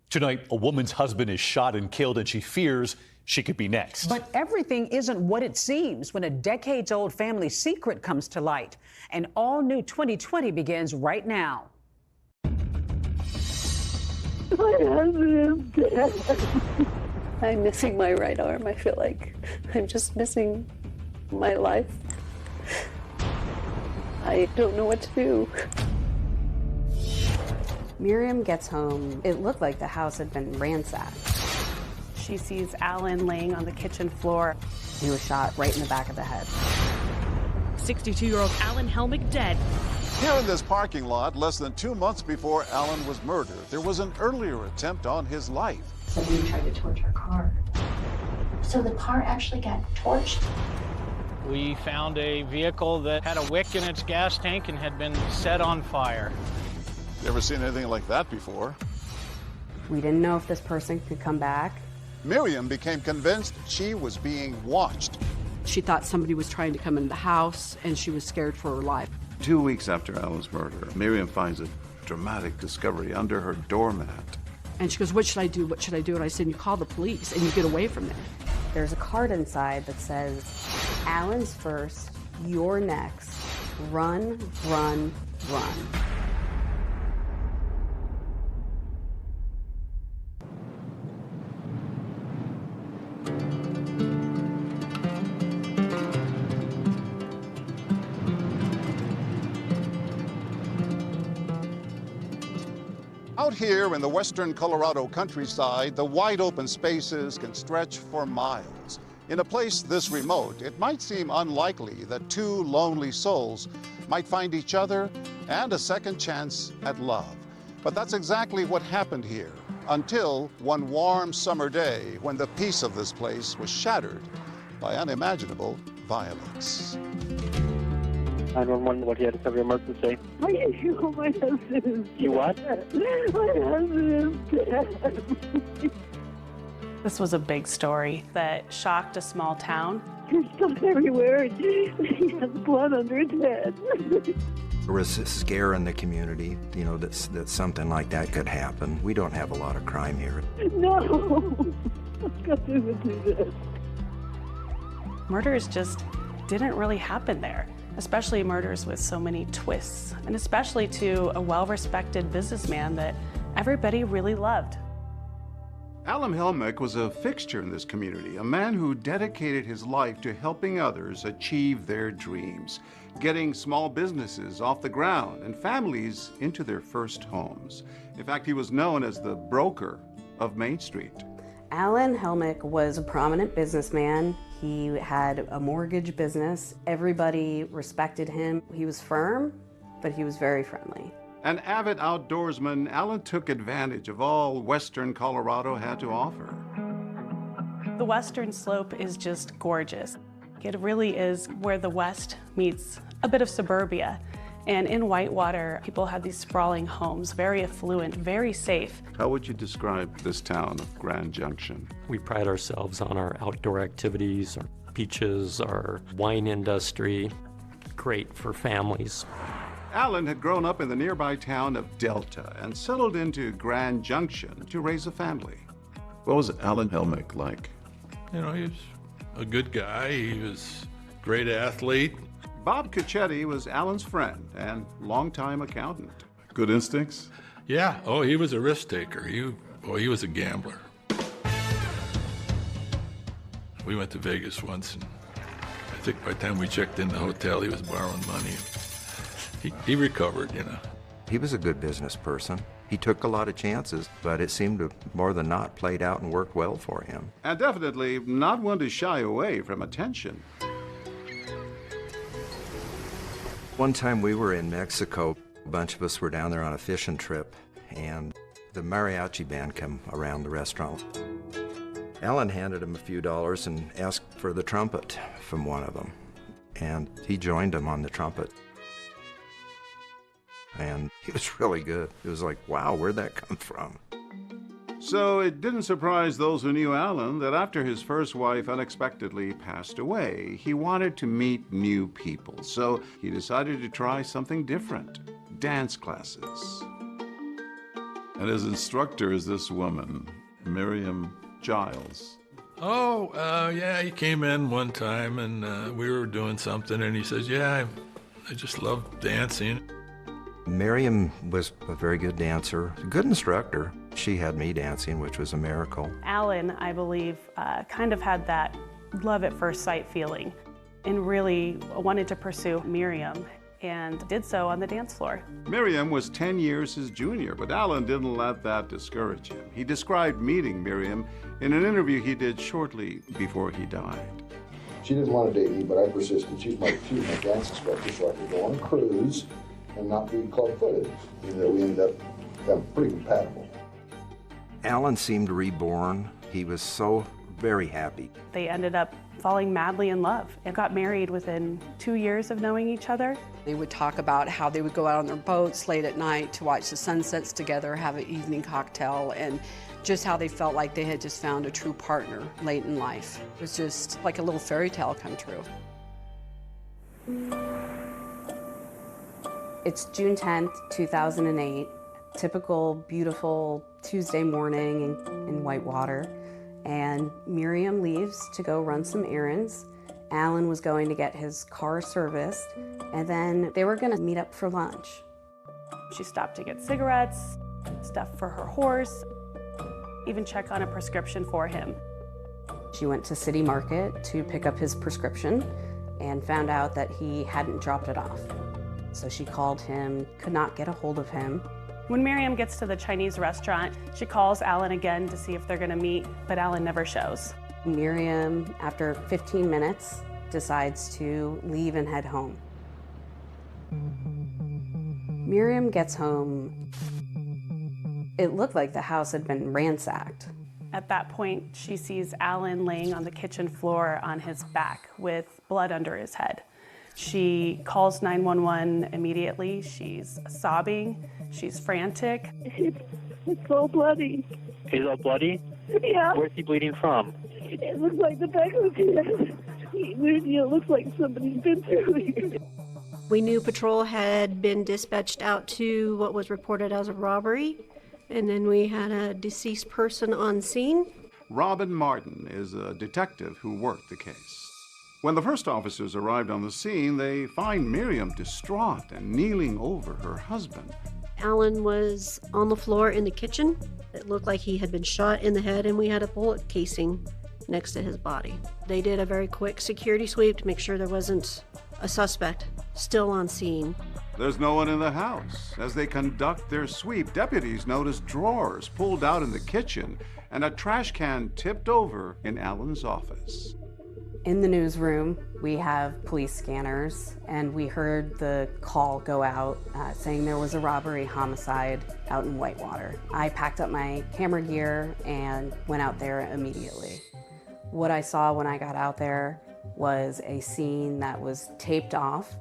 Tonight, a woman's husband is shot and killed, and she fears she could be next. But everything isn't what it seems when a decades-old family secret comes to light. An all-new 2020 begins right now. My husband is dead. I'm missing my right arm. I feel like I'm just missing my life. I don't know what to do. Miriam gets home. It looked like the house had been ransacked. She sees Alan laying on the kitchen floor. He was shot right in the back of the head. 62-year-old Alan Helmick dead. Here in this parking lot, less than 2 months before Alan was murdered, there was an earlier attempt on his life. Somebody tried to torch our car. So the car actually got torched? We found a vehicle that had a wick in its gas tank and had been set on fire. Never seen anything like that before. We didn't know if this person could come back. Miriam became convinced she was being watched. She thought somebody was trying to come into the house, and she was scared for her life. 2 weeks after Alan's murder, Miriam finds a dramatic discovery under her doormat. And she goes, "What should I do? What should I do?" And I said, "You call the police and you get away from there." There's a card inside that says, "Alan's first, you're next. Run, run, run." Out here in the western Colorado countryside, the wide open spaces can stretch for miles. In a place this remote, it might seem unlikely that two lonely souls might find each other and a second chance at love. But that's exactly what happened here, until one warm summer day when the peace of this place was shattered by unimaginable violence. 911, what do you have to cover your emergency? My husband is You what? My husband is dead. This was a big story that shocked a small town. There's stuff everywhere. He has blood under his head. There was a scare in the community, you know, that something like that could happen. We don't have a lot of crime here. No, I've got to do this. Murders just didn't really happen there, especially murders with so many twists, and especially to a well-respected businessman that everybody really loved. Alan Helmick was a fixture in this community, a man who dedicated his life to helping others achieve their dreams, getting small businesses off the ground and families into their first homes. In fact, he was known as the broker of Main Street. Alan Helmick was a prominent businessman. He had a mortgage business. Everybody respected him. He was firm, but he was very friendly. An avid outdoorsman, Alan took advantage of all western Colorado had to offer. The western slope is just gorgeous. It really is where the west meets a bit of suburbia. And in Whitewater, people have these sprawling homes, very affluent, very safe. How would you describe this town of Grand Junction? We pride ourselves on our outdoor activities, our beaches, our wine industry. Great for families. Alan had grown up in the nearby town of Delta and settled into Grand Junction to raise a family. What was Alan Helmick like? You know, he was a good guy. He was a great athlete. Bob Cacchetti was Alan's friend and longtime accountant. Good instincts? Yeah. Oh, he was a risk taker. He was a gambler. We went to Vegas once, and I think by the time we checked in the hotel, he was borrowing money. He recovered, you know. He was a good business person. He took a lot of chances, but it seemed to more than not played out and worked well for him. And definitely not one to shy away from attention. One time we were in Mexico. A bunch of us were down there on a fishing trip, and the mariachi band came around the restaurant. Alan handed him a few dollars and asked for the trumpet from one of them, and he joined him on the trumpet. And he was really good. It was like, wow, where'd that come from? So it didn't surprise those who knew Alan that after his first wife unexpectedly passed away, he wanted to meet new people. So he decided to try something different, dance classes. And his instructor is this woman, Miriam Giles. Oh, yeah, he came in one time and we were doing something and he says, yeah, I just love dancing. Miriam was a very good dancer, a good instructor. She had me dancing, which was a miracle. Alan, I believe, kind of had that love at first sight feeling and really wanted to pursue Miriam and did so on the dance floor. Miriam was 10 years his junior, but Alan didn't let that discourage him. He described meeting Miriam in an interview he did shortly before he died. She didn't want to date me, but I persisted. She was my dance instructor, so I could go on a cruise and not be club-footed. We ended up becoming pretty compatible. Alan seemed reborn. He was so very happy. They ended up falling madly in love and got married within 2 years of knowing each other. They would talk about how they would go out on their boats late at night to watch the sunsets together, have an evening cocktail, and just how they felt like they had just found a true partner late in life. It was just like a little fairy tale come true. It's June 10th, 2008. Typical, beautiful Tuesday morning in Whitewater. And Miriam leaves to go run some errands. Alan was going to get his car serviced, and then they were gonna meet up for lunch. She stopped to get cigarettes, stuff for her horse, even check on a prescription for him. She went to City Market to pick up his prescription and found out that he hadn't dropped it off. So she called him, could not get a hold of him. When Miriam gets to the Chinese restaurant, she calls Alan again to see if they're gonna meet, but Alan never shows. Miriam, after 15 minutes, decides to leave and head home. Miriam gets home. It looked like the house had been ransacked. At that point, she sees Alan laying on the kitchen floor on his back with blood under his head. She calls 911 immediately. She's sobbing. She's frantic. It's all bloody. He's all bloody? Yeah. Where's he bleeding from? It looks like the back of his head. It looks like somebody's been through here. We knew patrol had been dispatched out to what was reported as a robbery, and then we had a deceased person on scene. Robin Martin is a detective who worked the case. When the first officers arrived on the scene, they find Miriam distraught and kneeling over her husband. Alan was on the floor in the kitchen. It looked like he had been shot in the head, and we had a bullet casing next to his body. They did a very quick security sweep to make sure there wasn't a suspect still on scene. There's no one in the house. As they conduct their sweep, deputies notice drawers pulled out in the kitchen and a trash can tipped over in Alan's office. In the newsroom, we have police scanners, and we heard the call go out saying there was a robbery homicide out in Whitewater. I packed up my camera gear and went out there immediately. What I saw when I got out there was a scene that was taped off.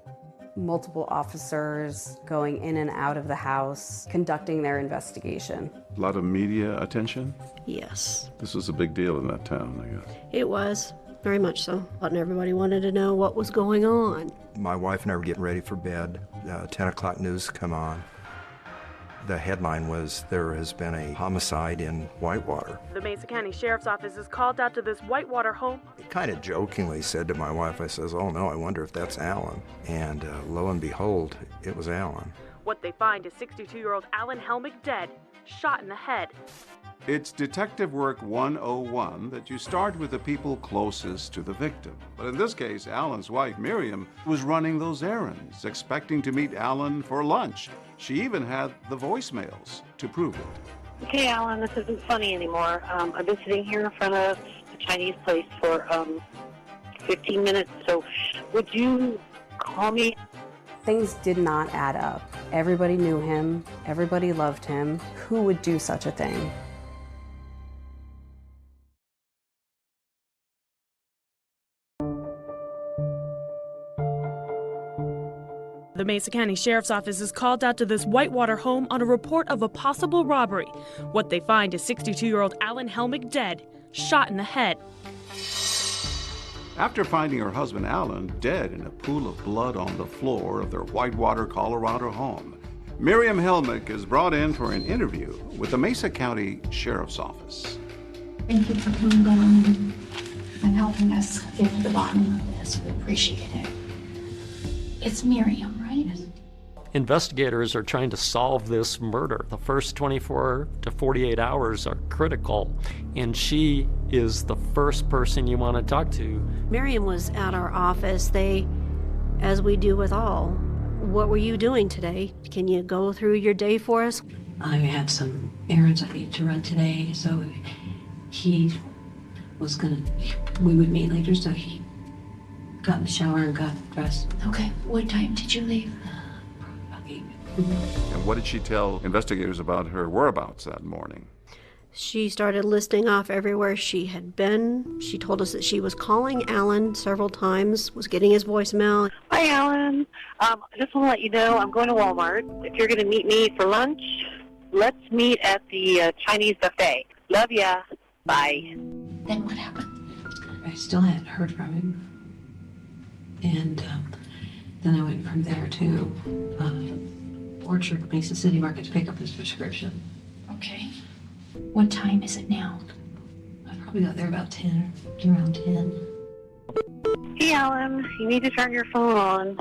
Multiple officers going in and out of the house, conducting their investigation. A lot of media attention? Yes. This was a big deal in that town, I guess. It was. Very much so. And everybody wanted to know what was going on. My wife and I were getting ready for bed. 10 o'clock news come on. The headline was, there has been a homicide in Whitewater. The Mesa County Sheriff's Office is called out to this Whitewater home. I kind of jokingly said to my wife, I says, oh no, I wonder if that's Alan. And lo and behold, it was Alan. What they find is 62-year-old Alan Helmick dead, shot in the head. It's Detective Work 101 that you start with the people closest to the victim. But in this case, Alan's wife, Miriam, was running those errands, expecting to meet Alan for lunch. She even had the voicemails to prove it. Okay, Alan, this isn't funny anymore. I've been sitting here in front of the Chinese place for 15 minutes, so would you call me? Things did not add up. Everybody knew him. Everybody loved him. Who would do such a thing? The Mesa County Sheriff's Office is called out to this Whitewater home on a report of a possible robbery. What they find is 62-year-old Alan Helmick dead, shot in the head. After finding her husband Alan dead in a pool of blood on the floor of their Whitewater, Colorado home, Miriam Helmick is brought in for an interview with the Mesa County Sheriff's Office. Thank you for coming down and helping us get to the bottom of this. We appreciate it. It's Miriam, right? Investigators are trying to solve this murder. The first 24 to 48 hours are critical, and she is the first person you want to talk to. Miriam was at our office. As we do with all, what were you doing today? Can you go through your day for us? I had some errands I needed to run today, so we would meet later, so he got in the shower and got dressed. Okay, what time did you leave? And what did she tell investigators about her whereabouts that morning? She started listing off everywhere she had been. She told us that she was calling Alan several times, was getting his voicemail. Hi, Alan. I just want to let you know I'm going to Walmart. If you're going to meet me for lunch, let's meet at the Chinese buffet. Love ya. Bye. Then what happened? I still hadn't heard from him. And then I went from there to Orchard, Mesa City Market to pick up his prescription. Okay. What time is it now? I probably got there about around 10. Hey, Alan. You need to turn your phone on.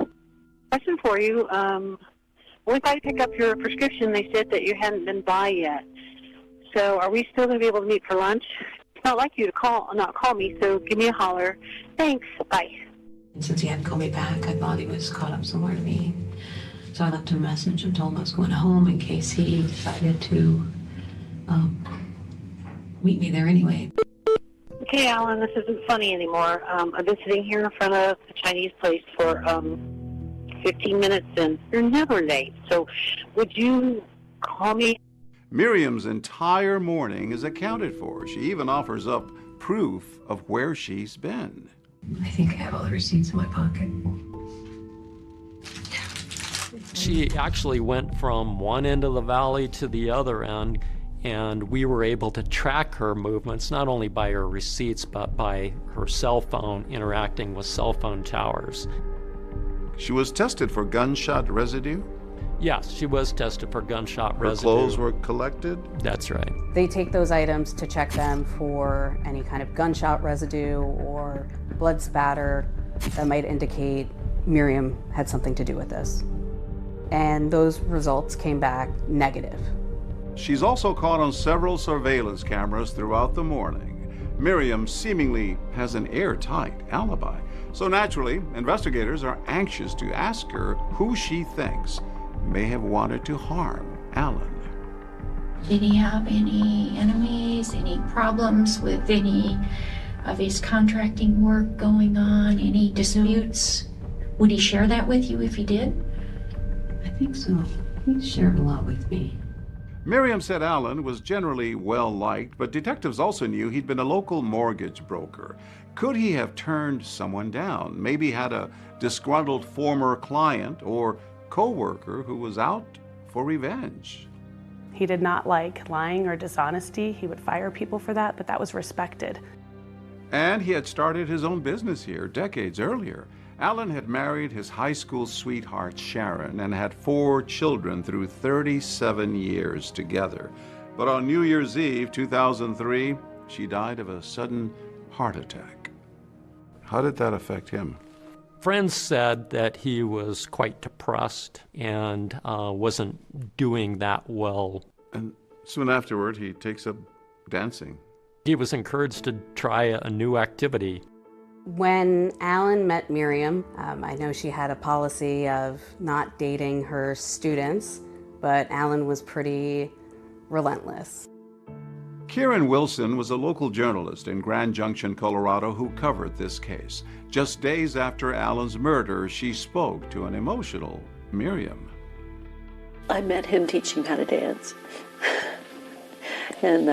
Question for you. When I pick up your prescription, they said that you hadn't been by yet. So are we still going to be able to meet for lunch? It's not like you to not call me, so give me a holler. Thanks. Bye. And since he hadn't called me back, I thought he was caught up somewhere to me. So I left him a message and told him I was going home in case he decided to meet me there anyway. Okay, Alan, this isn't funny anymore. I've been sitting here in front of the Chinese place for 15 minutes, and you're never late. So would you call me? Miriam's entire morning is accounted for. She even offers up proof of where she's been. I think I have all the receipts in my pocket. She actually went from one end of the valley to the other end, and we were able to track her movements, not only by her receipts, but by her cell phone interacting with cell phone towers. She was tested for gunshot residue? Yes, she was tested for gunshot residue. Her clothes were collected? That's right. They take those items to check them for any kind of gunshot residue or blood spatter that might indicate Miriam had something to do with this. And those results came back negative. She's also caught on several surveillance cameras throughout the morning. Miriam seemingly has an airtight alibi. So naturally, investigators are anxious to ask her who she thinks may have wanted to harm Alan. Did he have any enemies, any problems with any of his contracting work going on, any disputes? Would he share that with you if he did? I think so. He shared a lot with me. Miriam said Alan was generally well-liked, but detectives also knew he'd been a local mortgage broker. Could he have turned someone down? Maybe had a disgruntled former client or co-worker who was out for revenge. He did not like lying or dishonesty. He would fire people for that, but that was respected. And he had started his own business here decades earlier. Alan had married his high school sweetheart, Sharon, and had 4 children through 37 years together. But on New Year's Eve, 2003, she died of a sudden heart attack. How did that affect him? Friends said that he was quite depressed and wasn't doing that well. And soon afterward, he takes up dancing. He was encouraged to try a new activity. When Alan met Miriam, I know she had a policy of not dating her students, but Alan was pretty relentless. Kieran Wilson was a local journalist in Grand Junction, Colorado, who covered this case. Just days after Alan's murder, she spoke to an emotional Miriam. I met him teaching how to dance, and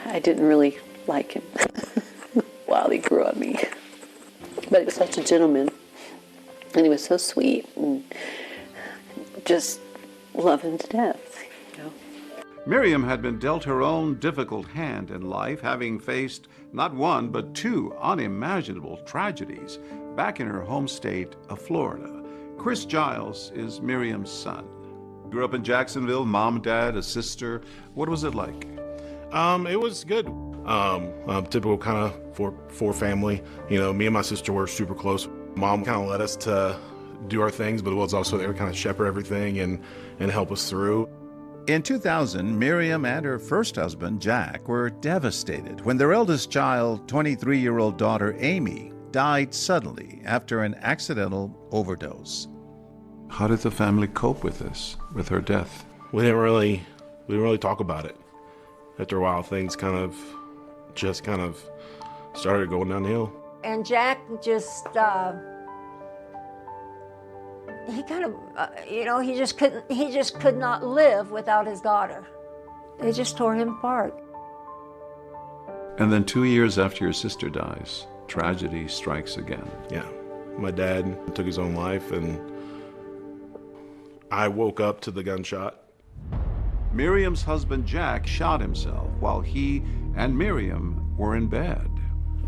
I didn't really like him while he grew on me. But he was such a gentleman, and he was so sweet, and just love him to death. You know? Miriam had been dealt her own difficult hand in life, having faced not one but 2 unimaginable tragedies back in her home state of Florida. Chris Giles is Miriam's son. Grew up in Jacksonville, mom, dad, a sister. What was it like? It was good. Typical kind of four family. You know, me and my sister were super close. Mom kind of let us to do our things, but it was also there to kind of shepherd everything and help us through. In 2000, Miriam and her first husband, Jack, were devastated when their eldest child, 23-year-old daughter Amy, died suddenly after an accidental overdose. How did the family cope with this, with her death? We didn't really talk about it. After a while, things kind of started going downhill. And Jack just, he kind of, he just could not live without his daughter. They just tore him apart. And then 2 years after your sister dies, tragedy strikes again. Yeah. My dad took his own life, and I woke up to the gunshot. Miriam's husband, Jack, shot himself while he and Miriam were in bed.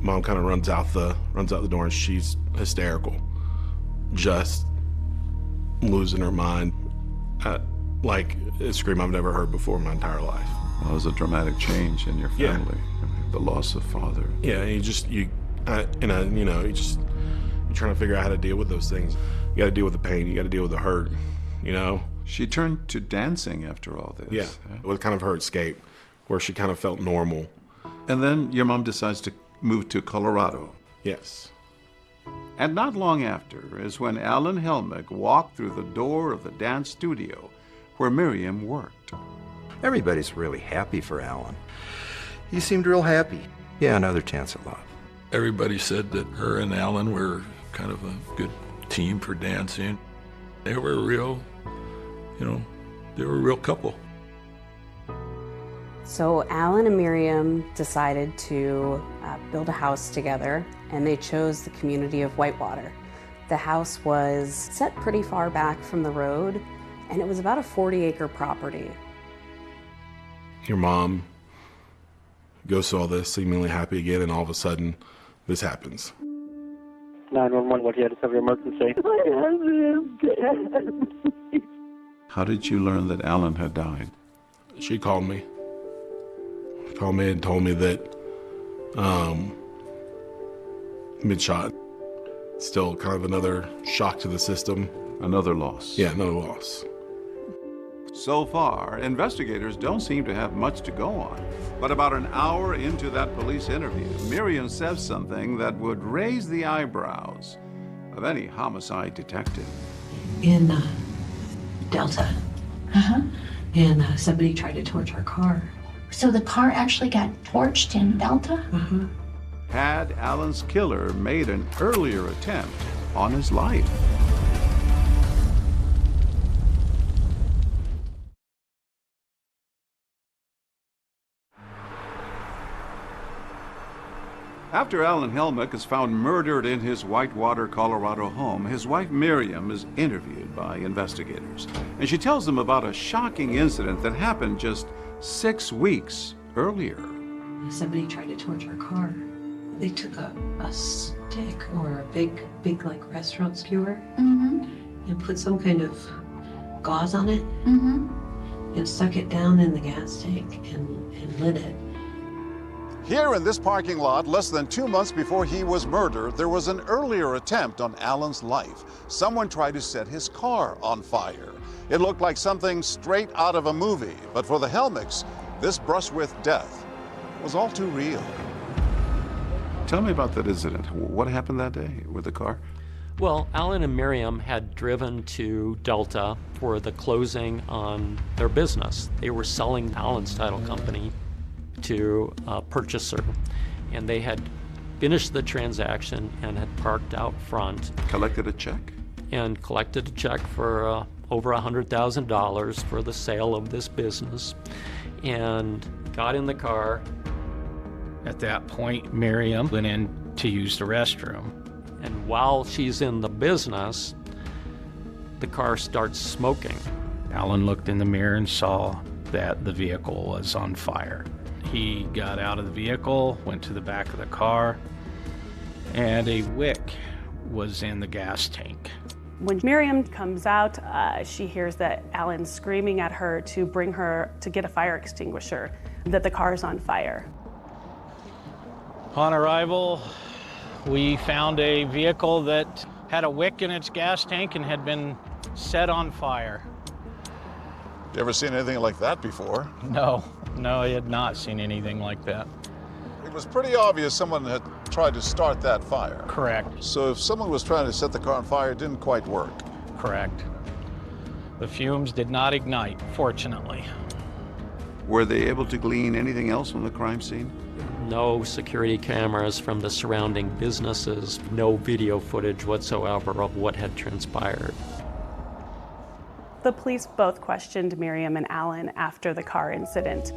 Mom kind of runs out the door, and she's hysterical. Just losing her mind at, like, a scream I've never heard before in my entire life. Well, it was a dramatic change in your family. Yeah. The loss of father. Yeah, you're trying to figure out how to deal with those things. You got to deal with the pain. You got to deal with the hurt. You know. She turned to dancing after all this. Yeah, it was kind of her escape, where she kind of felt normal. And then your mom decides to move to Colorado. Yes. And not long after is when Alan Helmick walked through the door of the dance studio where Miriam worked. Everybody's really happy for Alan. He seemed real happy. Yeah, another chance at love. Everybody said that her and Alan were kind of a good team for dancing. They were a real couple. So Alan and Miriam decided to build a house together, and they chose the community of Whitewater. The house was set pretty far back from the road, and it was about a 40-acre property. Your mom goes through all this, seemingly happy again, and all of a sudden, this happens. 911, what do you have to have your emergency? My husband is dead. How did you learn that Alan had died? She called me. And told me that he'd been shot. Still kind of another shock to the system. Another loss. Yeah, another loss. So far, investigators don't seem to have much to go on. But about an hour into that police interview, Miriam says something that would raise the eyebrows of any homicide detective. In Delta. And somebody tried to torch our car. So the car actually got torched in Delta? Had Alan's killer made an earlier attempt on his life? After Alan Helmick is found murdered in his Whitewater, Colorado home, his wife Miriam is interviewed by investigators. And she tells them about a shocking incident that happened just 6 weeks earlier. Somebody tried to torch our car. They took a stick or a big like restaurant skewer and put some kind of gauze on it and stuck it down in the gas tank and lit it. Here in this parking lot, less than 2 months before he was murdered, there was an earlier attempt on Alan's life. Someone tried to set his car on fire. It looked like something straight out of a movie, but for the Helmicks, this brush with death was all too real. Tell me about that incident. What happened that day with the car? Well, Alan and Miriam had driven to Delta for the closing on their business. They were selling Alan's title company to a purchaser, and they had finished the transaction and had parked out front. Collected a check? And collected a check for over $100,000 for the sale of this business, and got in the car. At that point, Miriam went in to use the restroom. And while she's in the business, the car starts smoking. Alan looked in the mirror and saw that the vehicle was on fire. He got out of the vehicle, went to the back of the car, and a wick was in the gas tank. When Miriam comes out, she hears that Alan's screaming at her to bring her to get a fire extinguisher, that the car's on fire. Upon arrival, we found a vehicle that had a wick in its gas tank and had been set on fire. You ever seen anything like that before? No, I had not seen anything like that. It was pretty obvious someone had tried to start that fire. Correct. So if someone was trying to set the car on fire, it didn't quite work. Correct. The fumes did not ignite, fortunately. Were they able to glean anything else from the crime scene? No security cameras from the surrounding businesses, no video footage whatsoever of what had transpired. The police both questioned Miriam and Alan after the car incident.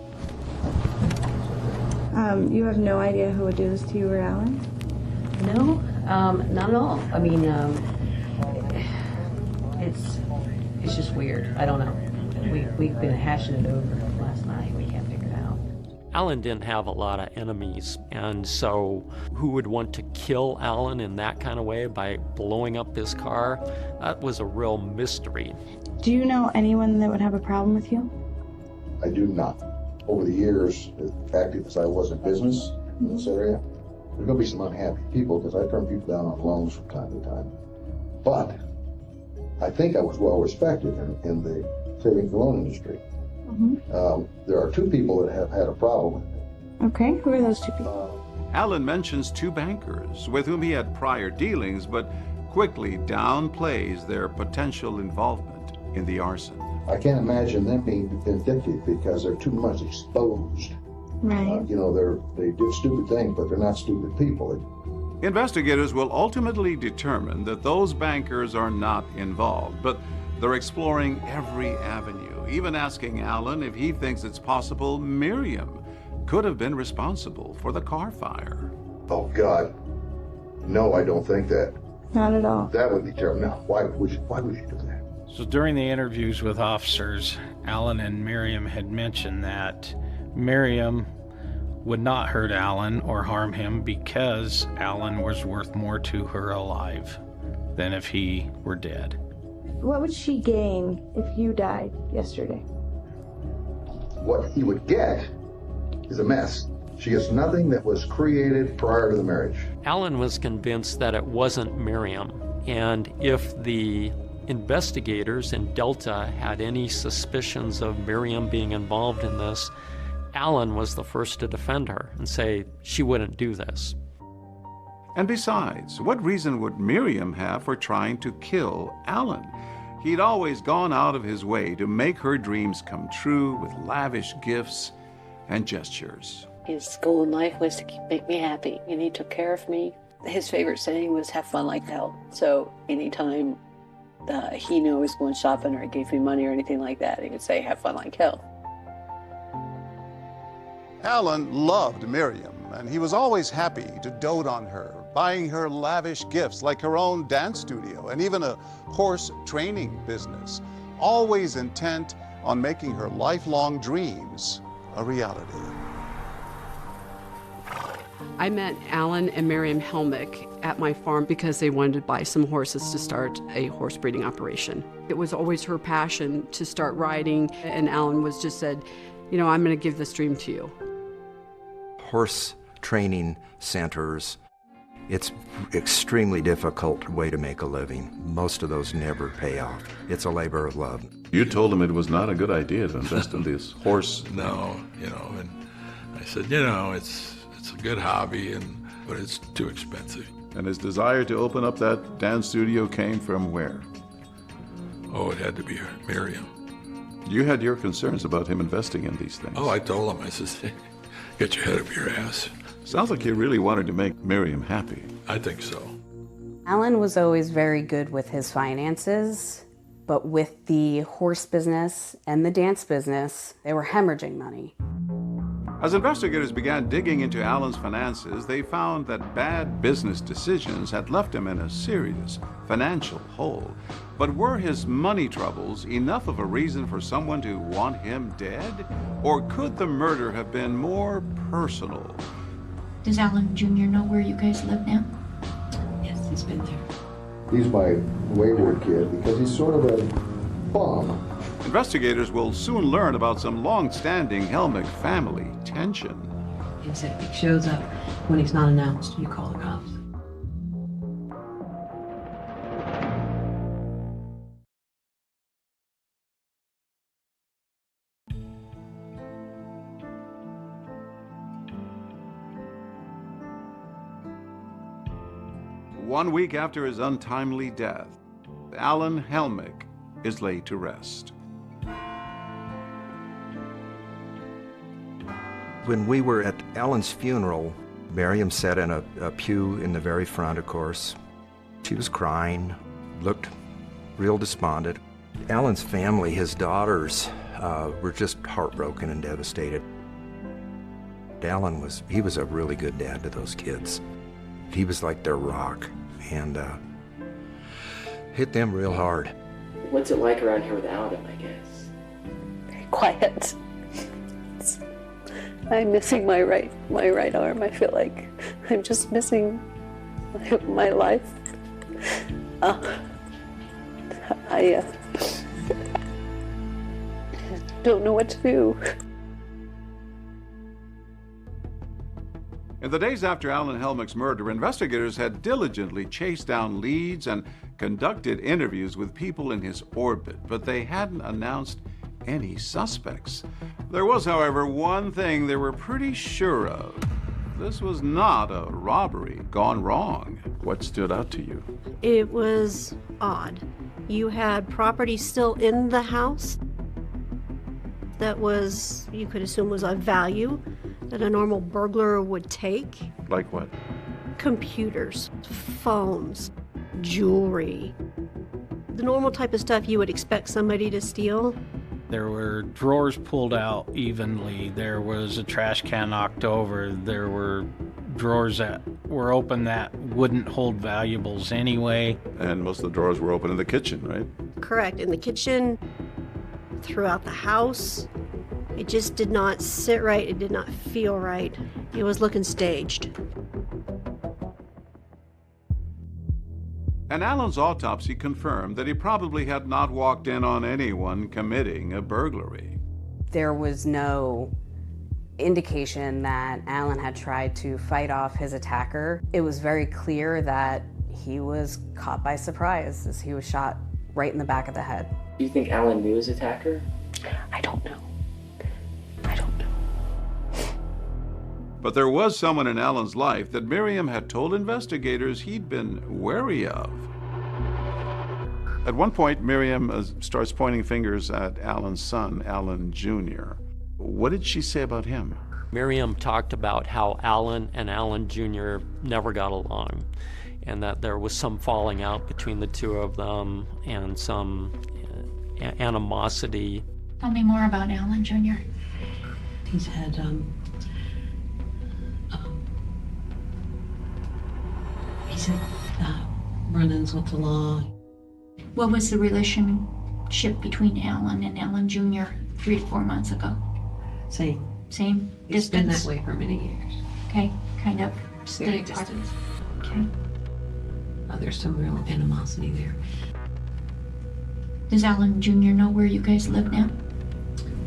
You have no idea who would do this to you or Alan? No, not at all. I mean, it's just weird. I don't know. We've been hashing it over last night. We can't figure it out. Alan didn't have a lot of enemies, and so who would want to kill Alan in that kind of way by blowing up his car? That was a real mystery. Do you know anyone that would have a problem with you? I do not. Over the years, as active as I was in business in this area, there's going to be some unhappy people because I turn people down on loans from time to time. But I think I was well respected in the savings and loan industry. There are two people that have had a problem with it. Okay, who are those two people? Alan mentions two bankers with whom he had prior dealings, but quickly downplays their potential involvement in the arson. I can't imagine them being vindictive because they're too much exposed. Right. They did stupid things, but they're not stupid people. Investigators will ultimately determine that those bankers are not involved, but they're exploring every avenue, even asking Alan if he thinks it's possible Miriam could have been responsible for the car fire. Oh, God. No, I don't think that. Not at all. That would be terrible. No, why would you do that? So during the interviews with officers, Alan and Miriam had mentioned that Miriam would not hurt Alan or harm him because Alan was worth more to her alive than if he were dead. What would she gain if you died yesterday? What he would get is a mess. She gets nothing that was created prior to the marriage. Alan was convinced that it wasn't Miriam, and if the investigators in Delta had any suspicions of Miriam being involved in this, Alan was the first to defend her and say she wouldn't do this. And besides, what reason would Miriam have for trying to kill Alan? He'd always gone out of his way to make her dreams come true with lavish gifts and gestures. His goal in life was to make me happy, and he took care of me. His favorite saying was, have fun like hell. So anytime he knew I was going shopping or he gave me money or anything like that, he would say, have fun like hell. Alan loved Miriam, and he was always happy to dote on her, buying her lavish gifts like her own dance studio and even a horse training business, always intent on making her lifelong dreams a reality. I met Alan and Miriam Helmick at my farm because they wanted to buy some horses to start a horse breeding operation. It was always her passion to start riding, and Alan was just said, you know, I'm going to give this dream to you. Horse training centers, it's extremely difficult way to make a living. Most of those never pay off. It's a labor of love. You told him it was not a good idea to invest in this horse. No, and I said, it's a good hobby, but it's too expensive. And his desire to open up that dance studio came from where? Oh, it had to be Miriam. You had your concerns about him investing in these things. Oh, I told him, I said, get your head up your ass. Sounds like you really wanted to make Miriam happy. I think so. Alan was always very good with his finances, but with the horse business and the dance business, they were hemorrhaging money. As investigators began digging into Alan's finances, they found that bad business decisions had left him in a serious financial hole. But were his money troubles enough of a reason for someone to want him dead? Or could the murder have been more personal? Does Alan Jr. know where you guys live now? Yes, he's been there. He's my wayward kid because he's sort of a bum. Investigators will soon learn about some long-standing Helmick family tension. He said if he shows up when he's not announced, you call the cops. One week after his untimely death, Alan Helmick is laid to rest. When we were at Alan's funeral, Miriam sat in a pew in the very front, of course. She was crying, looked real despondent. Alan's family, his daughters, were just heartbroken and devastated. Alan was a really good dad to those kids. He was like their rock, and hit them real hard. What's it like around here without him, I guess? Very quiet. I'm missing my right arm. I feel like I'm just missing my life. I don't know what to do. In the days after Alan Helmick's murder, investigators had diligently chased down leads and conducted interviews with people in his orbit, but they hadn't announced any suspects. There was, however, one thing they were pretty sure of. This was not a robbery gone wrong. What stood out to you? It was odd. You had property still in the house that was, you could assume, was of value that a normal burglar would take. Like what? Computers, phones, jewelry. The normal type of stuff you would expect somebody to steal. There were drawers pulled out evenly. There was a trash can knocked over. There were drawers that were open that wouldn't hold valuables anyway. And most of the drawers were open in the kitchen, right? Correct. In the kitchen, throughout the house. It just did not sit right. It did not feel right. It was looking staged. And Alan's autopsy confirmed that he probably had not walked in on anyone committing a burglary. There was no indication that Alan had tried to fight off his attacker. It was very clear that he was caught by surprise as he was shot right in the back of the head. Do you think Alan knew his attacker? I don't know. But there was someone in Alan's life that Miriam had told investigators he'd been wary of. At one point, Miriam starts pointing fingers at Alan's son, Alan Jr. What did she say about him? Miriam talked about how Alan and Alan Jr. never got along, and that there was some falling out between the two of them and some animosity. Tell me more about Alan Jr. He's had he's had run-ins with the law. What was the relationship between Alan and Alan Jr. 3 to 4 months ago? Same. Same It's distance? been that way for many years. Okay, kind of Very stayed apart. distant. Okay. There's some real animosity there. Does Alan Jr. know where you guys live now?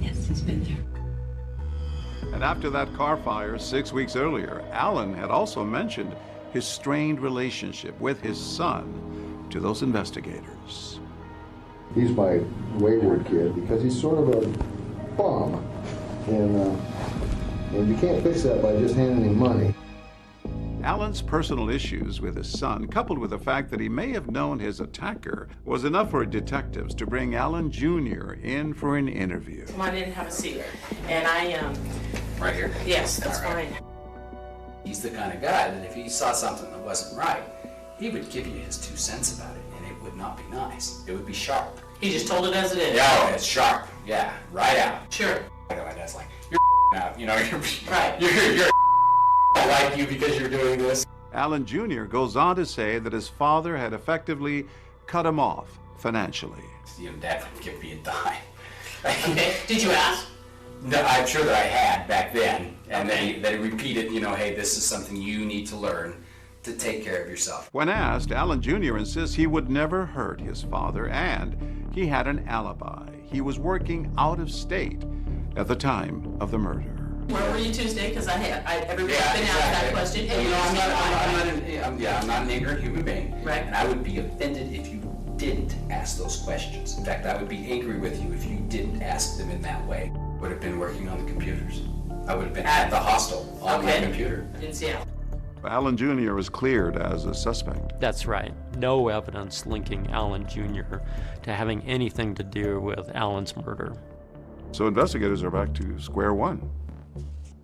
Yes, he's been there. And after that car fire 6 weeks earlier, Alan had also mentioned his strained relationship with his son to those investigators. He's my wayward kid because he's sort of a bum. And you can't fix that by just handing him money. Alan's personal issues with his son, coupled with the fact that he may have known his attacker, was enough for detectives to bring Alan Jr. in for an interview. Come on in and have a seat. And I, Right here? yes, that's All right. fine. He's the kind of guy that if he saw something that wasn't right, he would give you his 2 cents about it, and it would not be nice. It would be sharp. He just told it as it is. Yeah, it's sharp. Yeah, right out. Sure. My dad's like, you're out. You know, you're right. You're I like you because you're doing this. Alan Jr. goes on to say that his father had effectively cut him off financially. Your dad would give me a dime. Okay. Did you ask? No, I'm sure that I had back then, and then he repeated, you know, hey, this is something you need to learn to take care of yourself. When asked, Alan Jr. insists he would never hurt his father, and he had an alibi. He was working out of state at the time of the murder. Where were you Tuesday? Because everybody's been asked that question. And you know, I'm not an ignorant human being. Right. And I would be offended if you didn't ask those questions. In fact, I would be angry with you if you didn't ask them in that way. Would have been working on the computers. I would have been at the hostel on my computer. In Seattle. Alan Jr. was cleared as a suspect. That's right. No evidence linking Alan Jr. to having anything to do with Alan's murder. So investigators are back to square one.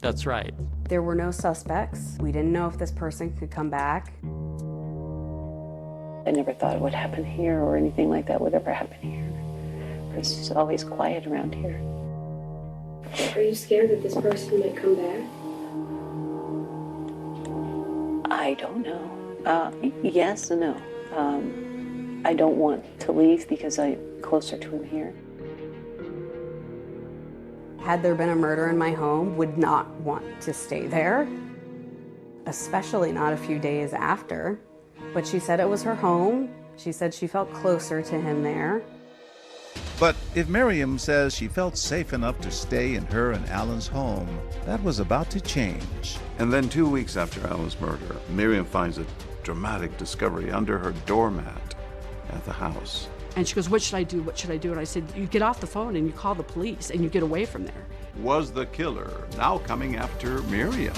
That's right. There were no suspects. We didn't know if this person could come back. I never thought it would happen here or anything like that would ever happen here. It's just always quiet around here. Are you scared that this person might come back? I don't know. Yes and no. I don't want to leave because I'm closer to him here. Had there been a murder in my home, would not want to stay there, especially not a few days after. But she said it was her home. She said she felt closer to him there. But if Miriam says she felt safe enough to stay in her and Alan's home, that was about to change. And then 2 weeks after Alan's murder, Miriam finds a dramatic discovery under her doormat at the house. And she goes, what should I do? What should I do? And I said, you get off the phone and you call the police and you get away from there. Was the killer now coming after Miriam?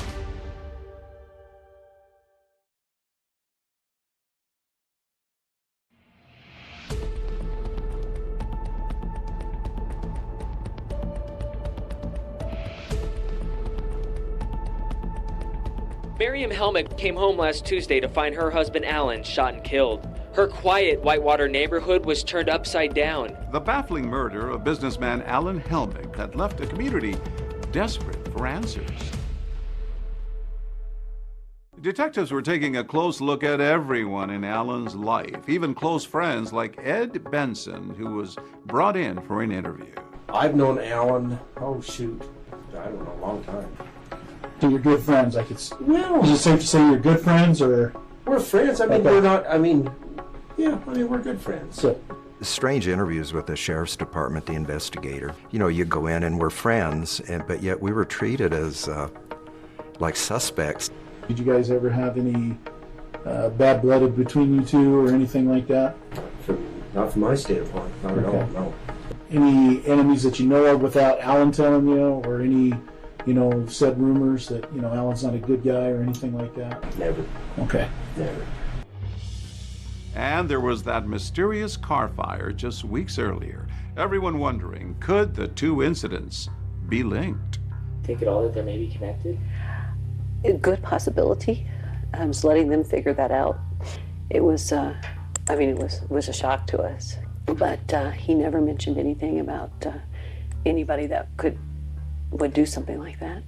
Miriam Helmick came home last Tuesday to find her husband Alan shot and killed. Her quiet Whitewater neighborhood was turned upside down. The baffling murder of businessman Alan Helmick had left a community desperate for answers. Detectives were taking a close look at everyone in Alan's life, even close friends like Ed Benson, who was brought in for an interview. I've known Alan, I don't know, a long time. So you're good friends, like it's... Well... Is it safe to say you're good friends, or...? We're friends, we're not, we're good friends. So. Strange interviews with the sheriff's department, the investigator. You know, you go in and we're friends, but yet we were treated as, like suspects. Did you guys ever have any bad blooded between you two or anything like that? Not from my standpoint, not at all, no. Any enemies that you know of without Alan telling you, or any... said rumors that, Alan's not a good guy or anything like that? Never. Okay. Never. And there was that mysterious car fire just weeks earlier. Everyone wondering, could the two incidents be linked? Take it all that they may be connected? A good possibility. I was letting them figure that out. It was, it was a shock to us. But he never mentioned anything about anybody that would do something like that.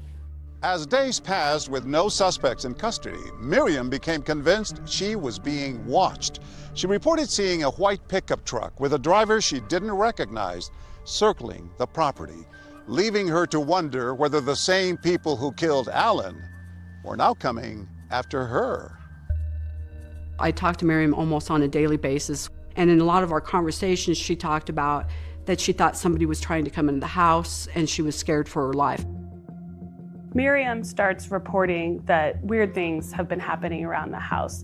As days passed with no suspects in custody, Miriam became convinced she was being watched. She reported seeing a white pickup truck with a driver she didn't recognize circling the property, leaving her to wonder whether the same people who killed Alan were now coming after her. I talked to Miriam almost on a daily basis, and in a lot of our conversations, she talked about that she thought somebody was trying to come into the house and she was scared for her life. Miriam starts reporting that weird things have been happening around the house.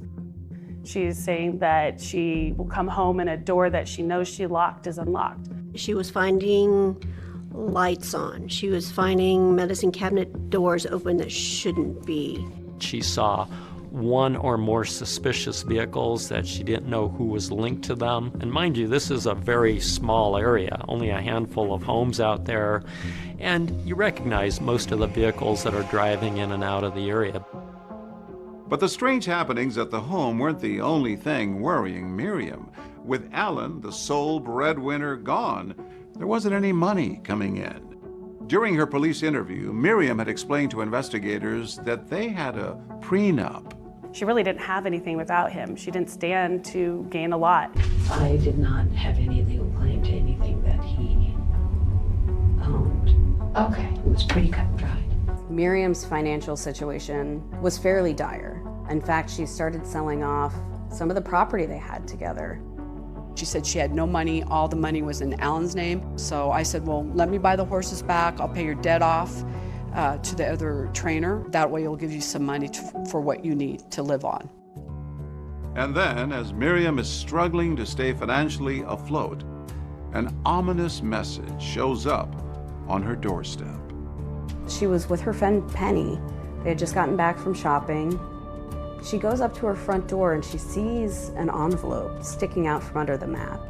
She's saying that she will come home and a door that she knows she locked is unlocked. She was finding lights on. She was finding medicine cabinet doors open that shouldn't be. She saw one or more suspicious vehicles that she didn't know who was linked to them. And mind you, this is a very small area, only a handful of homes out there. And you recognize most of the vehicles that are driving in and out of the area. But the strange happenings at the home weren't the only thing worrying Miriam. With Alan, the sole breadwinner, gone, there wasn't any money coming in. During her police interview, Miriam had explained to investigators that they had a prenup. She really didn't have anything without him. She didn't stand to gain a lot. I did not have any legal claim to anything that he owned. Okay. It was pretty cut and dried. Miriam's financial situation was fairly dire. In fact, she started selling off some of the property they had together. She said she had no money, all the money was in Alan's name. So I said, well, let me buy the horses back, I'll pay your debt off to the other trainer. That way it'll give you some money for what you need to live on. And then, as Miriam is struggling to stay financially afloat, an ominous message shows up on her doorstep. She was with her friend Penny. They had just gotten back from shopping. She goes up to her front door and she sees an envelope sticking out from under the mat.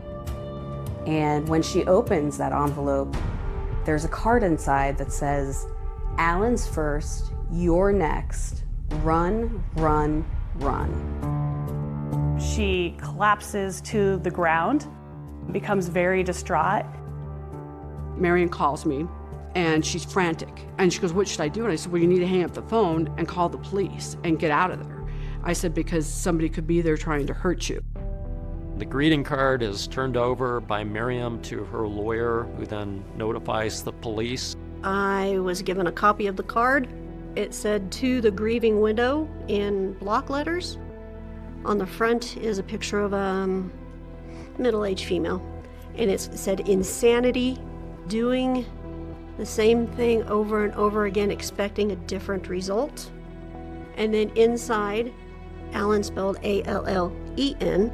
And when she opens that envelope, there's a card inside that says, "Alan's first, you're next. Run, run, run." She collapses to the ground, becomes very distraught. Marion calls me and she's frantic. And she goes, "What should I do?" And I said, "Well, you need to hang up the phone and call the police and get out of there." I said, because somebody could be there trying to hurt you. The greeting card is turned over by Miriam to her lawyer, who then notifies the police. I was given a copy of the card. It said, "To the grieving widow," in block letters. On the front is a picture of a middle-aged female. And it said, "Insanity, doing the same thing over and over again, expecting a different result." And then inside, Alan spelled A-L-L-E-N.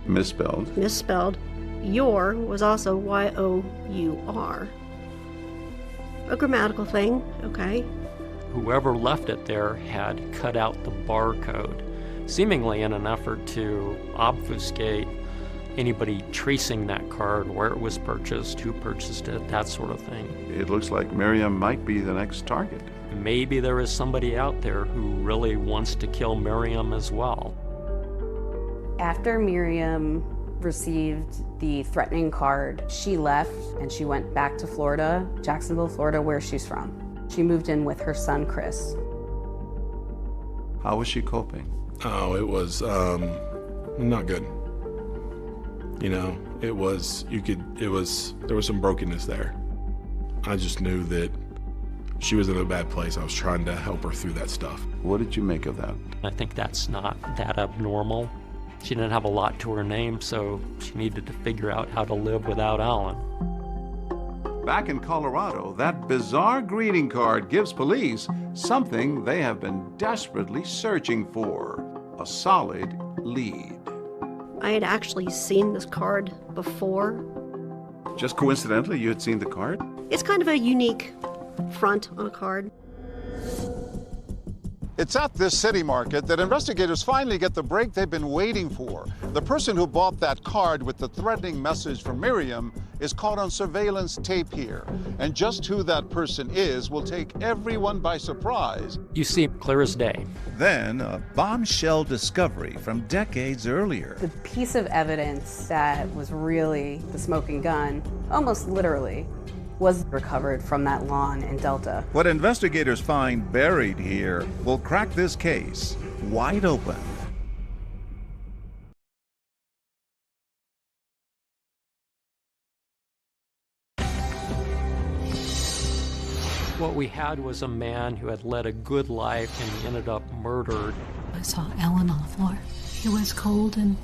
Misspelled. Misspelled. Your was also Y-O-U-R. A grammatical thing, okay. Whoever left it there had cut out the barcode, seemingly in an effort to obfuscate anybody tracing that card, where it was purchased, who purchased it, that sort of thing. It looks like Miriam might be the next target. Maybe there is somebody out there who really wants to kill Miriam as well. After Miriam received the threatening card, she left and she went back to Florida, Jacksonville, Florida, where she's from. She moved in with her son, Chris. How was she coping? Oh, it was not good. You know, there was some brokenness there. I just knew that she was in a bad place. I was trying to help her through that stuff. What did you make of that? I think that's not that abnormal. She didn't have a lot to her name, so she needed to figure out how to live without Alan. Back in Colorado, that bizarre greeting card gives police something they have been desperately searching for: a solid lead. I had actually seen this card before. Just coincidentally, you had seen the card? It's kind of a unique front on a card. It's at this city market that investigators finally get the break they've been waiting for. The person who bought that card with the threatening message from Miriam is caught on surveillance tape here. And just who that person is will take everyone by surprise. You see clear as day. Then a bombshell discovery from decades earlier. The piece of evidence that was really the smoking gun, almost literally, was recovered from that lawn in Delta. What investigators find buried here will crack this case wide open. What we had was a man who had led a good life and he ended up murdered. I saw Alan on the floor. He was cold and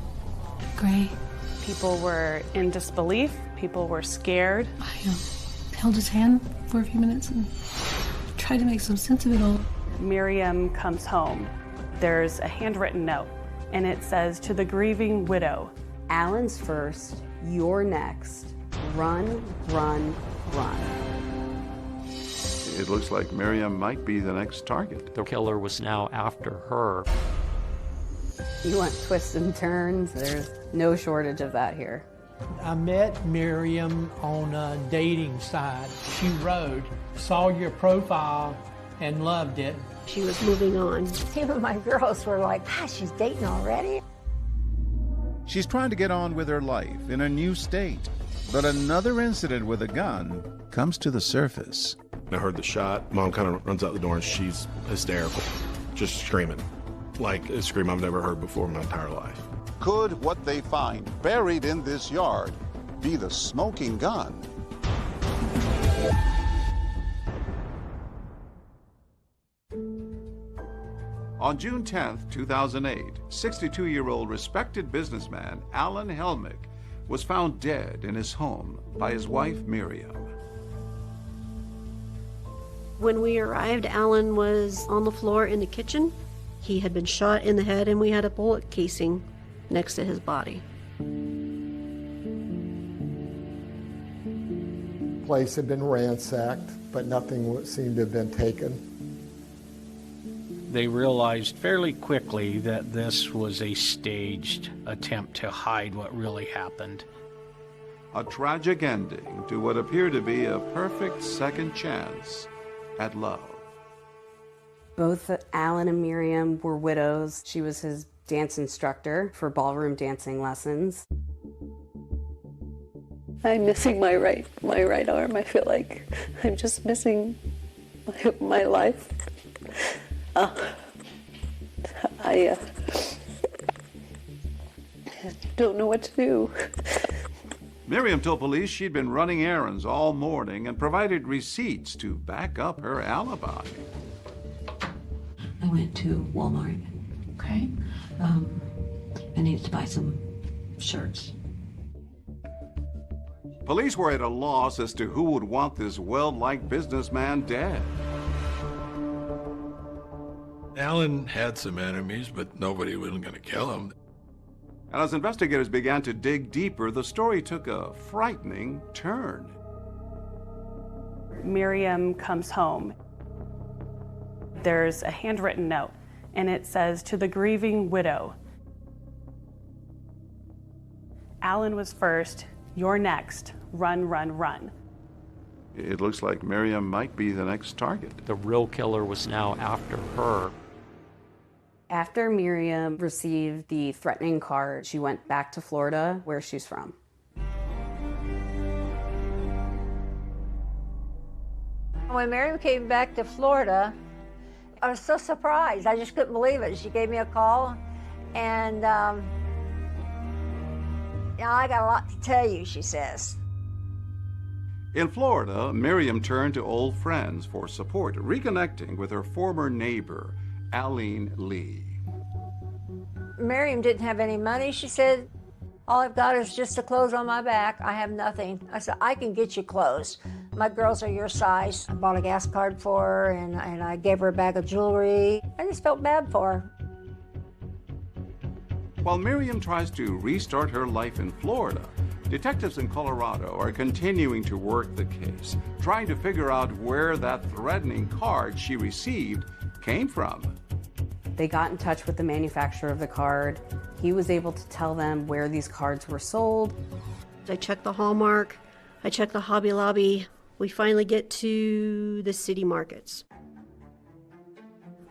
gray. People were in disbelief. People were scared. I held his hand for a few minutes and tried to make some sense of it all. Miriam comes home. There's a handwritten note, and it says, "To the grieving widow, Alan's first, you're next. Run, run, run." It looks like Miriam might be the next target. The killer was now after her. You want twists and turns? There's no shortage of that here. I met Miriam on a dating site. She wrote, "Saw your profile and loved it." She was moving on. Even my girls were like, "Ah, she's dating already?" She's trying to get on with her life in a new state. But another incident with a gun comes to the surface. I heard the shot. Mom kind of runs out the door and she's hysterical, just screaming. Like a scream I've never heard before in my entire life. Could what they find buried in this yard be the smoking gun? On June 10, 2008, 62-year-old respected businessman Alan Helmick was found dead in his home by his wife Miriam. When we arrived, Alan was on the floor in the kitchen. He had been shot in the head, and we had a bullet casing next to his body. The place had been ransacked, but nothing seemed to have been taken. They realized fairly quickly that this was a staged attempt to hide what really happened. A tragic ending to what appeared to be a perfect second chance at love. Both Alan and Miriam were widows. She was his dance instructor for ballroom dancing lessons. I'm missing my right arm. I feel like I'm just missing my life. I don't know what to do. Miriam told police she'd been running errands all morning and provided receipts to back up her alibi. I went to Walmart. Okay. I needed to buy some shirts. Police were at a loss as to who would want this well-liked businessman dead. Alan had some enemies, but nobody was going to kill him. And as investigators began to dig deeper, the story took a frightening turn. Miriam comes home. There's a handwritten note, and it says, "To the grieving widow. Alan was first, you're next. Run, run, run." It looks like Miriam might be the next target. The real killer was now after her. After Miriam received the threatening card, she went back to Florida, where she's from. When Miriam came back to Florida, I was so surprised. I just couldn't believe it. She gave me a call, and I got a lot to tell you, she says. In Florida, Miriam turned to old friends for support, reconnecting with her former neighbor, Aline Lee. Miriam didn't have any money. She said, "All I've got is just the clothes on my back. I have nothing." I said, "I can get you clothes. My girls are your size." I bought a gas card for her, and I gave her a bag of jewelry. I just felt bad for her. While Miriam tries to restart her life in Florida, detectives in Colorado are continuing to work the case, trying to figure out where that threatening card she received came from. They got in touch with the manufacturer of the card. He was able to tell them where these cards were sold. I checked the Hallmark, I checked the Hobby Lobby. We finally get to the city markets.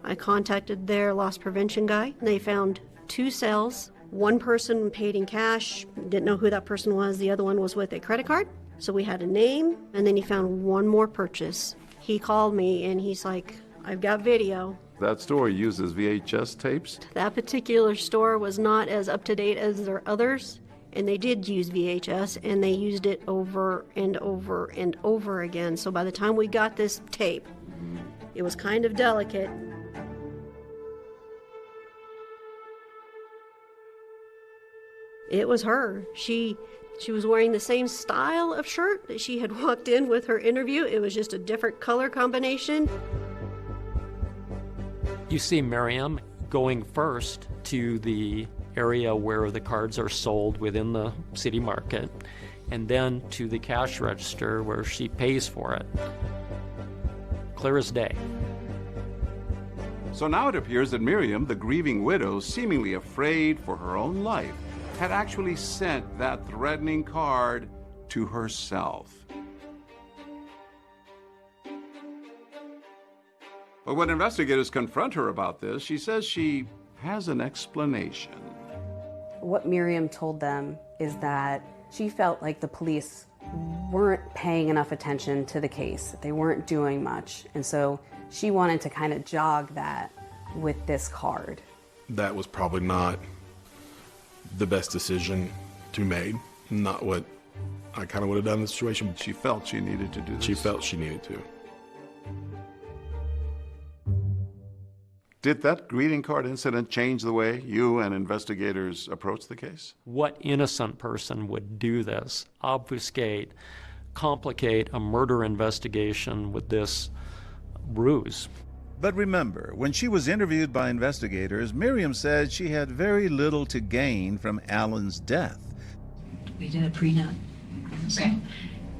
I contacted their loss prevention guy. They found 2 sales. One person paid in cash, didn't know who that person was. The other one was with a credit card. So we had a name, and then he found one more purchase. He called me and he's like, "I've got video." That store uses VHS tapes? That particular store was not as up-to-date as their others, and they did use VHS, and they used it over and over and over again. So by the time we got this tape, it was kind of delicate. It was her. She was wearing the same style of shirt that she had walked in with her interview. It was just a different color combination. You see Miriam going first to the area where the cards are sold within the city market, and then to the cash register where she pays for it. Clear as day. So now it appears that Miriam, the grieving widow, seemingly afraid for her own life, had actually sent that threatening card to herself. But when investigators confront her about this, she says she has an explanation. What Miriam told them is that she felt like the police weren't paying enough attention to the case. They weren't doing much. And so she wanted to kind of jog that with this card. That was probably not the best decision to make. Not what I kind of would have done in the situation. She felt she needed to do this. She felt she needed to. Did that greeting card incident change the way you and investigators approached the case? What innocent person would do this? Obfuscate, complicate a murder investigation with this ruse? But remember, when she was interviewed by investigators, Miriam said she had very little to gain from Alan's death. We did a prenup. So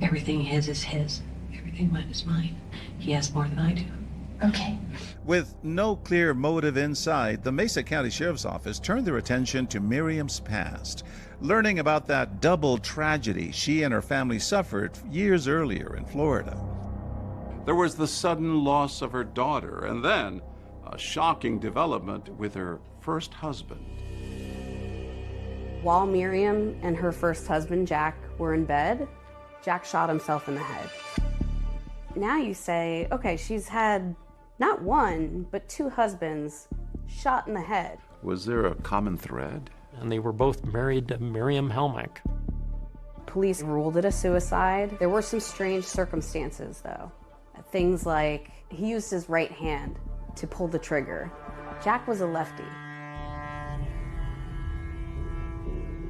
everything his is his. Everything mine is mine. He has more than I do. Okay. With no clear motive in sight, the Mesa County Sheriff's Office turned their attention to Miriam's past, learning about that double tragedy she and her family suffered years earlier in Florida. There was the sudden loss of her daughter, and then a shocking development with her first husband. While Miriam and her first husband, Jack, were in bed, Jack shot himself in the head. Now you say, okay, she's had not one, but two husbands shot in the head. Was there a common thread? And they were both married to Miriam Helmick. Police ruled it a suicide. There were some strange circumstances, though. Things like he used his right hand to pull the trigger. Jack was a lefty.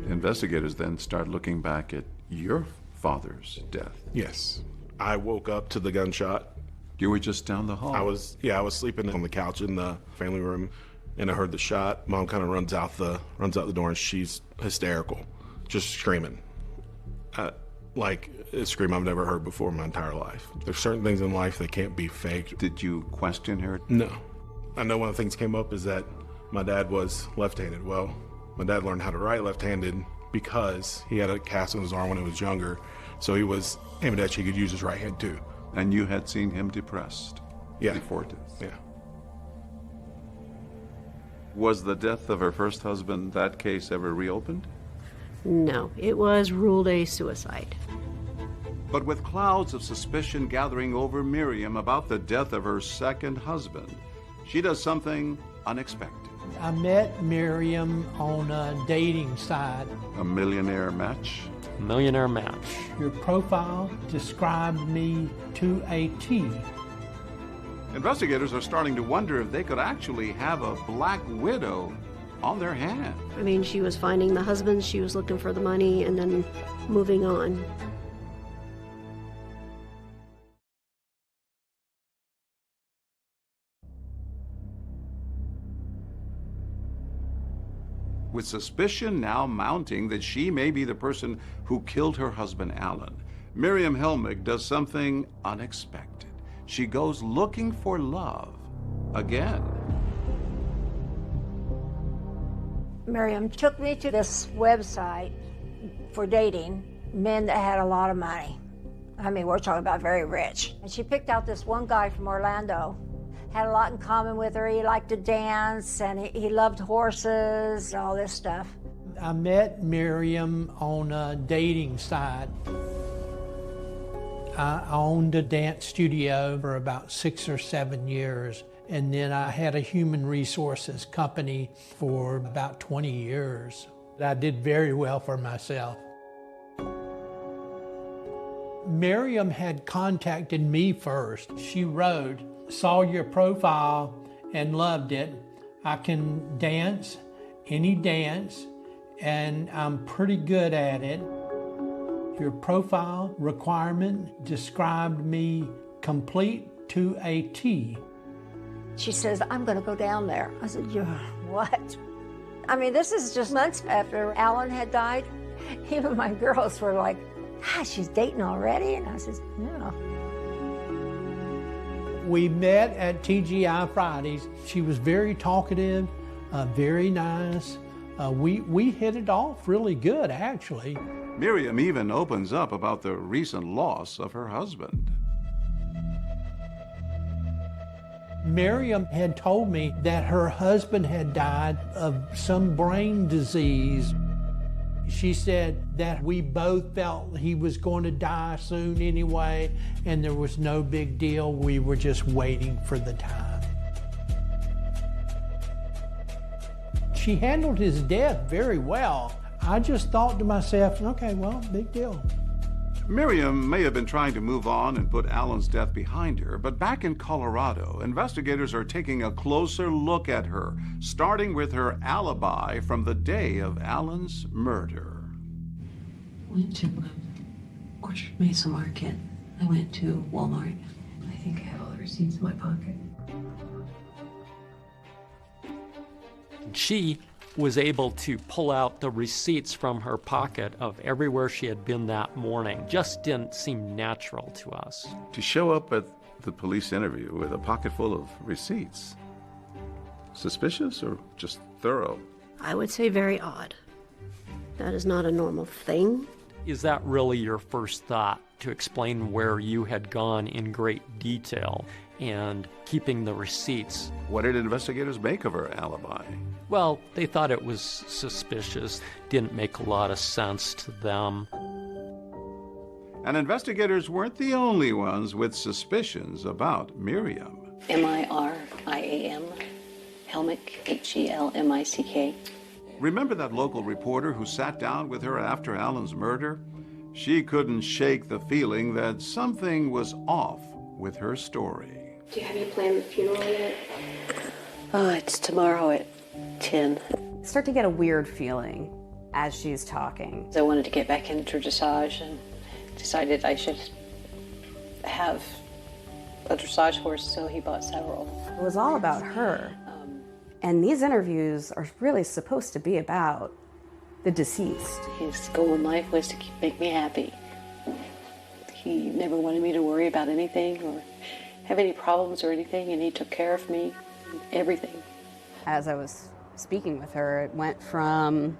Investigators then start looking back at your father's death. Yes. I woke up to the gunshot. You were just down the hall. I was sleeping on the couch in the family room, and I heard the shot. Mom kind of runs out the door, and she's hysterical, just screaming. Like a scream I've never heard before in my entire life. There's certain things in life that can't be faked. Did you question her? No. I know one of the things came up is that my dad was left-handed. Well, my dad learned how to write left-handed because he had a cast on his arm when he was younger, so he was ambidextrous. He could use his right hand too. And you had seen him depressed before this? Yeah. Was the death of her first husband, that case, ever reopened? No, it was ruled a suicide. But with clouds of suspicion gathering over Miriam about the death of her second husband, she does something unexpected. I met Miriam on a dating site. A millionaire match? Millionaire match. Your profile described me to a T. Investigators are starting to wonder if they could actually have a black widow on their hands. I mean, she was finding the husband, she was looking for the money, and then moving on. With suspicion now mounting that she may be the person who killed her husband, Alan, Miriam Helmick does something unexpected. She goes looking for love again. Miriam took me to this website for dating men that had a lot of money. I mean, we're talking about very rich. And she picked out this one guy from Orlando. Had a lot in common with her. He liked to dance, and he loved horses, all this stuff. I met Miriam on a dating site. I owned a dance studio for about 6 or 7 years, and then I had a human resources company for about 20 years. I did very well for myself. Miriam had contacted me first. She wrote, "Saw your profile and loved it. I can dance, any dance, and I'm pretty good at it. Your profile requirement described me complete to a T." She says, "I'm going to go down there." I said, "You're what?" I mean, this is just months after Alan had died. Even my girls were like, "God, she's dating already?" And I said, "No." We met at TGI Fridays. She was very talkative, very nice. We hit it off really good, actually. Miriam even opens up about the recent loss of her husband. Miriam had told me that her husband had died of some brain disease. She said that we both felt he was going to die soon anyway, and there was no big deal. We were just waiting for the time. She handled his death very well. I just thought to myself, okay, well, big deal. Miriam may have been trying to move on and put Alan's death behind her, but back in Colorado, investigators are taking a closer look at her, starting with her alibi from the day of Alan's murder. Went to Orchard Mesa Market. I went to Walmart. I think I have all the receipts in my pocket. She was able to pull out the receipts from her pocket of everywhere she had been that morning. Just didn't seem natural to us. To show up at the police interview with a pocket full of receipts, suspicious or just thorough? I would say very odd. That is not a normal thing. Is that really your first thought, to explain where you had gone in great detail and keeping the receipts? What did investigators make of her alibi? Well, they thought it was suspicious, didn't make a lot of sense to them. And investigators weren't the only ones with suspicions about Miriam. Miriam Helmick, Helmick. Remember that local reporter who sat down with her after Alan's murder? She couldn't shake the feeling that something was off with her story. Have you planned the funeral yet? Oh, it's tomorrow at 10. I start to get a weird feeling as she's talking. I wanted to get back into dressage and decided I should have a dressage horse, so he bought several. It was all about her. And these interviews are really supposed to be about the deceased. His goal in life was to make me happy. He never wanted me to worry about anything or have any problems or anything, and he took care of me, everything. As I was speaking with her, it went from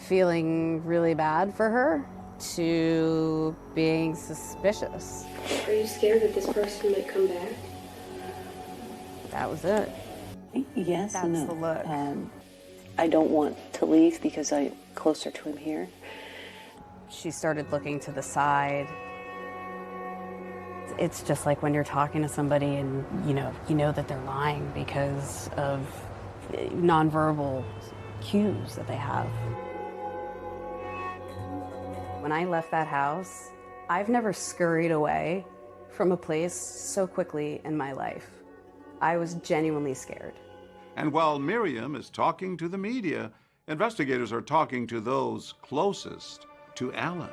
feeling really bad for her to being suspicious. Are you scared that this person might come back? That was it. Yes, That's and no. the look. I don't want to leave because I'm closer to him here. She started looking to the side. It's just like when you're talking to somebody and you know that they're lying because of nonverbal cues that they have. When I left that house, I've never scurried away from a place so quickly in my life. I was genuinely scared. And while Miriam is talking to the media, investigators are talking to those closest to Alan.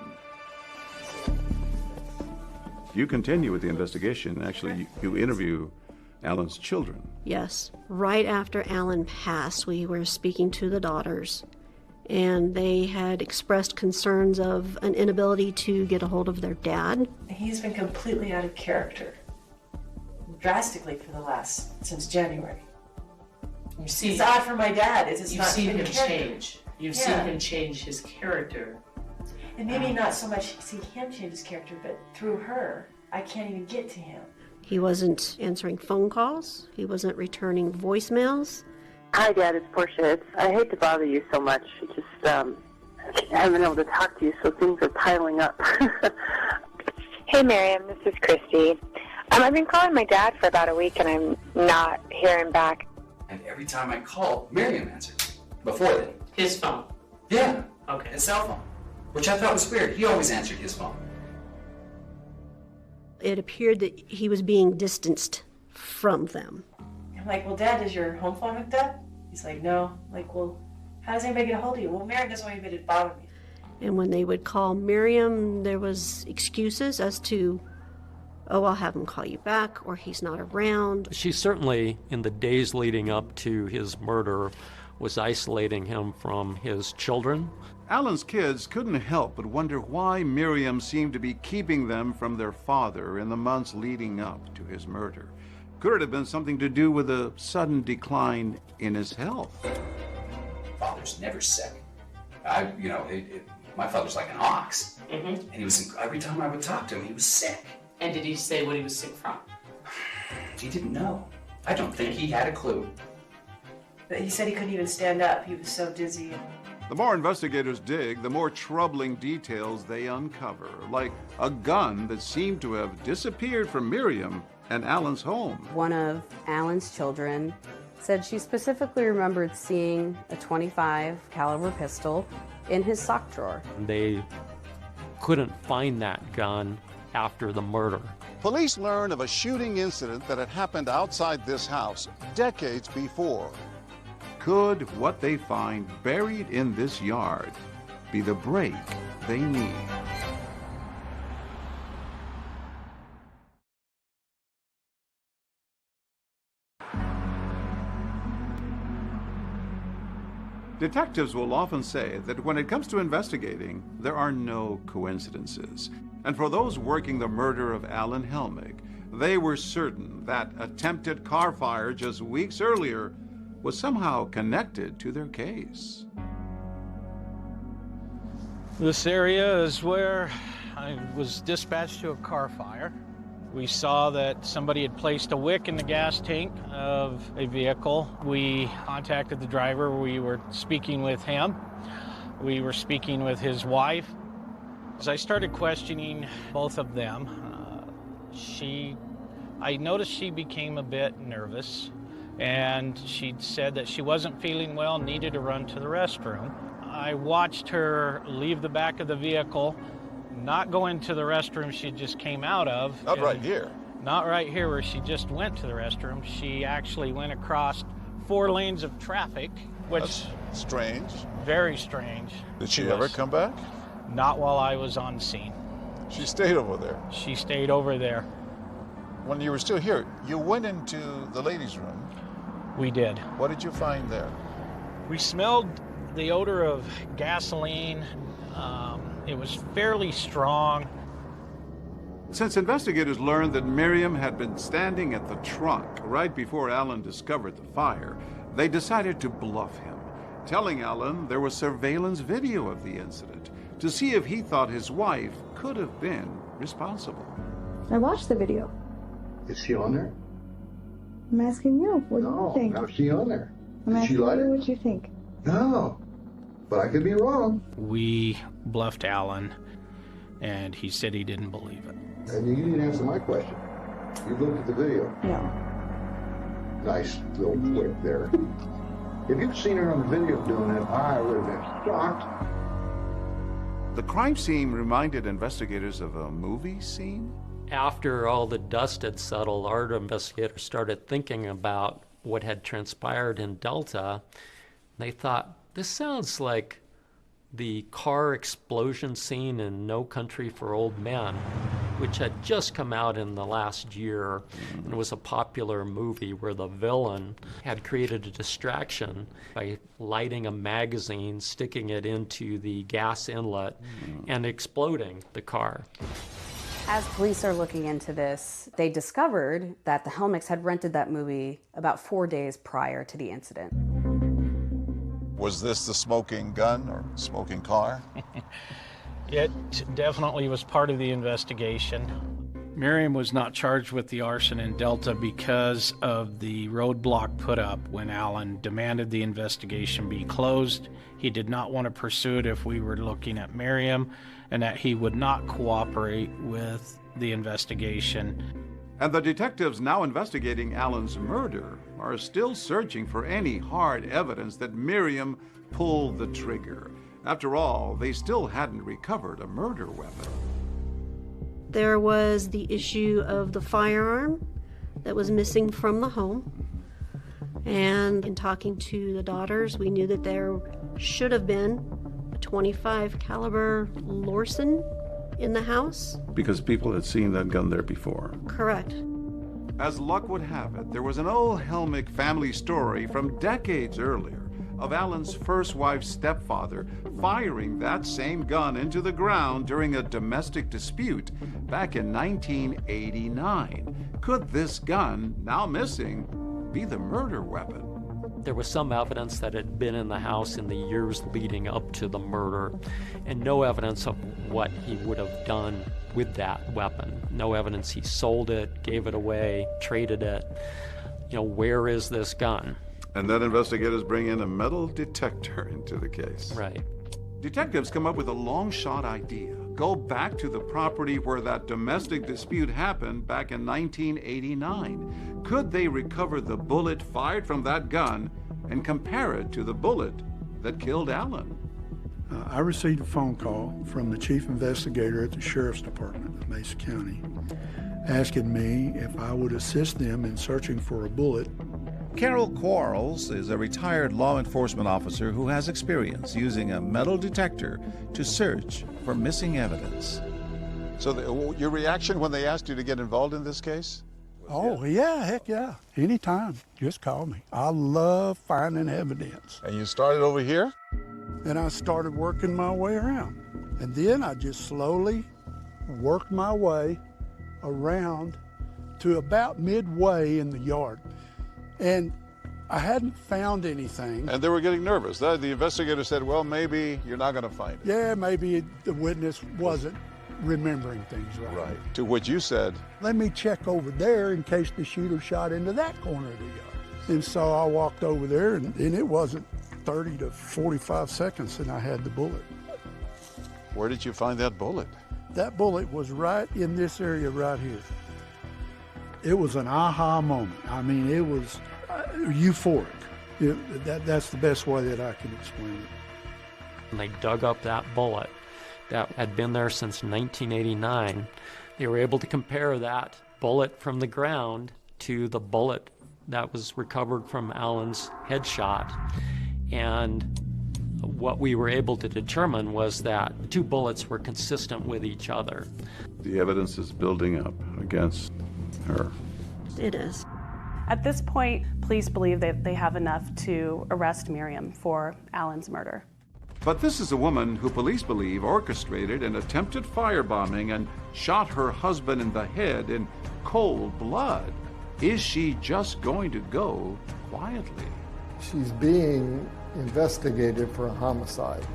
You continue with the investigation. Actually, you interview Alan's children. Yes. Right after Alan passed, we were speaking to the daughters, and they had expressed concerns of an inability to get a hold of their dad. He's been completely out of character, drastically since January. It's odd for my dad. You've seen him change. You've seen him change his character. And maybe not so much see him change his character, but through her, I can't even get to him. He wasn't answering phone calls. He wasn't returning voicemails. Hi, Dad. It's Portia. I hate to bother you so much. I haven't been able to talk to you, so things are piling up. Hey, Miriam. This is Christy. I've been calling my dad for about a week, and I'm not hearing back. And every time I called, Miriam answered. Before then. His phone? Yeah. Okay. His cell phone. Which I thought was weird. He always answered his phone. It appeared that he was being distanced from them. I'm like, well, Dad, is your home phone hooked up? He's like, no. I'm like, well, how does anybody get a hold of you? Well, Miriam doesn't want anybody to bother me. And when they would call Miriam, there was excuses as to, oh, I'll have him call you back, or he's not around. She certainly, in the days leading up to his murder, was isolating him from his children. Alan's kids couldn't help but wonder why Miriam seemed to be keeping them from their father in the months leading up to his murder. Could it have been something to do with a sudden decline in his health? Father's never sick. My father's like an ox. Mm-hmm. And he was, every time I would talk to him, he was sick. And did he say what he was sick from? He didn't know. I don't think he had a clue. But he said he couldn't even stand up. He was so dizzy. The more investigators dig, the more troubling details they uncover, like a gun that seemed to have disappeared from Miriam and Alan's home. One of Alan's children said she specifically remembered seeing a .25 caliber pistol in his sock drawer. They couldn't find that gun after the murder. Police learn of a shooting incident that had happened outside this house decades before. Could what they find buried in this yard be the break they need? Detectives will often say that when it comes to investigating, there are no coincidences. And for those working the murder of Alan Helmick, they were certain that attempted car fire just weeks earlier was somehow connected to their case. This area is where I was dispatched to a car fire. We saw that somebody had placed a wick in the gas tank of a vehicle. We contacted the driver. We were speaking with him. We were speaking with his wife. As I started questioning both of them, I noticed she became a bit nervous, and she said that she wasn't feeling well, needed to run to the restroom. I watched her leave the back of the vehicle, not go into the restroom she just came out of. Not right here. Not right here where she just went to the restroom. She actually went across 4 lanes of traffic, which... That's strange. Very strange. Did she ever come back? Not while I was on scene. She stayed over there? She stayed over there. When you were still here, you went into the ladies' room. We did. What did you find there? We smelled the odor of gasoline. It was fairly strong. Since investigators learned that Miriam had been standing at the trunk right before Alan discovered the fire, they decided to bluff him, telling Alan there was surveillance video of the incident to see if he thought his wife could have been responsible. I watched the video. Is she on there? I'm asking you. What do you think? No, how's she on there? I'm Did she asking like you it? what you think. No, but I could be wrong. We bluffed Alan, and he said he didn't believe it. And you didn't answer my question. You looked at the video. No. Nice little flick there. If you'd seen her on the video doing it, I would have been shocked. The crime scene reminded investigators of a movie scene. After all the dust had settled, our investigators started thinking about what had transpired in Delta. They thought, this sounds like the car explosion scene in No Country for Old Men, which had just come out in the last year, and it was a popular movie where the villain had created a distraction by lighting a magazine, sticking it into the gas inlet, and exploding the car. As police are looking into this, they discovered that the Helmicks had rented that movie about 4 days prior to the incident. Was this the smoking gun or smoking car? It definitely was part of the investigation. Miriam was not charged with the arson in Delta because of the roadblock put up when Alan demanded the investigation be closed. He did not want to pursue it if we were looking at Miriam, and that he would not cooperate with the investigation. And the detectives now investigating Alan's murder are still searching for any hard evidence that Miriam pulled the trigger. After all, they still hadn't recovered a murder weapon. There was the issue of the firearm that was missing from the home. And in talking to the daughters, we knew that there should have been a .25 caliber Lorsen in the house. Because people had seen that gun there before. Correct. As luck would have it, there was an old Helmick family story from decades earlier of Alan's first wife's stepfather firing that same gun into the ground during a domestic dispute back in 1989. Could this gun, now missing, be the murder weapon? There was some evidence that had been in the house in the years leading up to the murder, and no evidence of what he would have done with that weapon. No evidence he sold it, gave it away, traded it. You know, where is this gun? And then investigators bring in a metal detector into the case. Right. Detectives come up with a long shot idea. Go back to the property where that domestic dispute happened back in 1989. Could they recover the bullet fired from that gun and compare it to the bullet that killed Alan? I received a phone call from the chief investigator at the Sheriff's Department of Mesa County asking me if I would assist them in searching for a bullet. Carol Quarles is a retired law enforcement officer who has experience using a metal detector to search for missing evidence. So your reaction when they asked you to get involved in this case? Oh, yeah, heck yeah. Anytime. Just call me. I love finding evidence. And you started over here? And I started working my way around. And then I just slowly worked my way around to about midway in the yard. And I hadn't found anything. And they were getting nervous. The investigator said, well, maybe you're not going to find it. Yeah, maybe the witness wasn't remembering things right. Right. To which you said, let me check over there in case the shooter shot into that corner of the yard. And so I walked over there, and it wasn't 30 to 45 seconds, and I had the bullet. Where did you find that bullet? That bullet was right in this area right here. It was an aha moment. I mean, it was euphoric. That's the best way that I can explain it. And they dug up that bullet that had been there since 1989. They were able to compare that bullet from the ground to the bullet that was recovered from Alan's headshot. And what we were able to determine was that the two bullets were consistent with each other. The evidence is building up against her. It is. At this point, police believe that they have enough to arrest Miriam for Alan's murder. But this is a woman who police believe orchestrated an attempted firebombing and shot her husband in the head in cold blood. Is she just going to go quietly? She's being investigated for a homicide.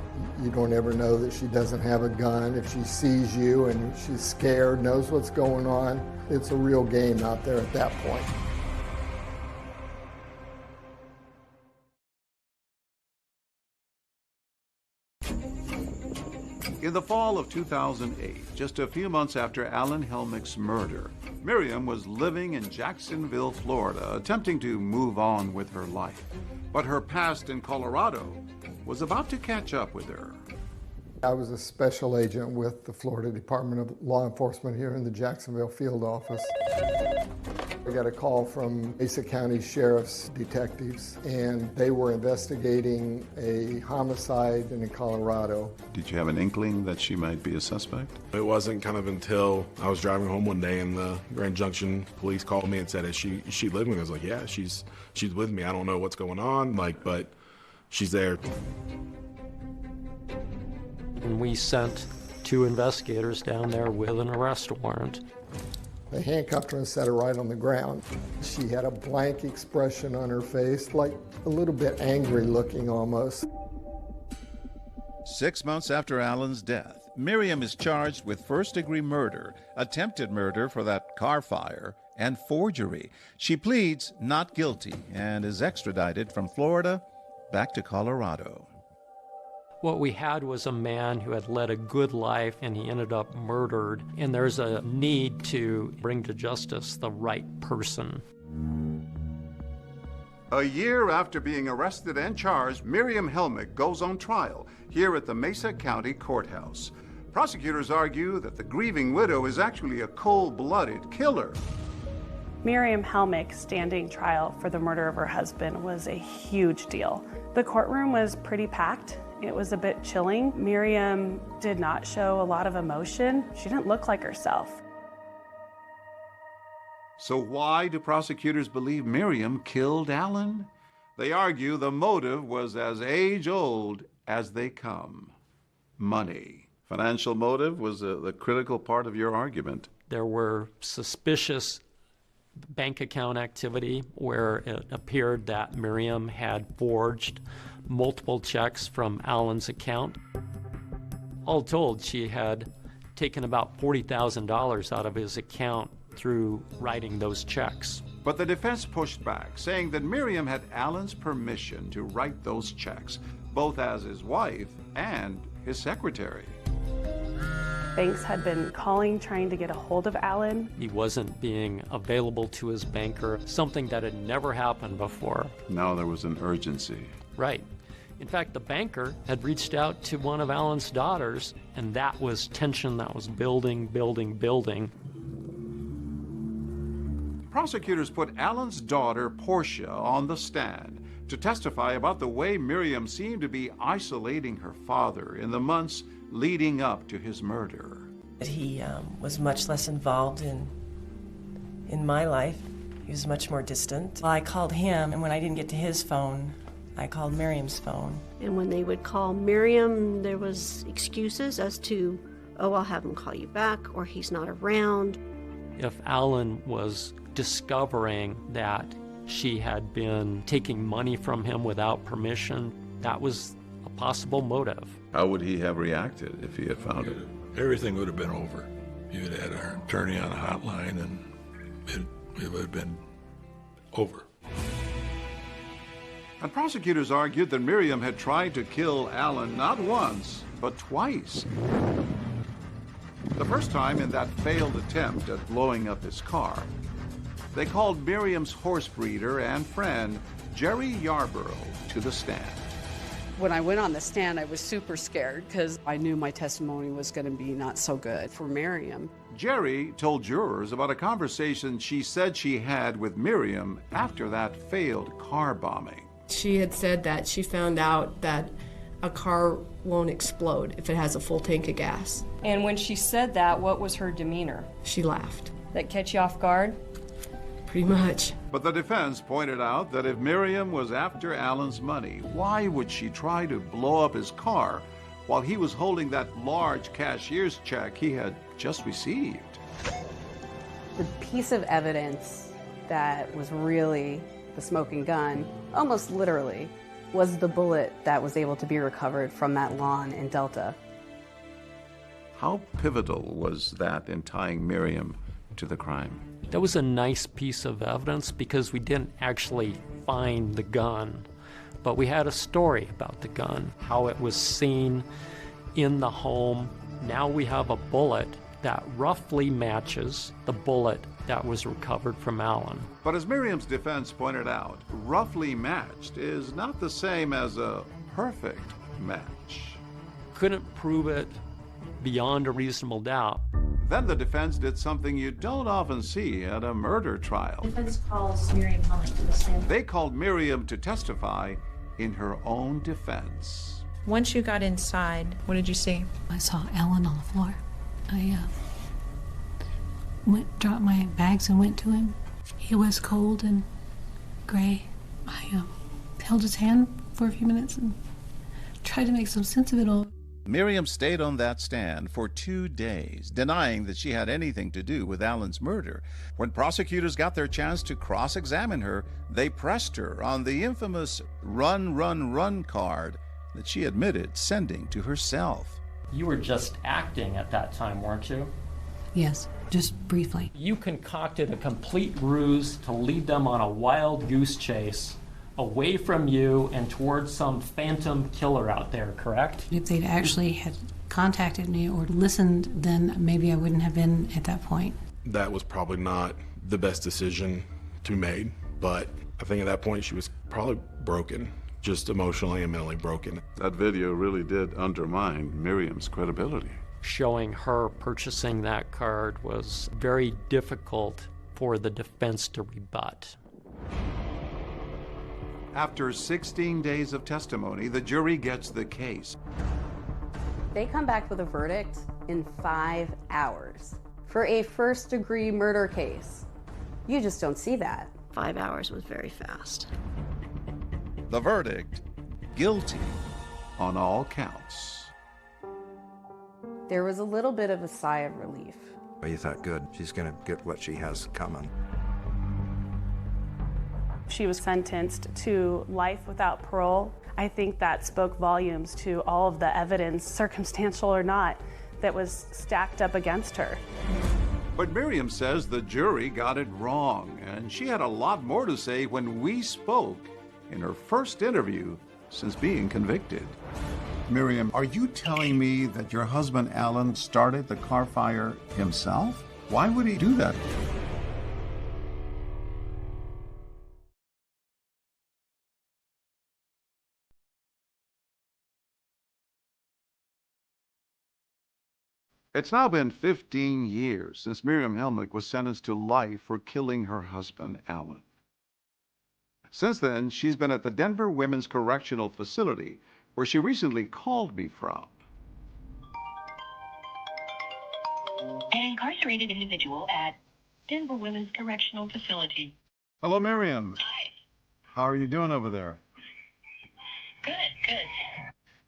You don't ever know that she doesn't have a gun. If she sees you and she's scared, knows what's going on, it's a real game out there at that point. In the fall of 2008, just a few months after Alan Helmick's murder, Miriam was living in Jacksonville, Florida, attempting to move on with her life. But her past in Colorado was about to catch up with her. I was a special agent with the Florida Department of Law Enforcement here in the Jacksonville field office. I got a call from Mesa County Sheriff's detectives, and they were investigating a homicide in Colorado. Did you have an inkling that she might be a suspect? It wasn't kind of until I was driving home one day and the Grand Junction police called me and said, is she living with me? I was like, yeah, she's with me. I don't know what's going on, but she's there. And we sent 2 investigators down there with an arrest warrant. They handcuffed her and set her right on the ground. She had a blank expression on her face, like a little bit angry looking almost. 6 months after Alan's death, Miriam is charged with first-degree murder, attempted murder for that car fire, and forgery. She pleads not guilty and is extradited from Florida back to Colorado. What we had was a man who had led a good life and he ended up murdered, and there's a need to bring to justice the right person. A year after being arrested and charged, Miriam Helmick goes on trial here at the Mesa County Courthouse. Prosecutors argue that the grieving widow is actually a cold-blooded killer. Miriam Helmick standing trial for the murder of her husband was a huge deal. The courtroom was pretty packed. It was a bit chilling. Miriam did not show a lot of emotion. She didn't look like herself. So why do prosecutors believe Miriam killed Alan? They argue the motive was as age-old as they come: money. Financial motive was the critical part of your argument. There were suspicious bank account activity where it appeared that Miriam had forged multiple checks from Alan's account. All told, she had taken about $40,000 out of his account through writing those checks. But the defense pushed back, saying that Miriam had Alan's permission to write those checks, both as his wife and his secretary. Banks had been calling, trying to get a hold of Alan. He wasn't being available to his banker, something that had never happened before. Now there was an urgency. Right. In fact, the banker had reached out to one of Alan's daughters, and that was tension that was building. Prosecutors put Alan's daughter, Portia, on the stand to testify about the way Miriam seemed to be isolating her father in the months leading up to his murder. He was much less involved in my life. He was much more distant. Well, I called him, and when I didn't get to his phone, I called Miriam's phone. And when they would call Miriam, there was excuses as to, oh, I'll have him call you back, or he's not around. If Alan was discovering that she had been taking money from him without permission, that was a possible motive. How would he have reacted if he had found it? Everything would have been over. You would have had our attorney on a hotline, and it would have been over. And prosecutors argued that Miriam had tried to kill Alan not once, but twice. The first time in that failed attempt at blowing up his car. They called Miriam's horse breeder and friend, Jerry Yarborough, to the stand. When I went on the stand, I was super scared because I knew my testimony was going to be not so good for Miriam. Jerry told jurors about a conversation she said she had with Miriam after that failed car bombing. She had said that she found out that a car won't explode if it has a full tank of gas. And when she said that, what was her demeanor? She laughed. That catch you off guard? Pretty much. But the defense pointed out that if Miriam was after Alan's money, why would she try to blow up his car while he was holding that large cashier's check he had just received? The piece of evidence that was really the smoking gun, almost literally, was the bullet that was able to be recovered from that lawn in Delta. How pivotal was that in tying Miriam to the crime? That was a nice piece of evidence because we didn't actually find the gun, but we had a story about the gun, how it was seen in the home. Now we have a bullet that roughly matches the bullet that was recovered from Alan. But as Miriam's defense pointed out, roughly matched is not the same as a perfect match. Couldn't prove it beyond a reasonable doubt. Then the defense did something you don't often see at a murder trial. Defense calls Miriam Helmick to the stand. They called Miriam to testify in her own defense. Once you got inside, what did you see? I saw Alan on the floor. I dropped my bags and went to him. He was cold and gray. I held his hand for a few minutes and tried to make some sense of it all. Miriam stayed on that stand for 2 days, denying that she had anything to do with Alan's murder. When prosecutors got their chance to cross-examine her, they pressed her on the infamous run, run, run card that she admitted sending to herself. You were just acting at that time, weren't you? Yes, just briefly. You concocted a complete ruse to lead them on a wild goose chase away from you and towards some phantom killer out there, correct? If they'd actually had contacted me or listened, then maybe I wouldn't have been at that point. That was probably not the best decision to be made, but I think at that point she was probably broken, just emotionally and mentally broken. That video really did undermine Miriam's credibility. Showing her purchasing that card was very difficult for the defense to rebut. After 16 days of testimony, the jury gets the case. They come back with a verdict in 5 hours for a first-degree murder case. You just don't see that. 5 hours was very fast. The verdict, guilty on all counts. There was a little bit of a sigh of relief. You thought, good, she's going to get what she has coming. She was sentenced to life without parole. I think that spoke volumes to all of the evidence, circumstantial or not, that was stacked up against her. But Miriam says the jury got it wrong, and she had a lot more to say when we spoke in her first interview since being convicted. Miriam, are you telling me that your husband Alan started the car fire himself? Why would he do that? It's now been 15 years since Miriam Helmick was sentenced to life for killing her husband, Alan. Since then, she's been at the Denver Women's Correctional Facility, where she recently called me from. An incarcerated individual at Denver Women's Correctional Facility. Hello, Miriam. Hi. How are you doing over there? Good, good.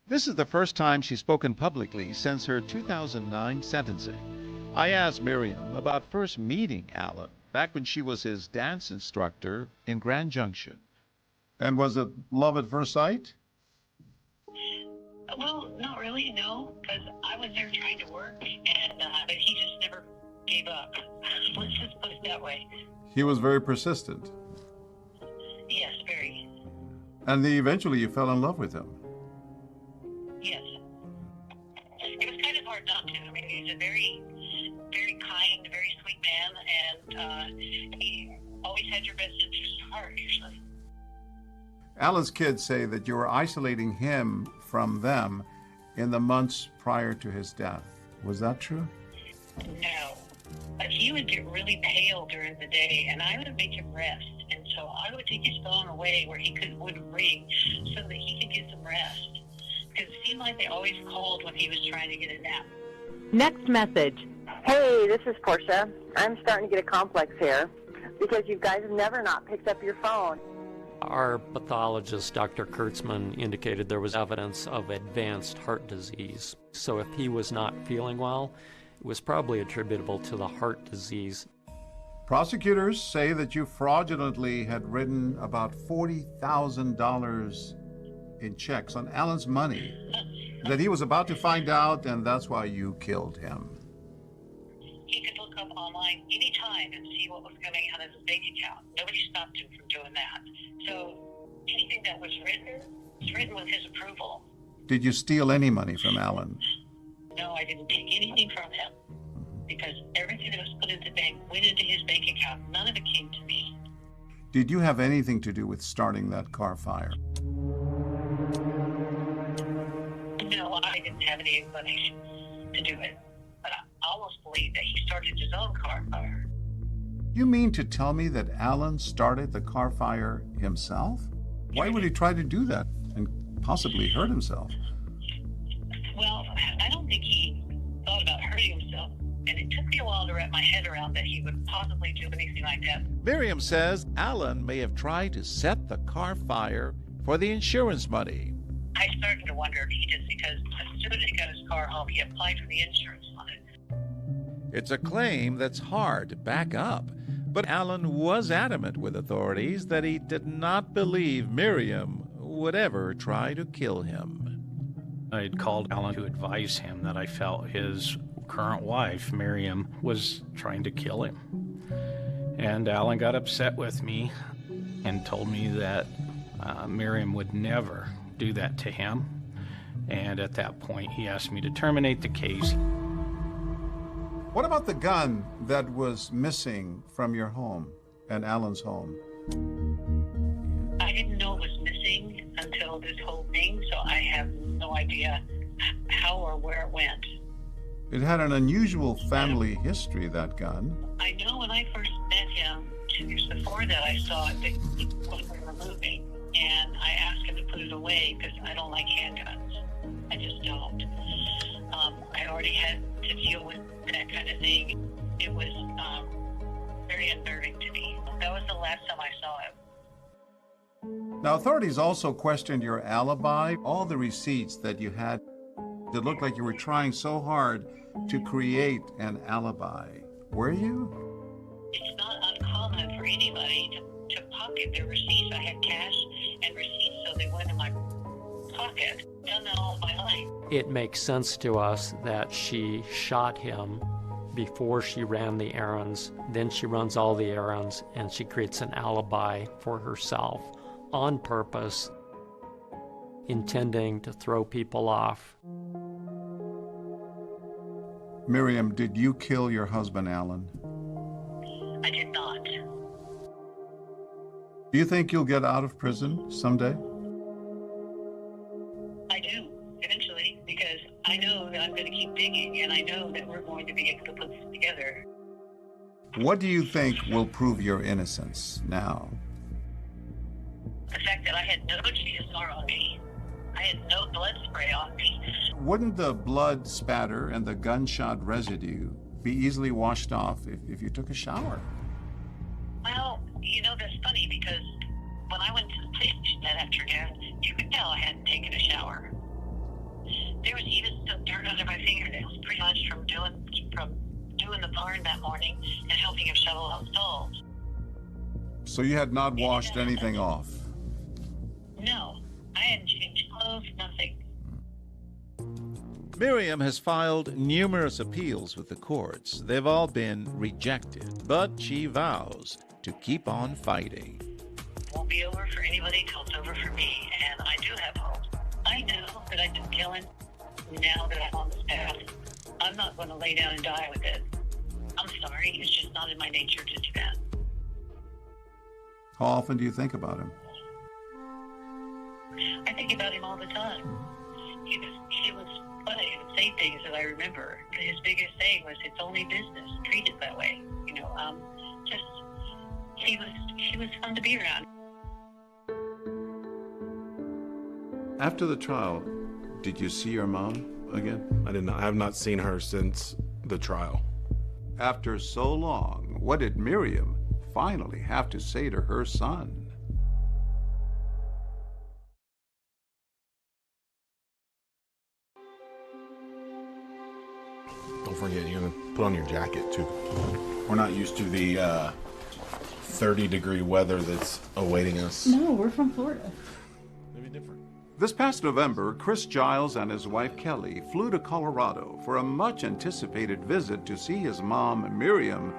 This is the first time she's spoken publicly since her 2009 sentencing. I asked Miriam about first meeting Alan back when she was his dance instructor in Grand Junction. And was it love at first sight? Well, not really, no, because I was there trying to work, and but he just never gave up. Let's just put it that way. He was very persistent. Yes, very. And eventually you fell in love with him. Yes. It was kind of hard not to. I mean, he's a very, very kind, very sweet man, and he always had your best interest at heart, usually. Alan's kids say that you were isolating him from them in the months prior to his death. Was that true? No. But he would get really pale during the day, and I would make him rest. And so I would take his phone away where he wouldn't ring so that he could get some rest. Because it seemed like they always called when he was trying to get a nap. Next message. Hey, this is Portia. I'm starting to get a complex here because you guys have never not picked up your phone. Our pathologist, Dr. Kurtzman, indicated there was evidence of advanced heart disease. So if he was not feeling well, it was probably attributable to the heart disease. Prosecutors say that you fraudulently had written about $40,000 in checks on Alan's money that he was about to find out, and that's why you killed him. He could look up online anytime and see what was coming out of his bank account. Nobody stopped him from doing that. So anything that was written with his approval. Did you steal any money from Alan? No, I didn't take anything from him because everything that was put into the bank went into his bank account. None of it came to me. Did you have anything to do with starting that car fire? No, I didn't have any inclination to do it. But I almost believe that he started his own car fire. You mean to tell me that Alan started the car fire himself? Why would he try to do that and possibly hurt himself? Well, I don't think he thought about hurting himself. And it took me a while to wrap my head around that he would possibly do anything like that. Miriam says Alan may have tried to set the car fire for the insurance money. I started to wonder if he did because as soon as he got his car home, he applied for the insurance on it. It's a claim that's hard to back up. But Alan was adamant with authorities that he did not believe Miriam would ever try to kill him. I had called Alan to advise him that I felt his current wife, Miriam, was trying to kill him. And Alan got upset with me and told me that Miriam would never do that to him. And at that point, he asked me to terminate the case. What about the gun that was missing from your home and Alan's home? I didn't know it was missing until this whole thing, so I have no idea how or where it went. It had an unusual family history, that gun. I know when I first met him, 2 years before that, I saw it when we were moving, and I asked him to put it away because I don't like handguns. I just don't. I already had to deal with that kind of thing. It was very unnerving to me. That was the last time I saw him. Now, authorities also questioned your alibi, all the receipts that you had. It looked like you were trying so hard to create an alibi. Were you? It's not uncommon for anybody to pocket their receipts. I had cash and receipts, so they went in my pocket. Done that all my life. It makes sense to us that she shot him before she ran the errands. Then she runs all the errands and she creates an alibi for herself on purpose, intending to throw people off. Miriam, did you kill your husband, Alan? I did not. Do you think you'll get out of prison someday? I do, eventually, because I know that I'm going to keep digging, and I know that we're going to be able to put this together. What do you think will prove your innocence now? The fact that I had no GSR on me, I had no blood spray on me. Wouldn't the blood spatter and the gunshot residue be easily washed off if you took a shower? Well, that's funny because when I went to the police station that afternoon, you could tell I hadn't taken a shower. There was even some dirt under my fingernails, pretty much from doing the barn that morning and helping him shovel out stalls. So you had not washed anything off? No, I hadn't changed clothes, nothing. Miriam has filed numerous appeals with the courts. They've all been rejected, but she vows to keep on fighting. It won't be over for anybody till it's over for me, and I do have hope. I know that I've been killing. Now that I'm on this path, I'm not going to lay down and die with it. I'm sorry, it's just not in my nature to do that. How often do you think about him? I think about him all the time. He was funny. He would say things that I remember. His biggest thing was, "It's only business. Treat it that way." He was fun to be around. After the trial, did you see your mom again? I did not. I have not seen her since the trial. After so long, what did Miriam finally have to say to her son? Don't forget, you're going to put on your jacket, too. We're not used to the 30-degree weather that's awaiting us. No, we're from Florida. Maybe different. This past November, Chris Giles and his wife Kelly flew to Colorado for a much-anticipated visit to see his mom, Miriam,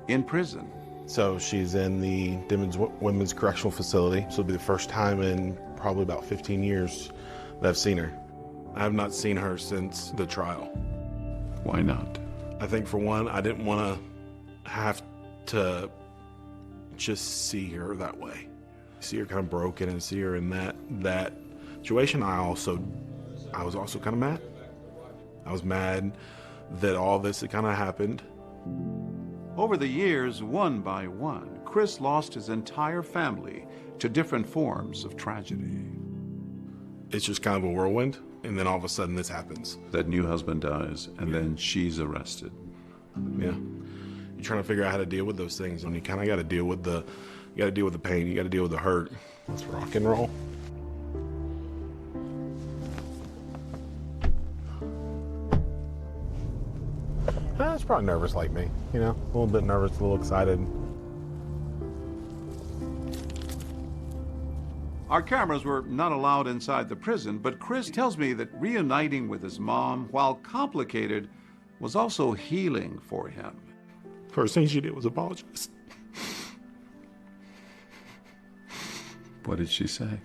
in prison. So she's in the Timmins Women's Correctional Facility. So it'll be the first time in probably about 15 years that I've seen her. I have not seen her since the trial. Why not? I think, for one, I didn't want to have to just see her that way. See her kind of broken and see her in that situation. I was also kind of mad. I was mad that all this had kind of happened. Over the years, one by one, Chris lost his entire family to different forms of tragedy. It's just kind of a whirlwind, and then all of a sudden this happens. That new husband dies, and then she's arrested. Yeah. You're trying to figure out how to deal with those things, and you kind of got to deal with the pain, you got to deal with the hurt. Let's rock and roll. It's probably nervous like me, a little bit nervous, a little excited. Our cameras were not allowed inside the prison, but Chris tells me that reuniting with his mom, while complicated, was also healing for him. First thing she did was apologize. What did she say?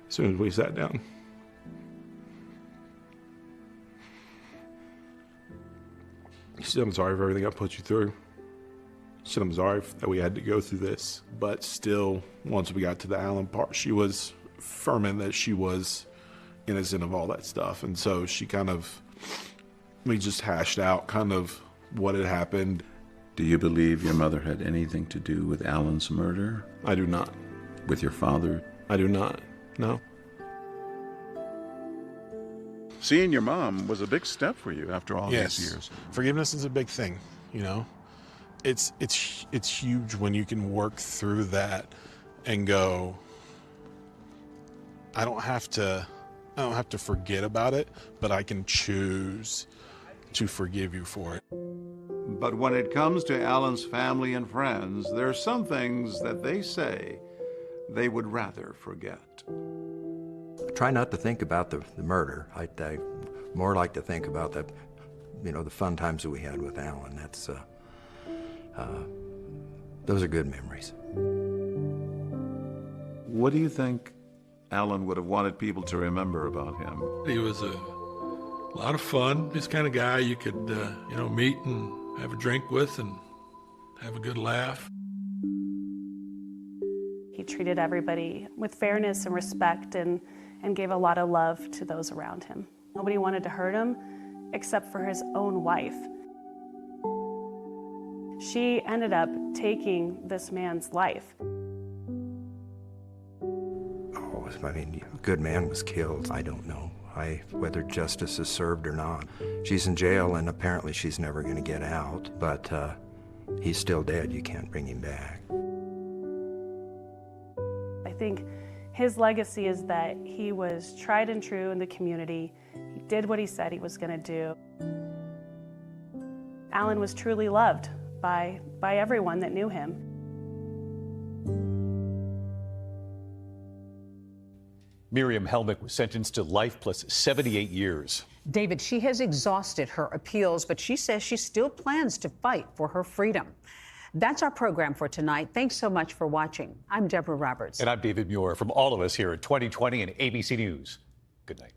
As soon as we sat down. She said, "I'm sorry for everything I put you through." She said, "I'm sorry that we had to go through this." But still, once we got to the Alan part, she was firm in that she was innocent of all that stuff. And so we just hashed out kind of what had happened. Do you believe your mother had anything to do with Alan's murder? I do not. With your father? I do not, no. Seeing your mom was a big step for you after all these years. Forgiveness is a big thing, It's huge when you can work through that and go, I don't have to forget about it, but I can choose to forgive you for it. But when it comes to Alan's family and friends, there are some things that they say they would rather forget. I try not to think about the murder. I more like to think about the fun times that we had with Alan. Those are good memories. What do you think Alan would have wanted people to remember about him? He was a lot of fun. This kind of guy you could, meet and have a drink with and have a good laugh. He treated everybody with fairness and respect and gave a lot of love to those around him. Nobody wanted to hurt him except for his own wife. She ended up taking this man's life. Oh, I mean, a good man was killed. I don't know whether justice is served or not. She's in jail, and apparently she's never going to get out, but he's still dead. You can't bring him back. I think his legacy is that he was tried and true in the community. He did what he said he was going to do. Alan was truly loved by everyone that knew him. Miriam Helmick was sentenced to life plus 78 years. David, she has exhausted her appeals, but she says she still plans to fight for her freedom. That's our program for tonight. Thanks so much for watching. I'm Deborah Roberts. And I'm David Muir. From all of us here at 2020 and ABC News, good night.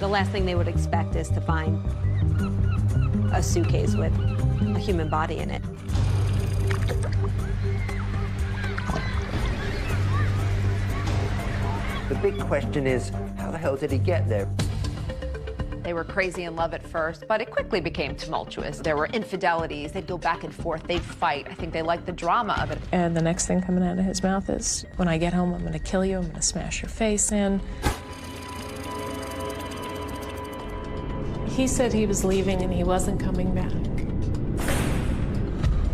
The last thing they would expect is to find a suitcase with a human body in it. The big question is, how the hell did he get there? They were crazy in love at first, but it quickly became tumultuous. There were infidelities. They'd go back and forth. They'd fight. I think they liked the drama of it. And the next thing coming out of his mouth is, when I get home, I'm going to kill you. I'm going to smash your face in. He said he was leaving and he wasn't coming back.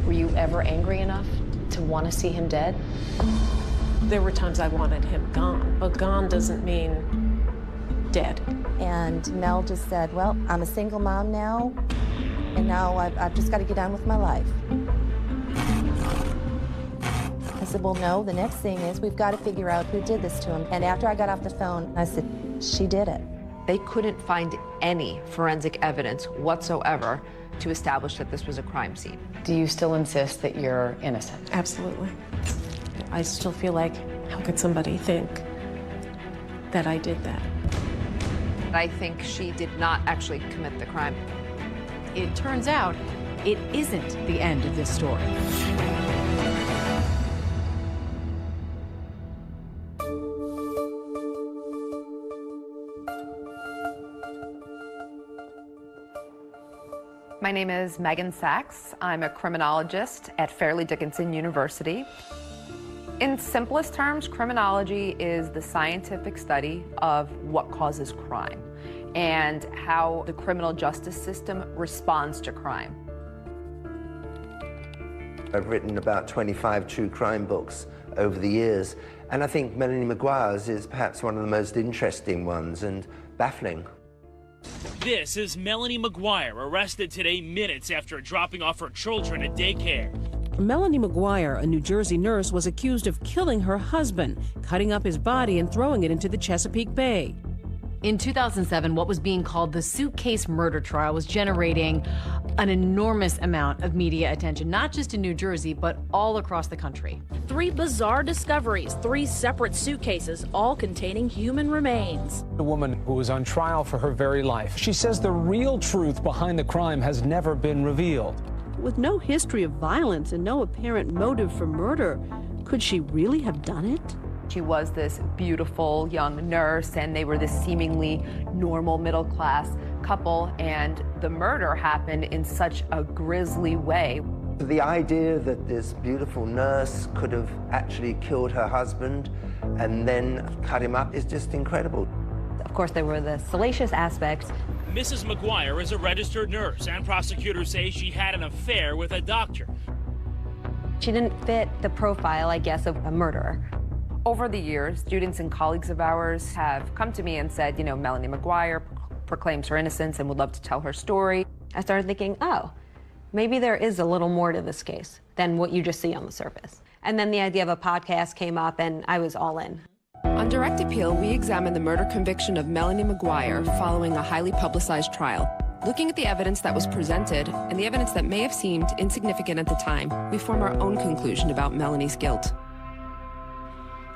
Were you ever angry enough to want to see him dead? There were times I wanted him gone, but gone doesn't mean dead. And Mel just said, well, I'm a single mom now, and now I've just got to get on with my life. I said, well, no, the next thing is we've got to figure out who did this to him. And after I got off the phone, I said, she did it. They couldn't find any forensic evidence whatsoever to establish that this was a crime scene. Do you still insist that you're innocent? Absolutely. I still feel like, how could somebody think that I did that? I think she did not actually commit the crime. It turns out it isn't the end of this story. My name is Megan Sachs. I'm a criminologist at Fairleigh Dickinson University. In simplest terms, criminology is the scientific study of what causes crime and how the criminal justice system responds to crime. I've written about 25 true crime books over the years, and I think Melanie Maguire's is perhaps one of the most interesting ones and baffling. This is Melanie Maguire, arrested today minutes after dropping off her children at daycare. Melanie Maguire, a New Jersey nurse, was accused of killing her husband, cutting up his body and throwing it into the Chesapeake Bay. In 2007, what was being called the suitcase murder trial was generating an enormous amount of media attention, not just in New Jersey, but all across the country. 3 bizarre discoveries, 3 separate suitcases, all containing human remains. A woman who was on trial for her very life. She says the real truth behind the crime has never been revealed. With no history of violence and no apparent motive for murder, could she really have done it? She was this beautiful young nurse, and they were this seemingly normal middle-class couple, and the murder happened in such a grisly way. The idea that this beautiful nurse could have actually killed her husband and then cut him up is just incredible. Of course, there were the salacious aspects. Mrs. Maguire is a registered nurse, and prosecutors say she had an affair with a doctor. She didn't fit the profile, I guess, of a murderer. Over the years, students and colleagues of ours have come to me and said, you know, Melanie Maguire proclaims her innocence and would love to tell her story. I started thinking, oh, maybe there is a little more to this case than what you just see on the surface. And then the idea of a podcast came up, and I was all in. On Direct Appeal, we examine the murder conviction of Melanie McGuire following a highly publicized trial. Looking at the evidence that was presented and the evidence that may have seemed insignificant at the time, we form our own conclusion about Melanie's guilt.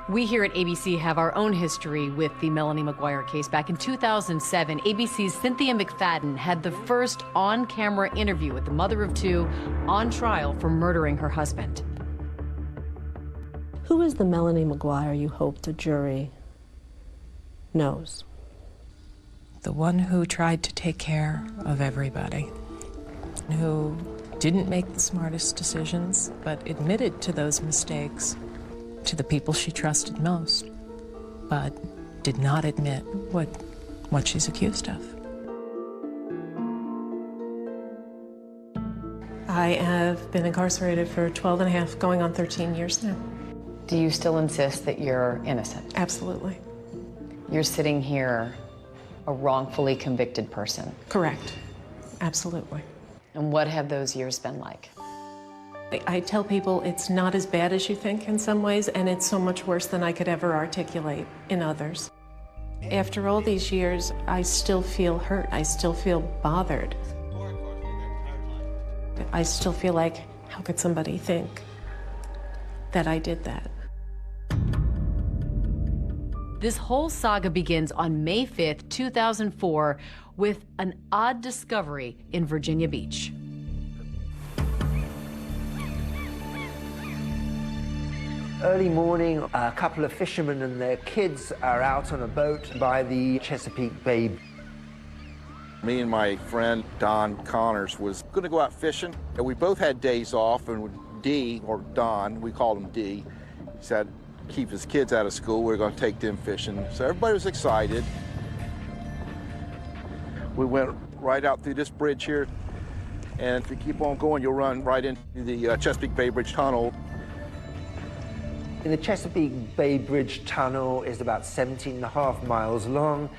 We here at ABC have our own history with the Melanie McGuire case. Back in 2007, ABC's Cynthia McFadden had the first on-camera interview with the mother of two on trial for murdering her husband. Who is the Melanie McGuire you hope the jury knows? The one who tried to take care of everybody, who didn't make the smartest decisions, but admitted to those mistakes to the people she trusted most, but did not admit what she's accused of. I have been incarcerated for 12 and a half, going on 13 years now. Do you still insist that you're innocent? Absolutely. You're sitting here a wrongfully convicted person. Correct. Absolutely. And what have those years been like? I tell people it's not as bad as you think in some ways, and it's so much worse than I could ever articulate in others. After all these years, I still feel hurt. I still feel bothered. I still feel like, how could somebody think that I did that? This whole saga begins on May 5th, 2004, with an odd discovery in Virginia Beach. Early morning, a couple of fishermen and their kids are out on a boat by the Chesapeake Bay. Me and my friend Don Connors was going to go out fishing, and we both had days off, and D, or Don, we called him D, he said keep his kids out of school, we're going to take them fishing. So everybody was excited. We went right out through this bridge here, and if you keep on going, you'll run right into the Chesapeake Bay Bridge Tunnel. The Chesapeake Bay Bridge Tunnel is about 17.5 miles long.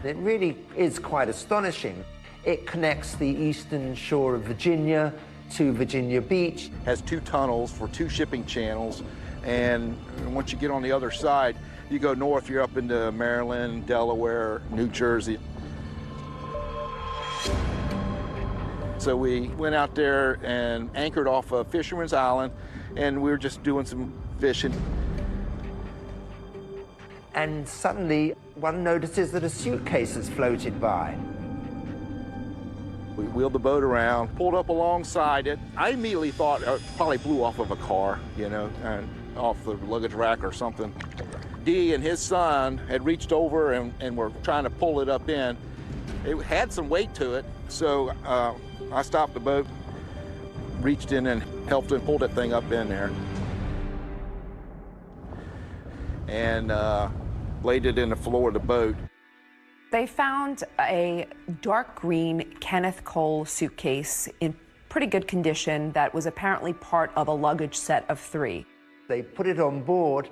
It really is quite astonishing. It connects the eastern shore of Virginia to Virginia Beach. Has two tunnels for two shipping channels, and once you get on the other side, you go north, you're up into Maryland, Delaware, New Jersey. So we went out there and anchored off of Fisherman's Island, and we were just doing some fishing. And suddenly, one notices that a suitcase has floated by. We wheeled the boat around, pulled up alongside it. I immediately thought it probably blew off of a car, you know, and off the luggage rack or something. D and his son had reached over and were trying to pull it up in. It had some weight to it, so I stopped the boat, reached in and helped him pull that thing up in there. And laid it in the floor of the boat. They found a dark green Kenneth Cole suitcase in pretty good condition that was apparently part of a luggage set of 3. They put it on board,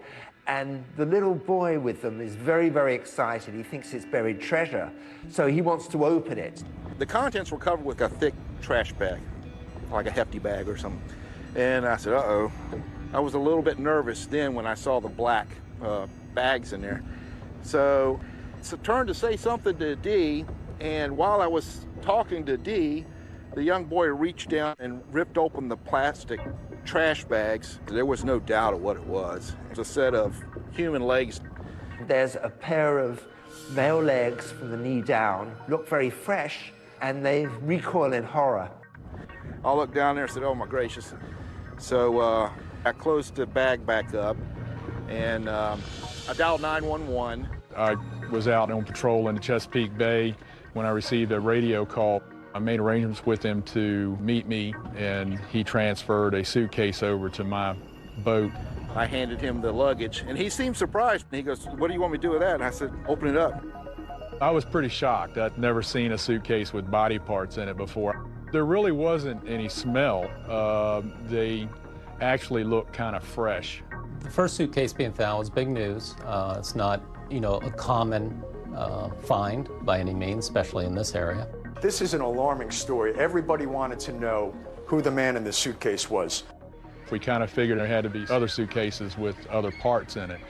and the little boy with them is very, very excited. He thinks it's buried treasure, so he wants to open it. The contents were covered with a thick trash bag, like a hefty bag or something. And I said, uh-oh. I was a little bit nervous then when I saw the black bags in there. So it's a turn to say something to D, and while I was talking to D, the young boy reached down and ripped open the plastic trash bags. There was no doubt of what it was. It was a set of human legs. There's a pair of male legs from the knee down, look very fresh, and they recoil in horror. I looked down there and said, oh my gracious. So I closed the bag back up, and I dialed 911. I was out on patrol in the Chesapeake Bay when I received a radio call. I made arrangements with him to meet me, and he transferred a suitcase over to my boat. I handed him the luggage, and he seemed surprised. He goes, what do you want me to do with that? And I said, open it up. I was pretty shocked. I'd never seen a suitcase with body parts in it before. There really wasn't any smell. They actually looked kind of fresh. The first suitcase being found was big news. It's not, a common find by any means, especially in this area. This is an alarming story. Everybody wanted to know who the man in the suitcase was. We kind of figured there had to be other suitcases with other parts in it.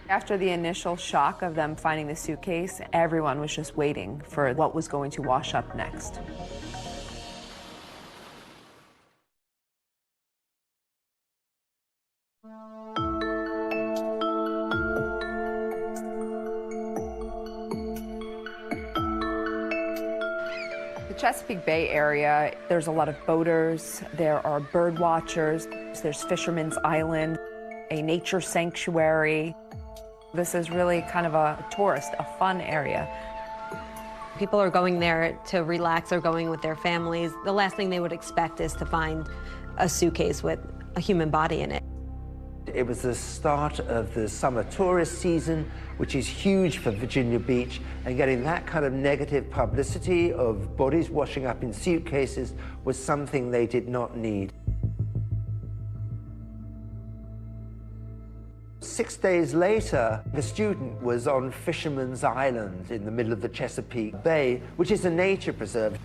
After the initial shock of them finding the suitcase, everyone was just waiting for what was going to wash up next. The Chesapeake Bay area, there's a lot of boaters, there are bird watchers, there's Fisherman's Island, a nature sanctuary. This is really kind of a tourist, a fun area. People are going there to relax, they're going with their families. The last thing they would expect is to find a suitcase with a human body in it. It was the start of the summer tourist season, which is huge for Virginia Beach, and getting that kind of negative publicity of bodies washing up in suitcases was something they did not need. 6 days later, the student was on Fisherman's Island in the middle of the Chesapeake Bay, which is a nature preserve.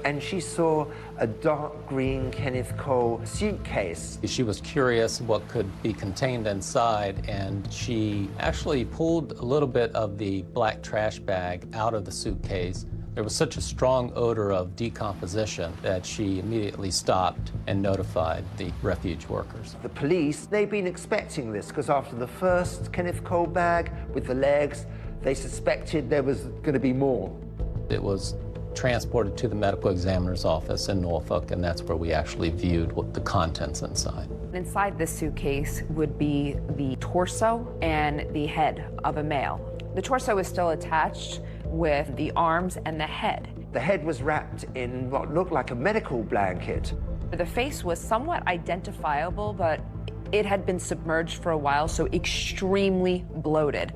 And she saw a dark green Kenneth Cole suitcase. She was curious what could be contained inside, and she actually pulled a little bit of the black trash bag out of the suitcase. There was such a strong odor of decomposition that she immediately stopped and notified the refuge workers. The police, they'd been expecting this because after the first Kenneth Cole bag with the legs, they suspected there was going to be more. It was transported to the medical examiner's office in Norfolk, and that's where we actually viewed what the contents inside. Inside this suitcase would be the torso and the head of a male. The torso is still attached with the arms and the head. The head was wrapped in what looked like a medical blanket. The face was somewhat identifiable, but it had been submerged for a while, so extremely bloated.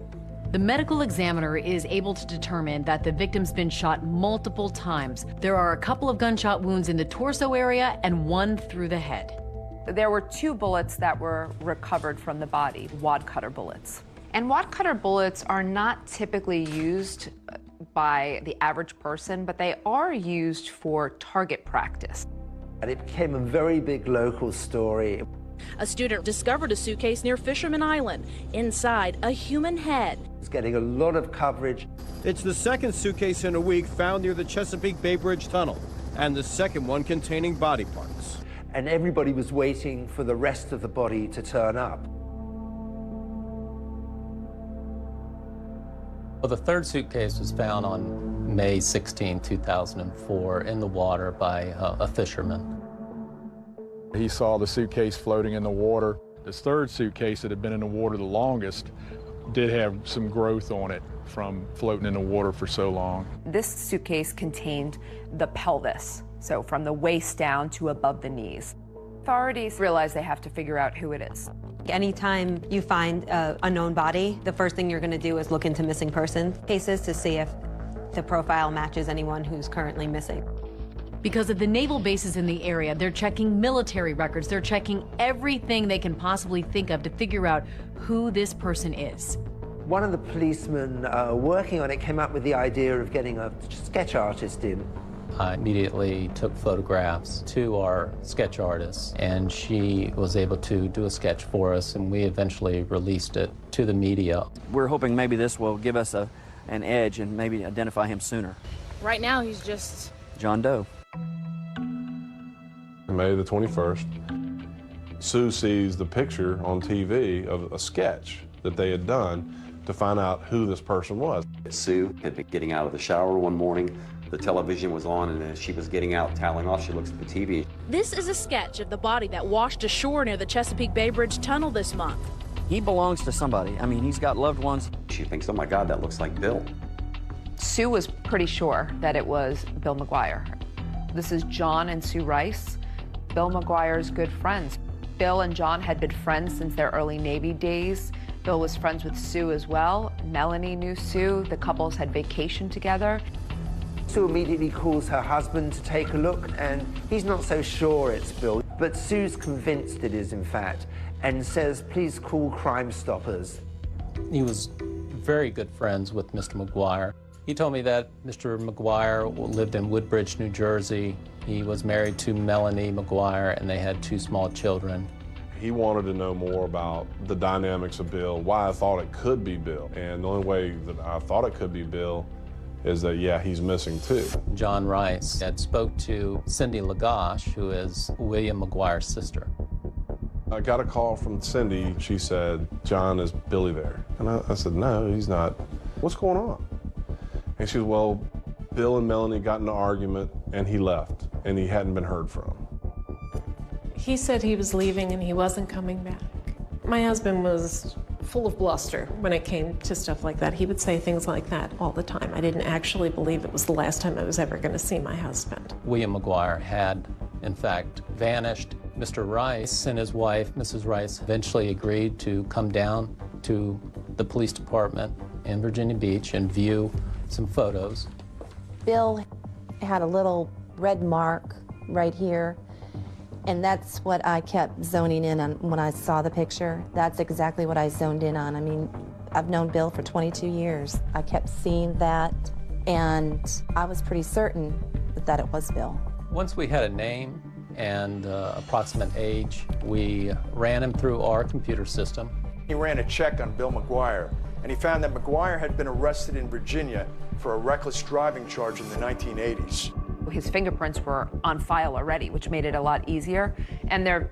The medical examiner is able to determine that the victim's been shot multiple times. There are a couple of gunshot wounds in the torso area and one through the head. There were 2 bullets that were recovered from the body, wad cutter bullets. And wad cutter bullets are not typically used by the average person, but they are used for target practice. And it became a very big local story. A student discovered a suitcase near Fisherman Island. Inside, a human head. It's getting a lot of coverage. It's the second suitcase in a week found near the Chesapeake Bay Bridge Tunnel, and the second one containing body parts. And everybody was waiting for the rest of the body to turn up. Well, the third suitcase was found on May 16, 2004 in the water by a fisherman. He saw the suitcase floating in the water. This third suitcase that had been in the water the longest did have some growth on it from floating in the water for so long. This suitcase contained the pelvis, so from the waist down to above the knees. Authorities realize they have to figure out who it is. Anytime you find an unknown body, the first thing you're going to do is look into missing person cases to see if the profile matches anyone who's currently missing. Because of the naval bases in the area, they're checking military records. They're checking everything they can possibly think of to figure out who this person is. One of the policemen working on it came up with the idea of getting a sketch artist in. I immediately took photographs to our sketch artist, and she was able to do a sketch for us, and we eventually released it to the media. We're hoping maybe this will give us an edge and maybe identify him sooner. Right now, he's just John Doe. May the 21st, Sue sees the picture on TV of a sketch that they had done to find out who this person was. Sue had been getting out of the shower one morning. The television was on, and as she was getting out, toweling off, she looks at the TV. This is a sketch of the body that washed ashore near the Chesapeake Bay Bridge Tunnel this month. He belongs to somebody. I mean, he's got loved ones. She thinks, oh my God, that looks like Bill. Sue was pretty sure that it was Bill McGuire. This is John and Sue Rice, Bill McGuire's good friends. Bill and John had been friends since their early Navy days. Bill was friends with Sue as well. Melanie knew Sue. The couples had vacationed together. Sue immediately calls her husband to take a look, and he's not so sure it's Bill. But Sue's convinced it is, in fact, and says, please call Crime Stoppers. He was very good friends with Mr. McGuire. He told me that Mr. McGuire lived in Woodbridge, New Jersey. He was married to Melanie McGuire, and they had 2 small children. He wanted to know more about the dynamics of Bill, why I thought it could be Bill. And the only way that I thought it could be Bill is that, yeah, he's missing too. John Rice had spoke to Cindy Lagash, who is William McGuire's sister. I got a call from Cindy. She said, John, is Billy there? And I said, no, he's not. What's going on? And she said, well, Bill and Melanie got in an argument and he left and he hadn't been heard from. He said he was leaving and he wasn't coming back. My husband was full of bluster when it came to stuff like that. He would say things like that all the time. I didn't actually believe it was the last time I was ever going to see my husband. William McGuire had, in fact, vanished. Mr. Rice and his wife, Mrs. Rice, eventually agreed to come down to the police department in Virginia Beach and view some photos. Bill had a little red mark right here, and that's what I kept zoning in on when I saw the picture. That's exactly what I zoned in on. I mean, I've known Bill for 22 years. I kept seeing that, and I was pretty certain that it was Bill. Once we had a name and approximate age, we ran him through our computer system. He ran a check on Bill McGuire, and he found that McGuire had been arrested in Virginia for a reckless driving charge in the 1980s. His fingerprints were on file already, which made it a lot easier, and they're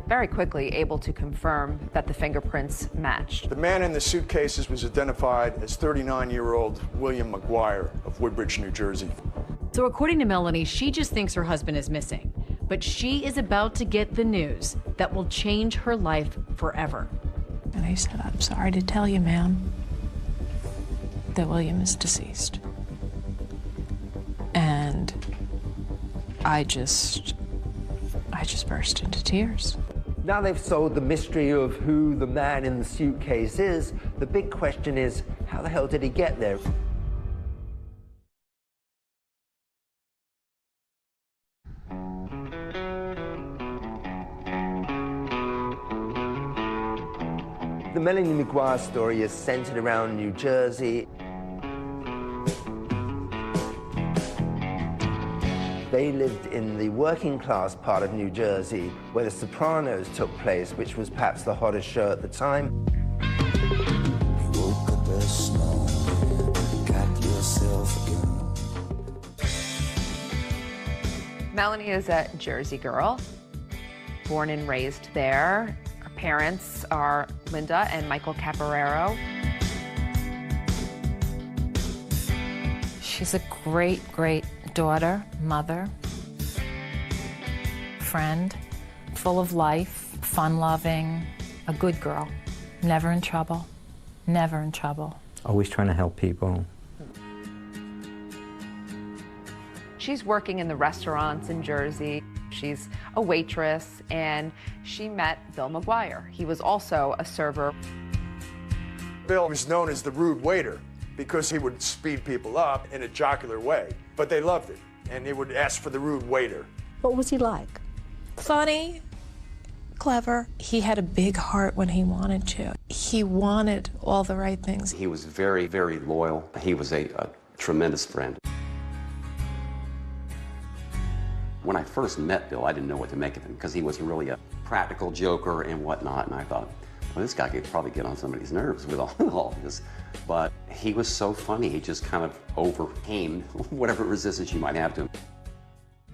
very quickly able to confirm that the fingerprints matched. The man in the suitcases was identified as 39-year-old William McGuire of Woodbridge, New Jersey. So according to Melanie, she just thinks her husband is missing, but she is about to get the news that will change her life forever. And I said, I'm sorry to tell you, ma'am, that William is deceased. And I just burst into tears. Now they've solved the mystery of who the man in the suitcase is. The big question is, how the hell did he get there? The Melanie McGuire story is centered around New Jersey. They lived in the working class part of New Jersey where The Sopranos took place, which was perhaps the hottest show at the time. Melanie is a Jersey girl, born and raised there. Her parents are Linda and Michael Caporero. She's a great, great daughter, mother, friend, full of life, fun-loving, a good girl, never in trouble, never in trouble. Always trying to help people. She's working in the restaurants in Jersey. She's a waitress, and she met Bill McGuire. He was also a server. Bill was known as the rude waiter because he would speed people up in a jocular way, but they loved it, and they would ask for the rude waiter. What was he like? Funny, clever. He had a big heart when he wanted to. He wanted all the right things. He was very, very loyal. He was a tremendous friend. When I first met Bill, I didn't know what to make of him because he was really a practical joker and whatnot, and I thought, well, this guy could probably get on somebody's nerves with all this. But he was so funny, he just kind of overcame whatever resistance you might have to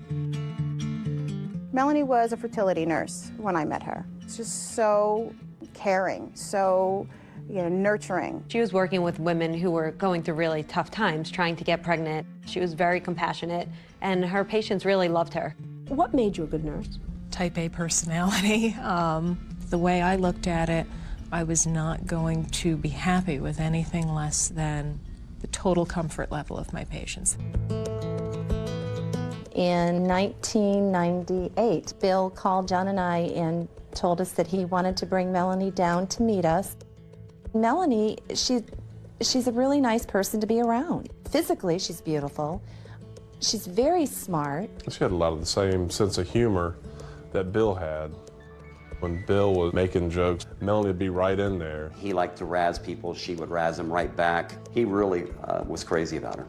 him. Melanie was a fertility nurse when I met her. She's just so caring, so nurturing. She was working with women who were going through really tough times, trying to get pregnant. She was very compassionate, and her patients really loved her. What made you a good nurse? Type A personality. The way I looked at it, I was not going to be happy with anything less than the total comfort level of my patients. In 1998, Bill called John and I and told us that he wanted to bring Melanie down to meet us. Melanie, she's a really nice person to be around. Physically, she's beautiful. She's very smart. She had a lot of the same sense of humor that Bill had. When Bill was making jokes, Melanie would be right in there. He liked to razz people. She would razz him right back. He really was crazy about her.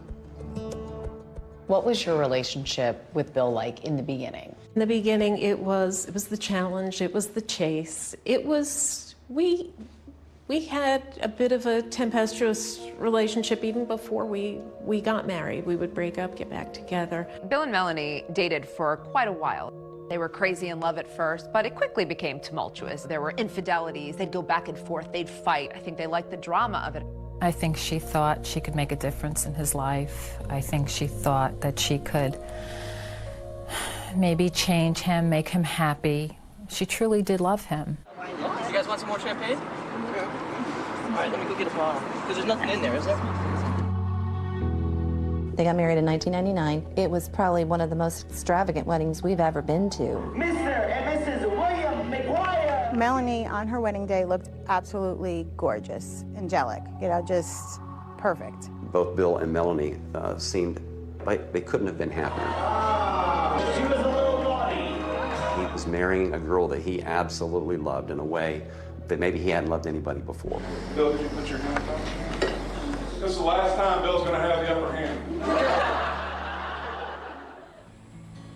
What was your relationship with Bill like in the beginning? In the beginning, it was the challenge, it was the chase. It was, we had a bit of a tempestuous relationship even before we got married. We would break up, get back together. Bill and Melanie dated for quite a while. They were crazy in love at first, but it quickly became tumultuous. There were infidelities, they'd go back and forth, they'd fight. I think they liked the drama of it. I think she thought she could make a difference in his life. I think she thought that she could maybe change him, make him happy. She truly did love him. You guys want some more champagne? Yeah. All right, let me go get a bottle. Because there's nothing in there, is there? They got married in 1999. It was probably one of the most extravagant weddings we've ever been to. Mr. and Mrs. William McGuire. Melanie on her wedding day looked absolutely gorgeous, angelic, you know, just perfect. Both Bill and Melanie seemed like they couldn't have been happier. She was a little naughty. He was marrying a girl that he absolutely loved in a way that maybe he hadn't loved anybody before. Bill, did you put your hand up? This is the last time Bill's going to have the upper hand.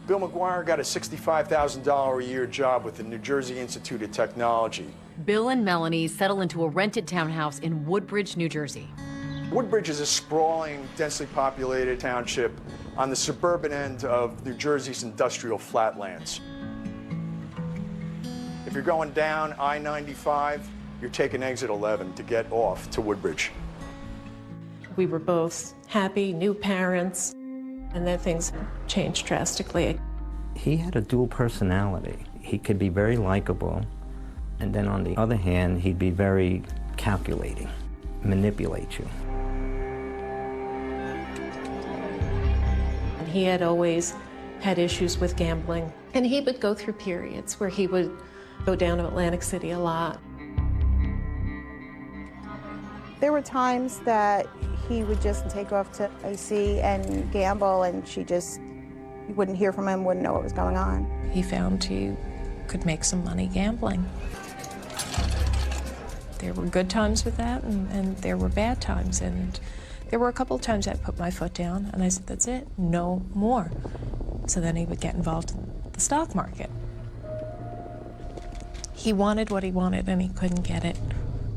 Bill McGuire got a $65,000 a year job with the New Jersey Institute of Technology. Bill and Melanie settle into a rented townhouse in Woodbridge, New Jersey. Woodbridge is a sprawling, densely populated township on the suburban end of New Jersey's industrial flatlands. If you're going down I-95, you're taking exit 11 to get off to Woodbridge. We were both happy, new parents, and then things changed drastically. He had a dual personality. He could be very likable, and then on the other hand, he'd be very calculating, manipulate you. He had always had issues with gambling, and he would go through periods where he would go down to Atlantic City a lot. There were times that he would just take off to AC and gamble, and you wouldn't hear from him, wouldn't know what was going on. He found he could make some money gambling. There were good times with that, and there were bad times. And there were a couple of times I put my foot down, and I said, that's it, no more. So then he would get involved in the stock market. He wanted what he wanted, and he couldn't get it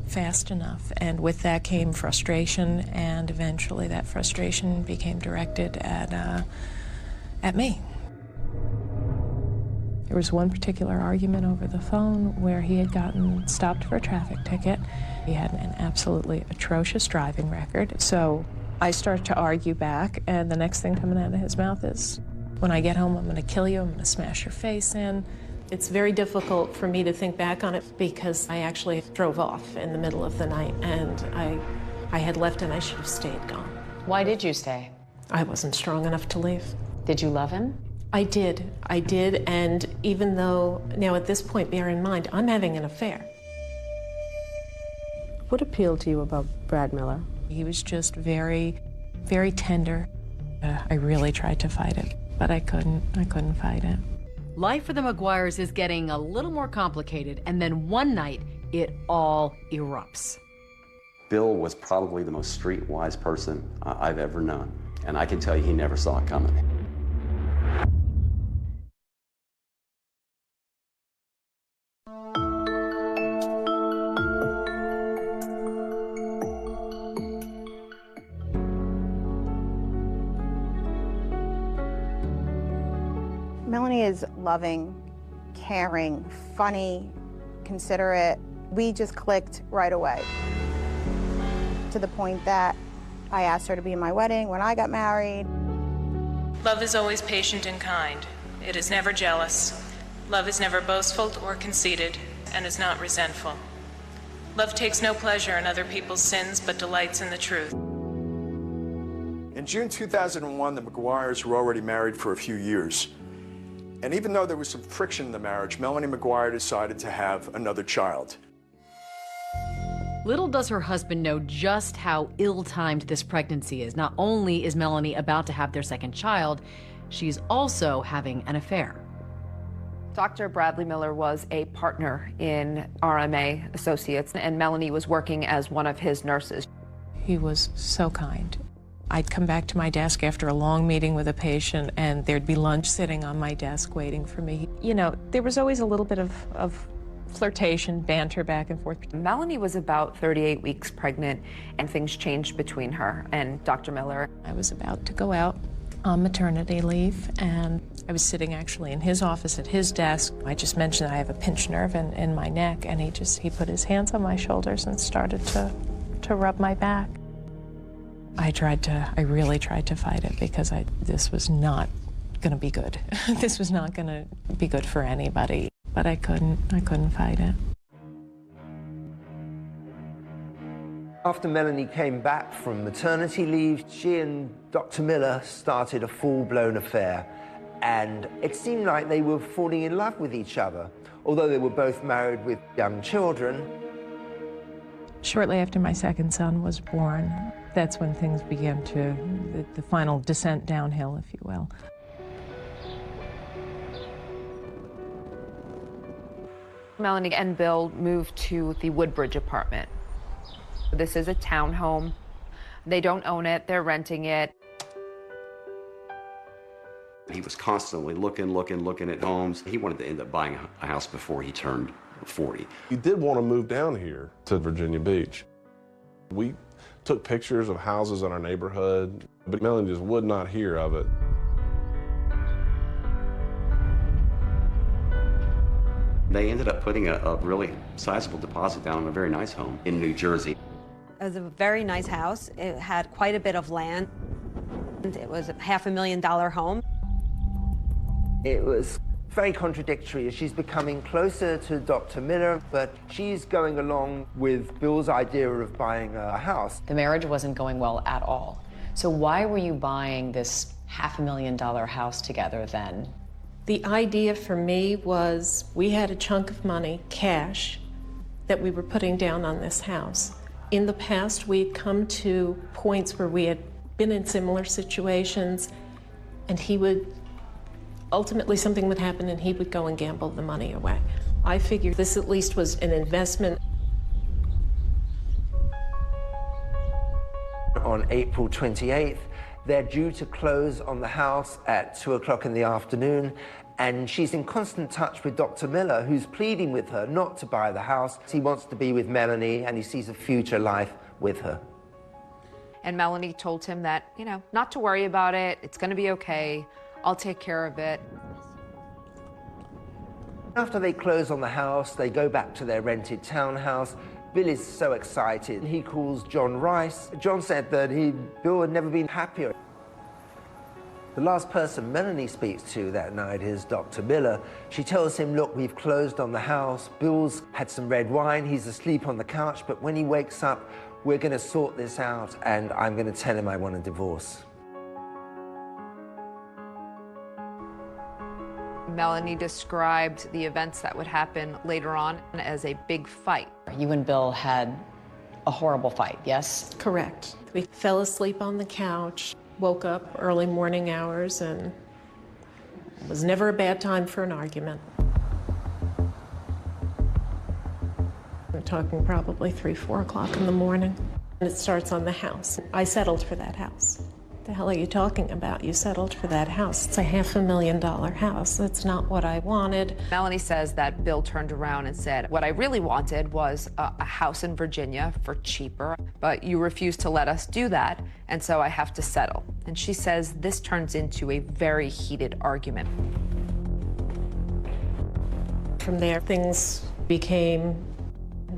fast enough. And with that came frustration, and eventually that frustration became directed at me. There was one particular argument over the phone where he had gotten stopped for a traffic ticket. He had an absolutely atrocious driving record. So I started to argue back, and the next thing coming out of his mouth is, when I get home, I'm going to kill you, I'm going to smash your face in. It's very difficult for me to think back on it because I actually drove off in the middle of the night, and I had left and I should have stayed gone. Why did you stay? I wasn't strong enough to leave. Did you love him? I did, and even though, now at this point, bear in mind, I'm having an affair. What appealed to you about Brad Miller? He was just very, very tender. I really tried to fight it, but I couldn't fight it. Life for the McGuires is getting a little more complicated, and then one night, it all erupts. Bill was probably the most streetwise person I've ever known, and I can tell you he never saw it coming. Melanie is loving, caring, funny, considerate. We just clicked right away, to the point that I asked her to be in my wedding when I got married. Love is always patient and kind. It is never jealous. Love is never boastful or conceited, and is not resentful. Love takes no pleasure in other people's sins, but delights in the truth. In June 2001, the McGuires were already married for a few years. And even though there was some friction in the marriage, Melanie McGuire decided to have another child. Little does her husband know just how ill-timed this pregnancy is. Not only is Melanie about to have their second child, she's also having an affair. Dr. Bradley Miller was a partner in RMA Associates, and Melanie was working as one of his nurses. He was so kind. I'd come back to my desk after a long meeting with a patient, and there'd be lunch sitting on my desk waiting for me. You know, there was always a little bit of flirtation, banter back and forth. Melanie was about 38 weeks pregnant, and things changed between her and Dr. Miller. I was about to go out on maternity leave, and I was sitting actually in his office at his desk. I just mentioned that I have a pinched nerve in my neck, and he put his hands on my shoulders and started to rub my back. I really tried to fight it because this was not going to be good. This was not going to be good for anybody, but I couldn't fight it. After Melanie came back from maternity leave, she and Dr. Miller started a full-blown affair, and it seemed like they were falling in love with each other, although they were both married with young children. Shortly after my second son was born, that's when things began the final descent downhill, if you will. Melanie and Bill moved to the Woodbridge apartment. This is a townhome. They don't own it, they're renting it. He was constantly looking at homes. He wanted to end up buying a house before he turned 40. He did want to move down here to Virginia Beach. We took pictures of houses in our neighborhood, but Melanie just would not hear of it. They ended up putting a really sizable deposit down on a very nice home in New Jersey. It was a very nice house. It had quite a bit of land. It was a $500,000 home. It was very contradictory as she's becoming closer to Dr. Miller, but she's going along with Bill's idea of buying a house. The marriage wasn't going well at all. So why were you buying this $500,000 house together then? The idea for me was we had a chunk of money, cash, that we were putting down on this house. In the past, we'd come to points where we had been in similar situations, and ultimately something would happen and he would go and gamble the money away. I figured this at least was an investment. On April 28th, they're due to close on the house at 2 o'clock in the afternoon, and she's in constant touch with Dr. Miller, who's pleading with her not to buy the house. He wants to be with Melanie, and he sees a future life with her. And Melanie told him that, not to worry about it, it's gonna be okay, I'll take care of it. After they close on the house, they go back to their rented townhouse. Bill is so excited. He calls John Rice. John said that Bill had never been happier. The last person Melanie speaks to that night is Dr. Miller. She tells him, look, we've closed on the house. Bill's had some red wine. He's asleep on the couch, but when he wakes up, we're going to sort this out, and I'm going to tell him I want a divorce. Melanie described the events that would happen later on as a big fight. You and Bill had a horrible fight, yes? Correct. We fell asleep on the couch, woke up early morning hours, and it was never a bad time for an argument. We're talking probably 3, 4 o'clock in the morning. And it starts on the house. I settled for that house. The hell are you talking about? You settled for that house. It's a $500,000 house. That's not what I wanted. Melanie says that Bill turned around and said, what I really wanted was a house in Virginia for cheaper, but you refused to let us do that, and so I have to settle. And she says this turns into a very heated argument. From there, things became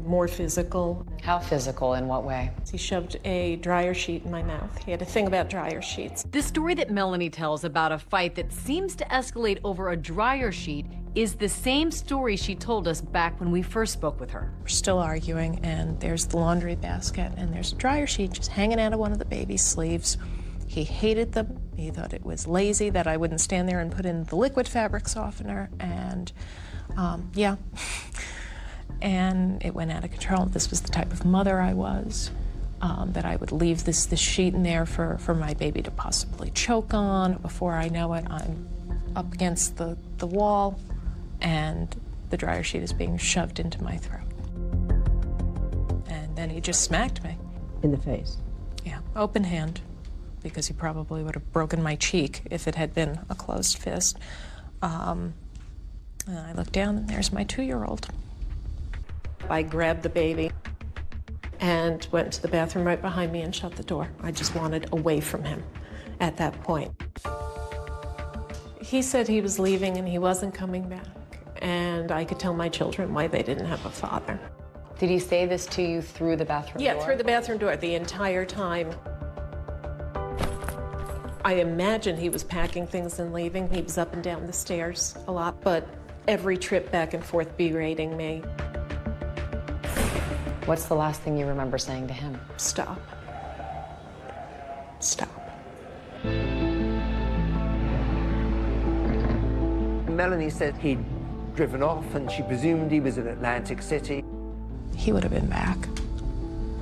more physical. How physical? In what way? He shoved a dryer sheet in my mouth. He had a thing about dryer sheets. The story that Melanie tells about a fight that seems to escalate over a dryer sheet is the same story she told us back when we first spoke with her. We're still arguing, and there's the laundry basket, and there's a dryer sheet just hanging out of one of the baby's sleeves. He hated them. He thought it was lazy that I wouldn't stand there and put in the liquid fabric softener, and yeah. And it went out of control. This was the type of mother I was, that I would leave this sheet in there for my baby to possibly choke on. Before I know it, I'm up against the wall, and the dryer sheet is being shoved into my throat. And then he just smacked me. In the face? Yeah, open hand, because he probably would have broken my cheek if it had been a closed fist. And I looked down, and there's my 2-year-old. I grabbed the baby and went to the bathroom right behind me and shut the door. I just wanted away from him at that point. He said he was leaving and he wasn't coming back, and I could tell my children why they didn't have a father. Did he say this to you through the bathroom door? Yeah, through the bathroom door the entire time. I imagine he was packing things and leaving. He was up and down the stairs a lot, but every trip back and forth berating me. What's the last thing you remember saying to him? Stop. Stop. Melanie said he'd driven off and she presumed he was in Atlantic City. He would have been back.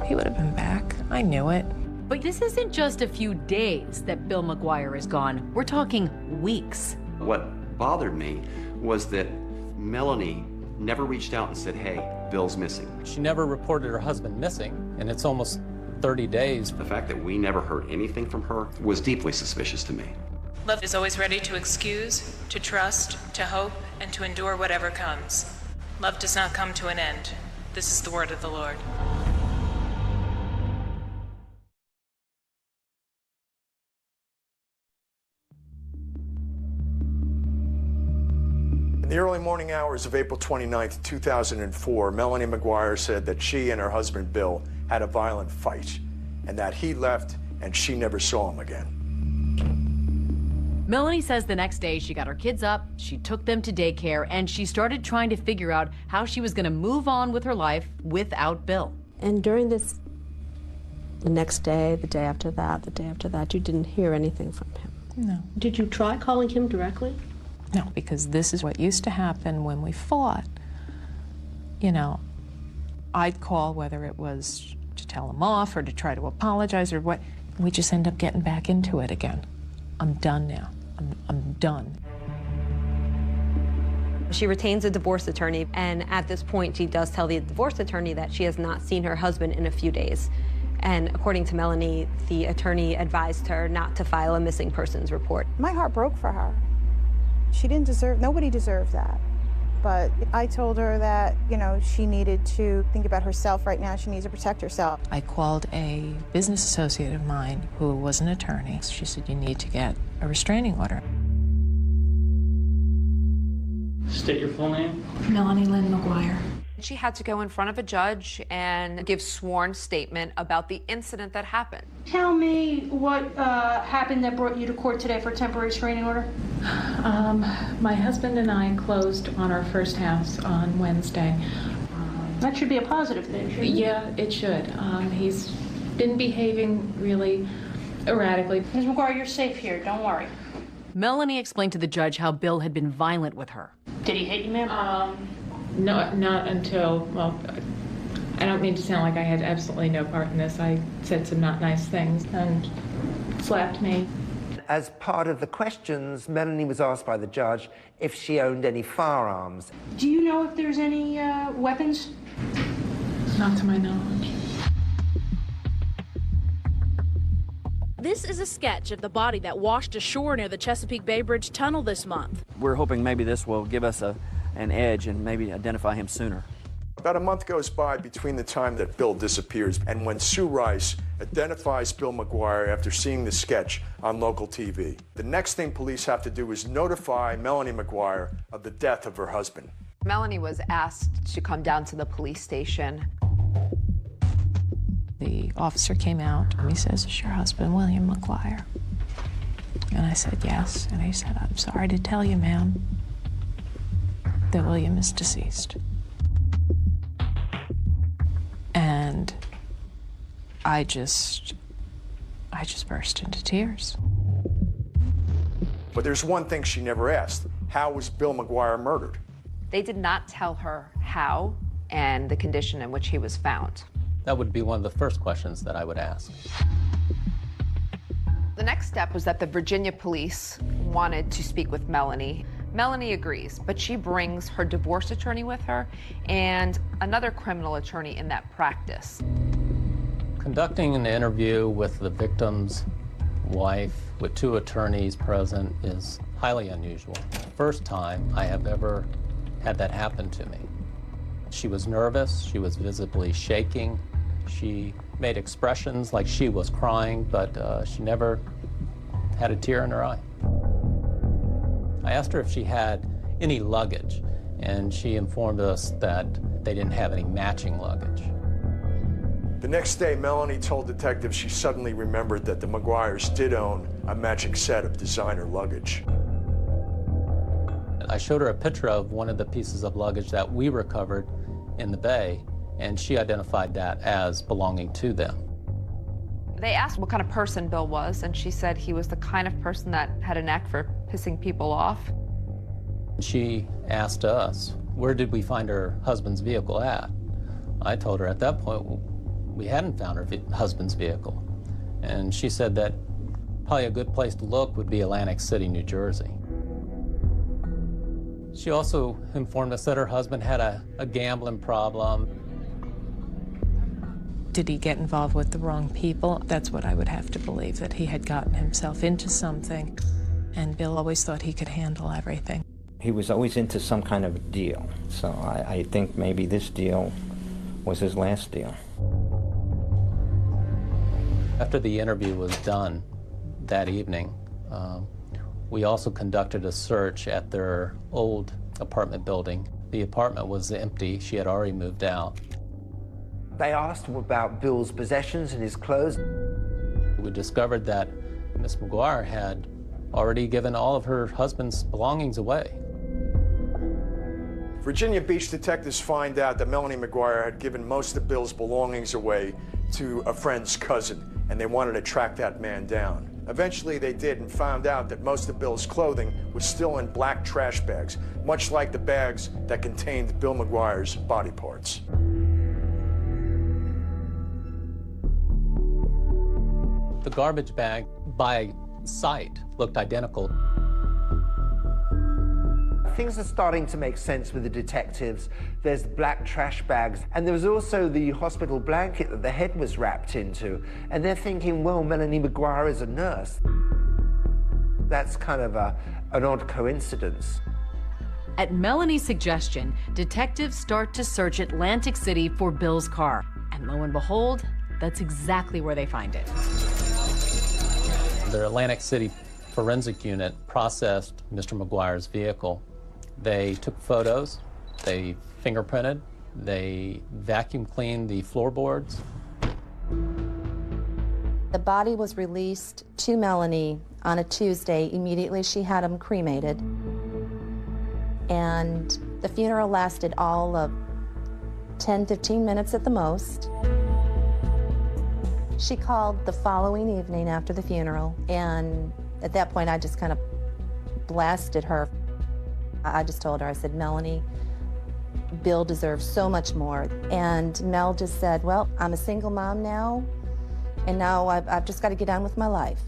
He would have been back. I knew it. But this isn't just a few days that Bill McGuire is gone. We're talking weeks. What bothered me was that Melanie never reached out and said, hey, Bill's missing. She never reported her husband missing, and it's almost 30 days. The fact that we never heard anything from her was deeply suspicious to me. Love is always ready to excuse, to trust, to hope, and to endure whatever comes. Love does not come to an end. This is the word of the Lord. In the early morning hours of April 29th, 2004, Melanie McGuire said that she and her husband Bill had a violent fight and that he left and she never saw him again. Melanie says the next day she got her kids up, she took them to daycare, and she started trying to figure out how she was going to move on with her life without Bill. And during this, the next day, the day after that, the day after that, you didn't hear anything from him? No. Did you try calling him directly? No, because this is what used to happen when we fought. You know, I'd call, whether it was to tell him off or to try to apologize or what. We just end up getting back into it again. I'm done now. I'm done. She retains a divorce attorney, and at this point, she does tell the divorce attorney that she has not seen her husband in a few days. And according to Melanie, the attorney advised her not to file a missing persons report. My heart broke for her. She didn't deserve, nobody deserved that. But I told her that, you know, she needed to think about herself right now. She needs to protect herself. I called a business associate of mine who was an attorney. She said, you need to get a restraining order. State your full name. Melanie Lynn McGuire. She had to go in front of a judge and give sworn statement about the incident that happened. Tell me what happened that brought you to court today for a temporary restraining order. My husband and I closed on our first house on Wednesday. That should be a positive thing, shouldn't it? Yeah, it should. He's been behaving really erratically. Ms. McGuire, you're safe here. Don't worry. Melanie explained to the judge how Bill had been violent with her. Did he hit you, ma'am? No, not until, well, I don't mean to sound like I had absolutely no part in this. I said some not nice things and slapped me. As part of the questions, Melanie was asked by the judge if she owned any firearms. Do you know if there's any weapons? Not to my knowledge. This is a sketch of the body that washed ashore near the Chesapeake Bay Bridge Tunnel this month. We're hoping maybe this will give us an edge and maybe identify him sooner. About a month goes by between the time that Bill disappears and when Sue Rice identifies Bill McGuire after seeing the sketch on local TV. The next thing police have to do is notify Melanie McGuire of the death of her husband. Melanie was asked to come down to the police station. The officer came out and he says, "Is your husband William McGuire?" And I said, "Yes." And he said, "I'm sorry to tell you, ma'am, that William is deceased." And I just burst into tears. But there's one thing she never asked. How was Bill McGuire murdered? They did not tell her how and the condition in which he was found. That would be one of the first questions that I would ask. The next step was that the Virginia police wanted to speak with Melanie. Melanie agrees, but she brings her divorce attorney with her and another criminal attorney in that practice. Conducting an interview with the victim's wife with two attorneys present is highly unusual. First time I have ever had that happen to me. She was nervous, she was visibly shaking, she made expressions like she was crying, but she never had a tear in her eye. I asked her if she had any luggage, and she informed us that they didn't have any matching luggage. The next day, Melanie told detectives she suddenly remembered that the McGuires did own a matching set of designer luggage. I showed her a picture of one of the pieces of luggage that we recovered in the bay, and she identified that as belonging to them. They asked what kind of person Bill was, and she said he was the kind of person that had a knack for pissing people off. She asked us, where did we find her husband's vehicle at? I told her at that point, we hadn't found her husband's vehicle. And she said that probably a good place to look would be Atlantic City, New Jersey. She also informed us that her husband had a gambling problem. Did he get involved with the wrong people? That's what I would have to believe, that he had gotten himself into something, and Bill always thought he could handle everything. He was always into some kind of a deal, so I think maybe this deal was his last deal. After the interview was done that evening, we also conducted a search at their old apartment building. The apartment was empty. She had already moved out. They asked him about Bill's possessions and his clothes. We discovered that Miss McGuire had already given all of her husband's belongings away. Virginia Beach detectives find out that Melanie McGuire had given most of Bill's belongings away to a friend's cousin, and they wanted to track that man down. Eventually they did and found out that most of Bill's clothing was still in black trash bags, much like the bags that contained Bill McGuire's body parts. The garbage bag by sight looked identical. Things are starting to make sense with the detectives. There's the black trash bags, and there was also the hospital blanket that the head was wrapped into. And they're thinking, well, Melanie McGuire is a nurse. That's kind of an odd coincidence. At Melanie's suggestion, detectives start to search Atlantic City for Bill's car. And lo and behold, that's exactly where they find it. The Atlantic City forensic unit processed Mr. McGuire's vehicle. They took photos, they fingerprinted, they vacuum cleaned the floorboards. The body was released to Melanie on a Tuesday. Immediately she had him cremated. And the funeral lasted all of 10-15 minutes at the most. She called the following evening after the funeral, and at that point I just kind of blasted her. I just told her, I said, Melanie, Bill deserves so much more. And Mel just said, well, I'm a single mom now, and now I've just got to get on with my life.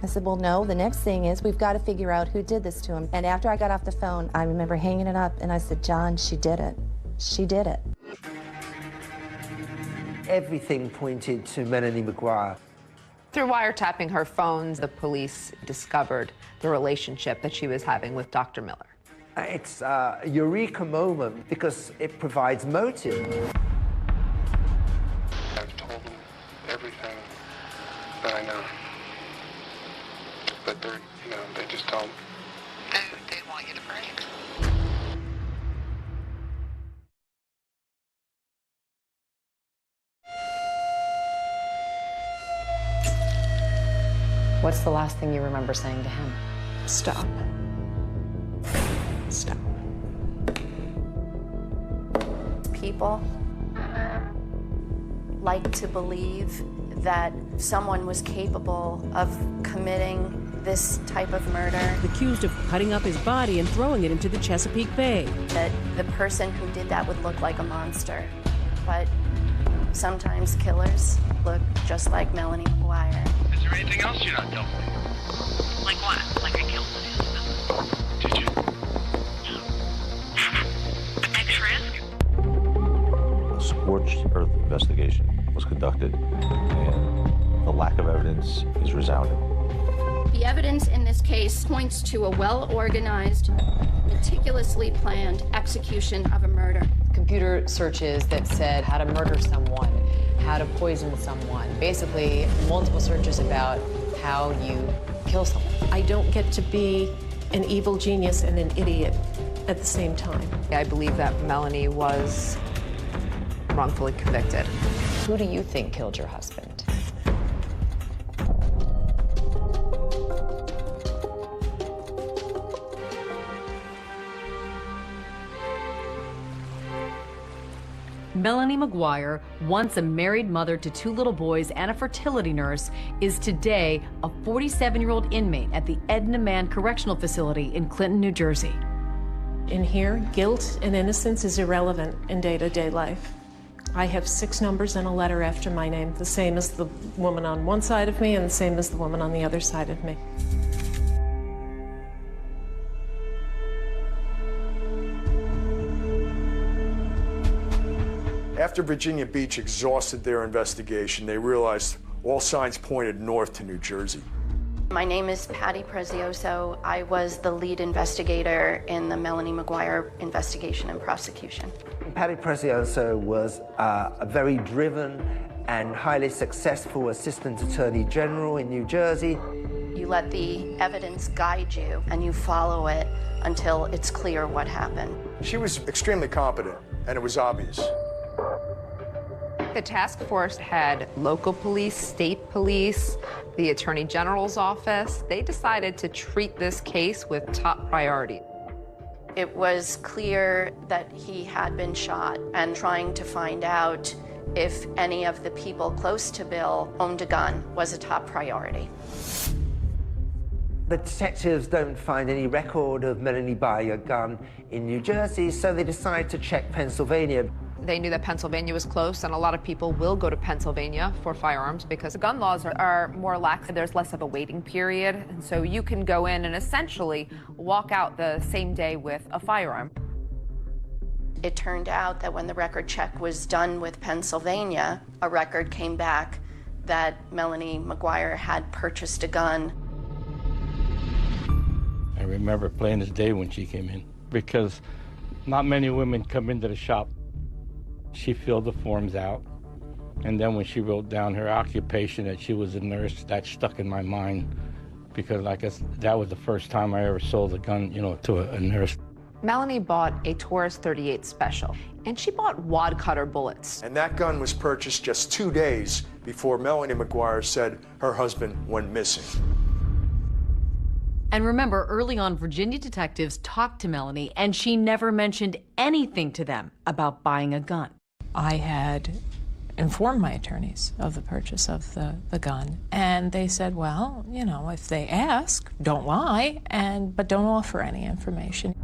I said, well, no, the next thing is we've got to figure out who did this to him. And after I got off the phone, I remember hanging it up, and I said, John, she did it. She did it. Everything pointed to Melanie McGuire. Through wiretapping her phones, the police discovered the relationship that she was having with Dr. Miller. It's a eureka moment because it provides motive. I've told them everything that I know. But they're, they just don't. They want you to break. What's the last thing you remember saying to him? Stop. Stop. People like to believe that someone was capable of committing this type of murder. Accused of cutting up his body and throwing it into the Chesapeake Bay. That the person who did that would look like a monster. But sometimes killers look just like Melanie McGuire. Is there anything else you're not telling me? Like what? Like I killed somebody. Did you? scorched earth investigation was conducted, and the lack of evidence is resounding. The evidence in this case points to a well-organized, meticulously planned execution of a murder. Computer searches that said how to murder someone, how to poison someone, basically multiple searches about how you kill someone. I don't get to be an evil genius and an idiot at the same time. I believe that Melanie was wrongfully convicted. Who do you think killed your husband? Melanie McGuire, once a married mother to 2 little boys and a fertility nurse, is today a 47-year-old inmate at the Edna Mann Correctional Facility in Clinton, New Jersey. In here, guilt and innocence is irrelevant in day-to-day life. I have 6 numbers and a letter after my name, the same as the woman on one side of me and the same as the woman on the other side of me. After Virginia Beach exhausted their investigation, they realized all signs pointed north to New Jersey. My name is Patty Prezioso. I was the lead investigator in the Melanie McGuire investigation and prosecution. Patty Prezioso was a very driven and highly successful Assistant Attorney General in New Jersey. You let the evidence guide you and you follow it until it's clear what happened. She was extremely competent, and it was obvious. The task force had local police, state police, the Attorney General's office. They decided to treat this case with top priority. It was clear that he had been shot, and trying to find out if any of the people close to Bill owned a gun was a top priority. The detectives don't find any record of Melanie buying a gun in New Jersey, so they decide to check Pennsylvania. They knew that Pennsylvania was close, and a lot of people will go to Pennsylvania for firearms because the gun laws are more lax. There's less of a waiting period, and so you can go in and essentially walk out the same day with a firearm. It turned out that when the record check was done with Pennsylvania, a record came back that Melanie McGuire had purchased a gun. I remember plain as day when she came in, because not many women come into the shop. She filled the forms out, and then when she wrote down her occupation, that she was a nurse, that stuck in my mind, because I guess that was the first time I ever sold a gun, to a nurse. Melanie bought a Taurus 38 Special, and she bought wad cutter bullets. And that gun was purchased just 2 days before Melanie McGuire said her husband went missing. And remember, early on, Virginia detectives talked to Melanie, and she never mentioned anything to them about buying a gun. I had informed my attorneys of the purchase of the gun, and they said, well, if they ask, don't lie, but don't offer any information.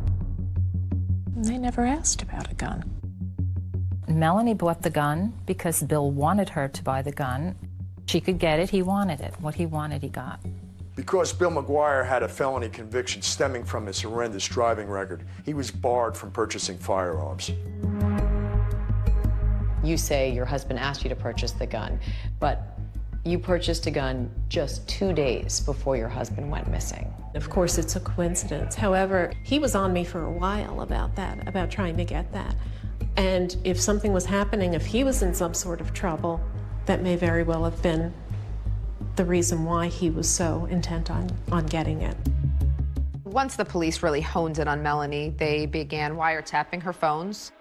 And they never asked about a gun. Melanie bought the gun because Bill wanted her to buy the gun. She could get it, he wanted it. What he wanted, he got. Because Bill McGuire had a felony conviction stemming from his horrendous driving record, he was barred from purchasing firearms. You say your husband asked you to purchase the gun, but you purchased a gun just 2 days before your husband went missing. Of course, it's a coincidence. However, he was on me for a while about that, about trying to get that. And if something was happening, if he was in some sort of trouble, that may very well have been the reason why he was so intent on getting it. Once the police really honed in on Melanie, they began wiretapping her phones.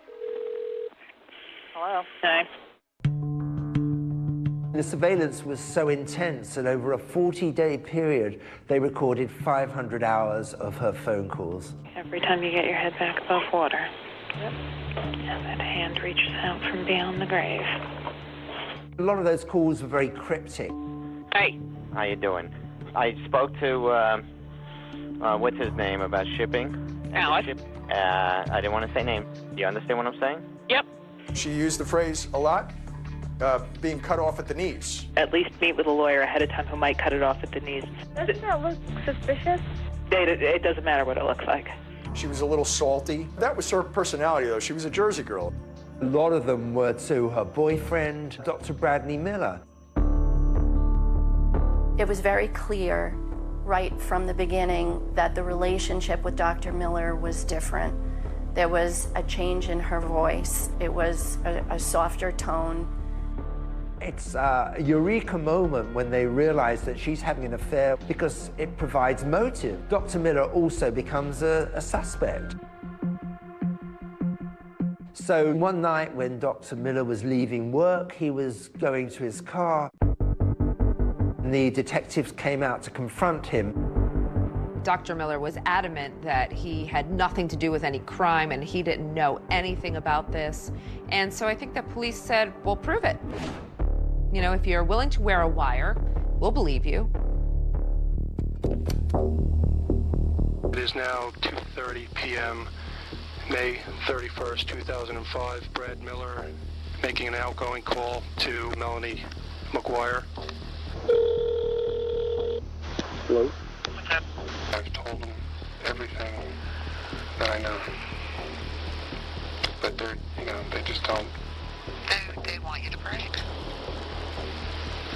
Hello. Hi. The surveillance was so intense that over a 40-day period, they recorded 500 hours of her phone calls. Every time you get your head back above water. Yep. And that hand reaches out from beyond the grave. A lot of those calls were very cryptic. Hey. How you doing? I spoke to, what's his name, about shipping? Alex. I didn't want to say name. Do you understand what I'm saying? Yep. She used the phrase a lot, being cut off at the knees. At least meet with a lawyer ahead of time who might cut it off at the knees. Doesn't that look suspicious? It doesn't matter what it looks like. She was a little salty. That was her personality, though. She was a Jersey girl. A lot of them were to her boyfriend, Dr. Bradley Miller. It was very clear right from the beginning that the relationship with Dr. Miller was different. There was a change in her voice. It was a softer tone. It's a eureka moment when they realize that she's having an affair because it provides motive. Dr. Miller also becomes a suspect. So one night when Dr. Miller was leaving work, he was going to his car. The detectives came out to confront him. Dr. Miller was adamant that he had nothing to do with any crime and he didn't know anything about this. And so I think the police said, well, prove it. You know, if you're willing to wear a wire, we'll believe you. It is now 2:30 p.m., May 31st, 2005. Brad Miller making an outgoing call to Melanie McGuire. Hello? I've told them everything that I know. But they're, you know, they just don't. They want you to break.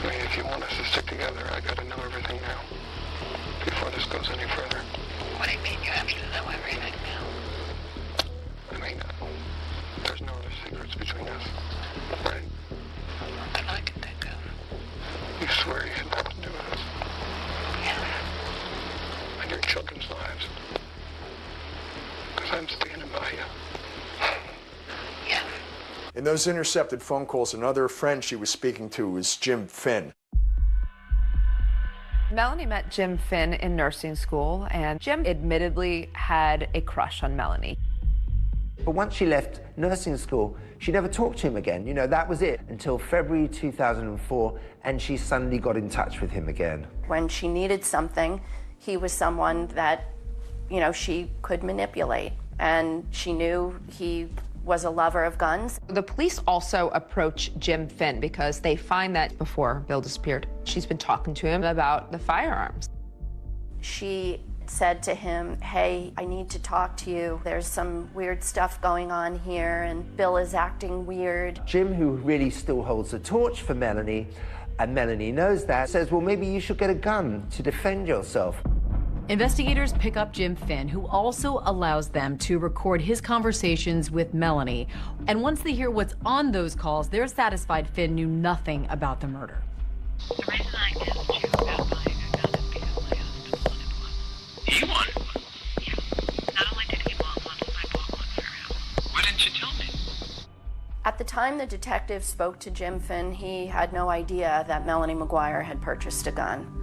I mean, if you want us to stick together, I gotta know everything now. Before this goes any further. What do you mean you have to know everything now? I mean, there's no other secrets between us, right? That I can think of. You swear you had nothing to do with us? Yes. And your children's lives. Because I'm standing by you. Yes. In those intercepted phone calls, another friend she was speaking to was Jim Finn. Melanie met Jim Finn in nursing school, and Jim admittedly had a crush on Melanie. But once she left nursing school, she never talked to him again. You know, that was it until February 2004, and she suddenly got in touch with him again. When she needed something, he was someone that, you know, she could manipulate, and she knew he was a lover of guns. The police also approach Jim Finn because they find that before Bill disappeared, she's been talking to him about the firearms. She said to him, hey, I need to talk to you. There's some weird stuff going on here, and Bill is acting weird. Jim, who really still holds the torch for Melanie, and Melanie knows that, says, well, maybe you should get a gun to defend yourself. Investigators pick up Jim Finn, who also allows them to record his conversations with Melanie. And once they hear what's on those calls, they're satisfied Finn knew nothing about the murder. The reason I asked you about buying a gun is because my husband wanted one. He wanted one? Yeah. Not only did he want one, I bought one for him. Why didn't you tell me? At the time the detective spoke to Jim Finn, he had no idea that Melanie McGuire had purchased a gun.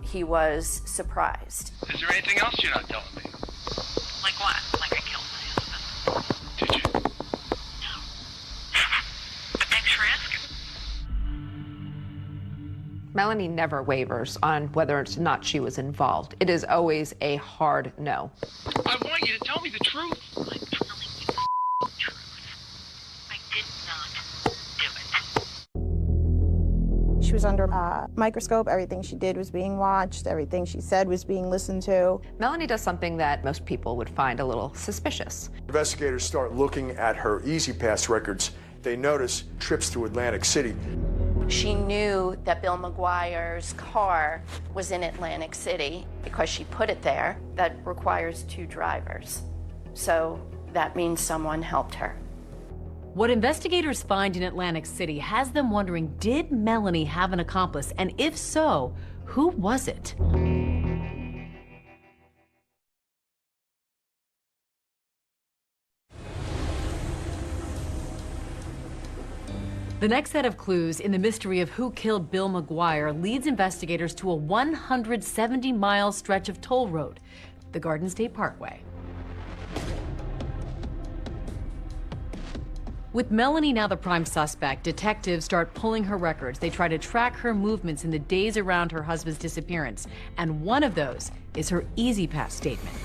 He was surprised. Is there anything else you're not telling me? Like what? Like I killed my husband. Did you? No. But thanks for asking. Melanie never wavers on whether or not she was involved. It is always a hard no. I want you to tell me the truth. I'm telling you the truth. I did not do it. She was under a microscope. Everything she did was being watched. Everything she said was being listened to. Melanie does something that most people would find a little suspicious. Investigators start looking at her E-ZPass records. They notice trips to Atlantic City. She knew that Bill McGuire's car was in Atlantic City because she put it there. That requires 2 drivers. So that means someone helped her. What investigators find in Atlantic City has them wondering, did Melanie have an accomplice? And if so, who was it? The next set of clues in the mystery of who killed Bill McGuire leads investigators to a 170-mile stretch of toll road, the Garden State Parkway. With Melanie now the prime suspect, detectives start pulling her records. They try to track her movements in the days around her husband's disappearance. And one of those is her E-ZPass statement.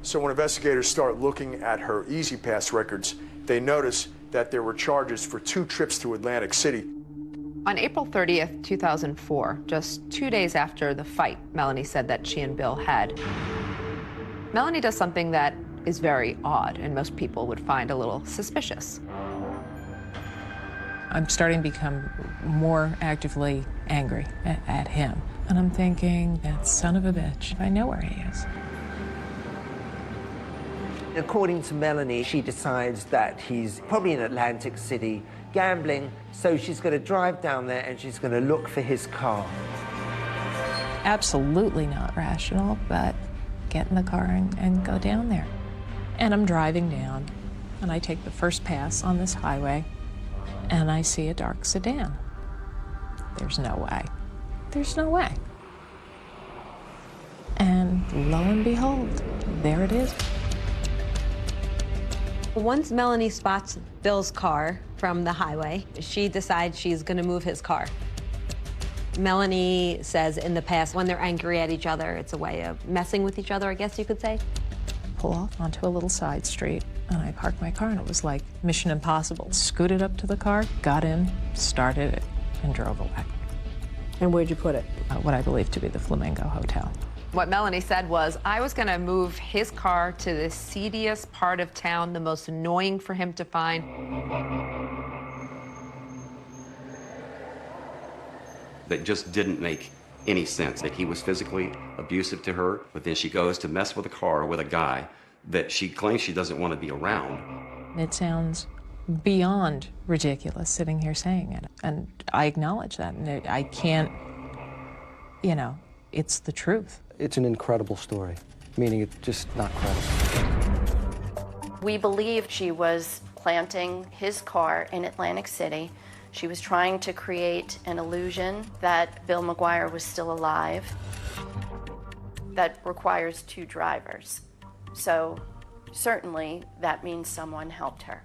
So when investigators start looking at her E-ZPass records, they notice that there were charges for 2 trips to Atlantic City. On April 30th, 2004, just 2 days after the fight Melanie said that she and Bill had, Melanie does something that is very odd and most people would find a little suspicious. I'm starting to become more actively angry at him. And I'm thinking, that son of a bitch, I know where he is. According to Melanie, she decides that he's probably in Atlantic City gambling, so she's going to drive down there and she's going to look for his car. Absolutely not rational, but get in the car and go down there. And I'm driving down, and I take the first pass on this highway, and I see a dark sedan. There's no way. There's no way. And lo and behold, there it is. Once Melanie spots Bill's car from the highway, she decides she's going to move his car. Melanie says in the past, when they're angry at each other, it's a way of messing with each other, I guess you could say. Pull off onto a little side street, and I parked my car, and it was like Mission Impossible. Scooted up to the car, got in, started it, and drove away. And where'd you put it? What I believe to be the Flamingo Hotel. What Melanie said was, I was going to move his car to the seediest part of town, the most annoying for him to find. That just didn't make any sense. That he was physically abusive to her, but then she goes to mess with a car with a guy that she claims she doesn't want to be around. It sounds beyond ridiculous sitting here saying it, and I acknowledge that, and I can't, you know, it's the truth. It's an incredible story, meaning it's just not credible. We believe she was planting his car in Atlantic City. She was trying to create an illusion that Bill McGuire was still alive. That requires 2 drivers. So certainly that means someone helped her.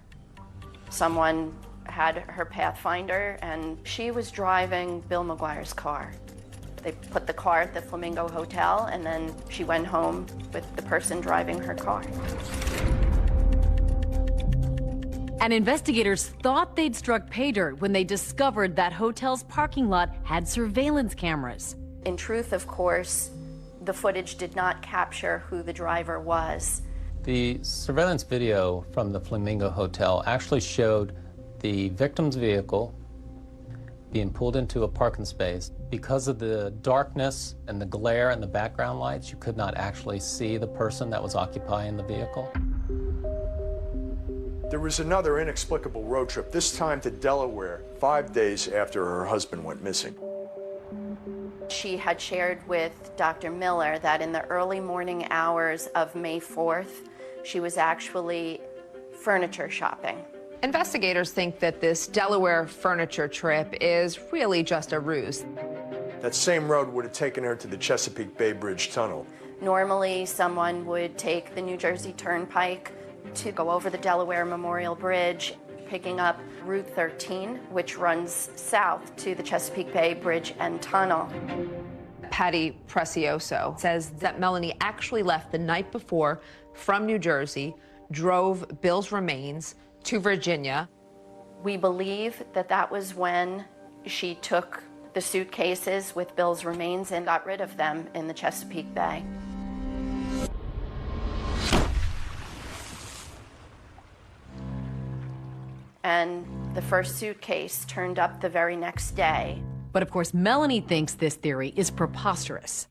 Someone had her Pathfinder, and she was driving Bill McGuire's car. They put the car at the Flamingo Hotel, and then she went home with the person driving her car. And investigators thought they'd struck pay dirt when they discovered that hotel's parking lot had surveillance cameras. In truth, of course, the footage did not capture who the driver was. The surveillance video from the Flamingo Hotel actually showed the victim's vehicle being pulled into a parking space. Because of the darkness and the glare and the background lights, you could not actually see the person that was occupying the vehicle. There was another inexplicable road trip, this time to Delaware, 5 days after her husband went missing. She had shared with Dr. Miller that in the early morning hours of May 4th, she was actually furniture shopping. Investigators think that this Delaware furniture trip is really just a ruse. That same road would have taken her to the Chesapeake Bay Bridge Tunnel. Normally, someone would take the New Jersey Turnpike to go over the Delaware Memorial Bridge, picking up Route 13, which runs south to the Chesapeake Bay Bridge and Tunnel. Patty Precioso says that Melanie actually left the night before from New Jersey, drove Bill's remains to Virginia. We believe that that was when she took the suitcases with Bill's remains and got rid of them in the Chesapeake Bay. And the first suitcase turned up the very next day. But of course, Melanie thinks this theory is preposterous.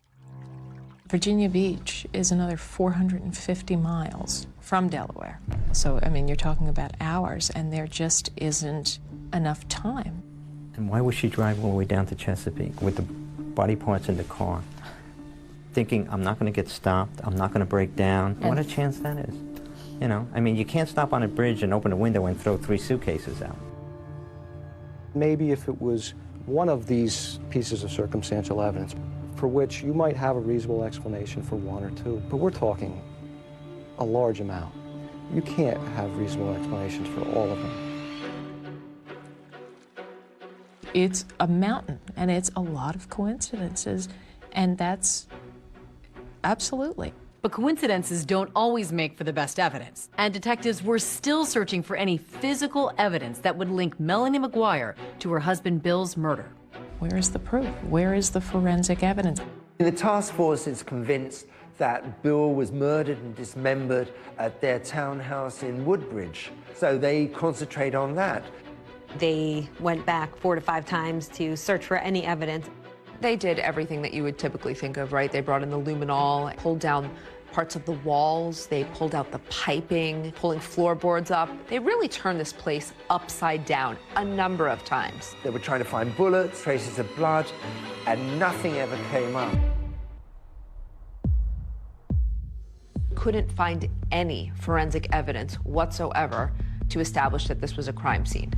Virginia Beach is another 450 miles from Delaware. So, I mean, you're talking about hours, and there just isn't enough time. And why was she driving all the way down to Chesapeake with the body parts in the car, thinking, I'm not going to get stopped, I'm not going to break down? What a chance that is. You know, I mean, you can't stop on a bridge and open a window and throw 3 suitcases out. Maybe if it was one of these pieces of circumstantial evidence for which you might have a reasonable explanation for 1 or 2, but we're talking a large amount. You can't have reasonable explanations for all of them. It's a mountain, and it's a lot of coincidences, and that's absolutely. But coincidences don't always make for the best evidence. And detectives were still searching for any physical evidence that would link Melanie McGuire to her husband Bill's murder. Where is the proof? Where is the forensic evidence? The task force is convinced that Bill was murdered and dismembered at their townhouse in Woodbridge. So they concentrate on that. They went back 4 to 5 times to search for any evidence. They did everything that you would typically think of, right? They brought in the luminol, pulled down parts of the walls, they pulled out the piping, pulling floorboards up. They really turned this place upside down a number of times. They were trying to find bullets, traces of blood, and nothing ever came up. Couldn't find any forensic evidence whatsoever to establish that this was a crime scene.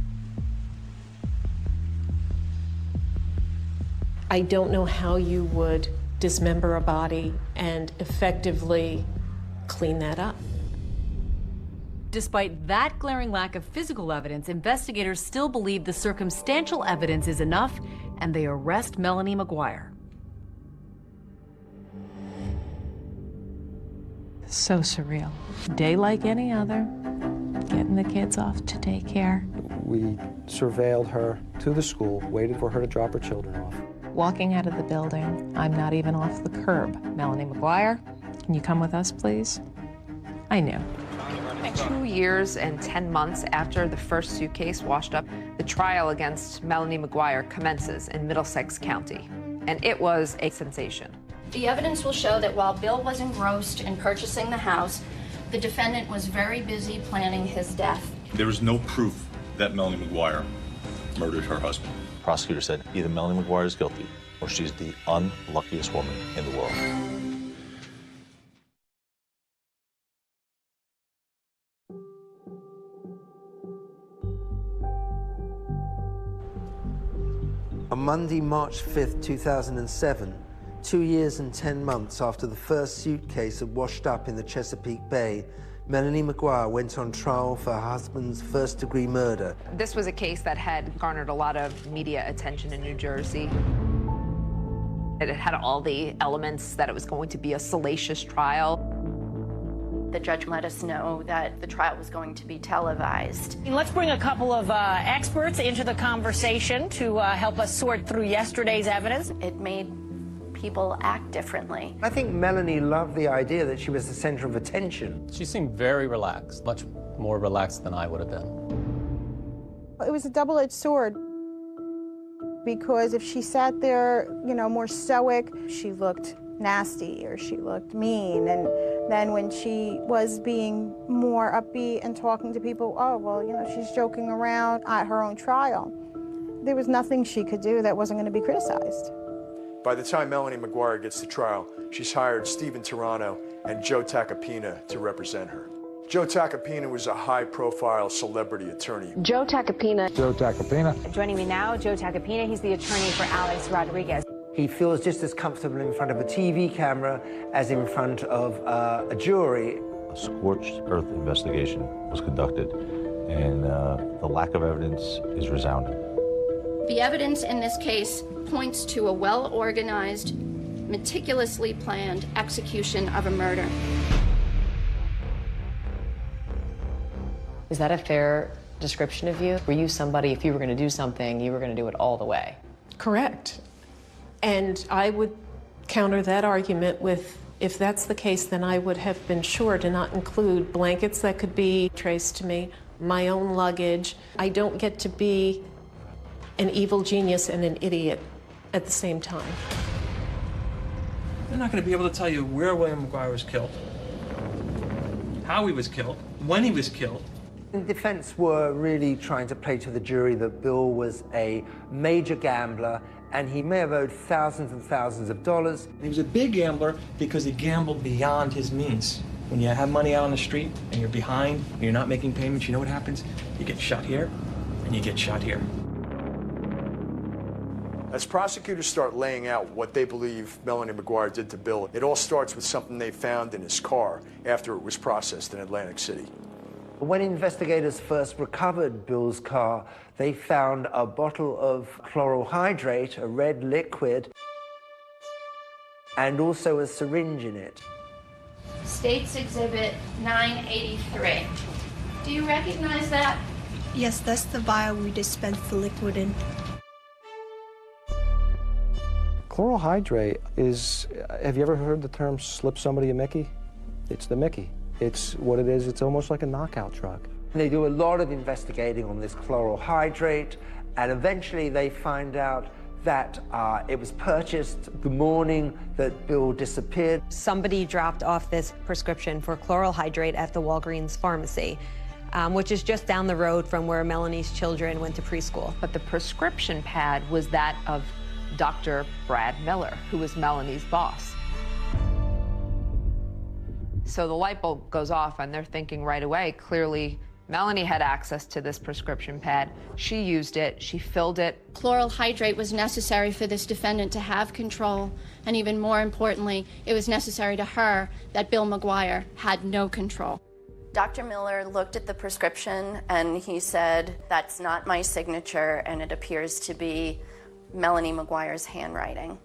I don't know how you would dismember a body and effectively clean that up. Despite that glaring lack of physical evidence, investigators still believe the circumstantial evidence is enough, and they arrest Melanie McGuire. So surreal. Day like any other, getting the kids off to daycare. We surveilled her to the school, waited for her to drop her children off. Walking out of the building, I'm not even off the curb. Melanie McGuire, can you come with us, please? I knew. 2 years and 10 months after the first suitcase washed up, the trial against Melanie McGuire commences in Middlesex County, and it was a sensation. The evidence will show that while Bill was engrossed in purchasing the house, the defendant was very busy planning his death. There was no proof that Melanie McGuire murdered her husband. Prosecutor said either Melanie McGuire is guilty or she's the unluckiest woman in the world. On Monday, March 5th, 2007, 2 years and 10 months after the first suitcase had washed up in the Chesapeake Bay, Melanie McGuire went on trial for her husband's first-degree murder. This was a case that had garnered a lot of media attention in New Jersey. It had all the elements that it was going to be a salacious trial. The judge let us know that the trial was going to be televised. Let's bring a couple of experts into the conversation to help us sort through yesterday's evidence. It made people act differently. I think Melanie loved the idea that she was the center of attention. She seemed very relaxed, much more relaxed than I would have been. It was a double-edged sword because if she sat there, you know, more stoic, she looked nasty or she looked mean. And then when she was being more upbeat and talking to people, oh, well, you know, she's joking around at her own trial. There was nothing she could do that wasn't going to be criticized. By the time Melanie McGuire gets to trial, she's hired Stephen Turano and Joe Tacopina to represent her. Joe Tacopina was a high-profile celebrity attorney. Joe Tacopina. Joe Tacopina. Joining me now, Joe Tacopina. He's the attorney for Alex Rodriguez. He feels just as comfortable in front of a TV camera as in front of a jury. A scorched earth investigation was conducted, and the lack of evidence is resounding. The evidence in this case points to a well-organized, meticulously planned execution of a murder. Is that a fair description of you? Were you somebody, if you were going to do something, you were going to do it all the way? Correct. And I would counter that argument with, if that's the case, then I would have been sure to not include blankets that could be traced to me, my own luggage. I don't get to be an evil genius and an idiot at the same time. They're not going to be able to tell you where William McGuire was killed, how he was killed, when he was killed. The defense were really trying to play to the jury that Bill was a major gambler and he may have owed thousands and thousands of dollars. He was a big gambler because he gambled beyond his means. When you have money out on the street and you're behind and you're not making payments, you know what happens? You get shot here and you get shot here. As prosecutors start laying out what they believe Melanie McGuire did to Bill, it all starts with something they found in his car after it was processed in Atlantic City. When investigators first recovered Bill's car, they found a bottle of chloral hydrate, a red liquid, and also a syringe in it. State's Exhibit 983. Do you recognize that? Yes, that's the vial we dispensed the liquid in. Chloral hydrate is, have you ever heard the term slip somebody a Mickey? It's the Mickey. It's what it is. It's almost like a knockout drug. They do a lot of investigating on this chloral hydrate, and eventually they find out that it was purchased the morning that Bill disappeared. Somebody dropped off this prescription for chloral hydrate at the Walgreens pharmacy, which is just down the road from where Melanie's children went to preschool. But the prescription pad was that of Dr. Brad Miller, who was Melanie's boss. So the light bulb goes off, and they're thinking right away, clearly, Melanie had access to this prescription pad. She used it, she filled it. Chloral hydrate was necessary for this defendant to have control, and even more importantly, it was necessary to her that Bill McGuire had no control. Dr. Miller looked at the prescription and he said, "That's not my signature, and it appears to be Melanie McGuire's handwriting."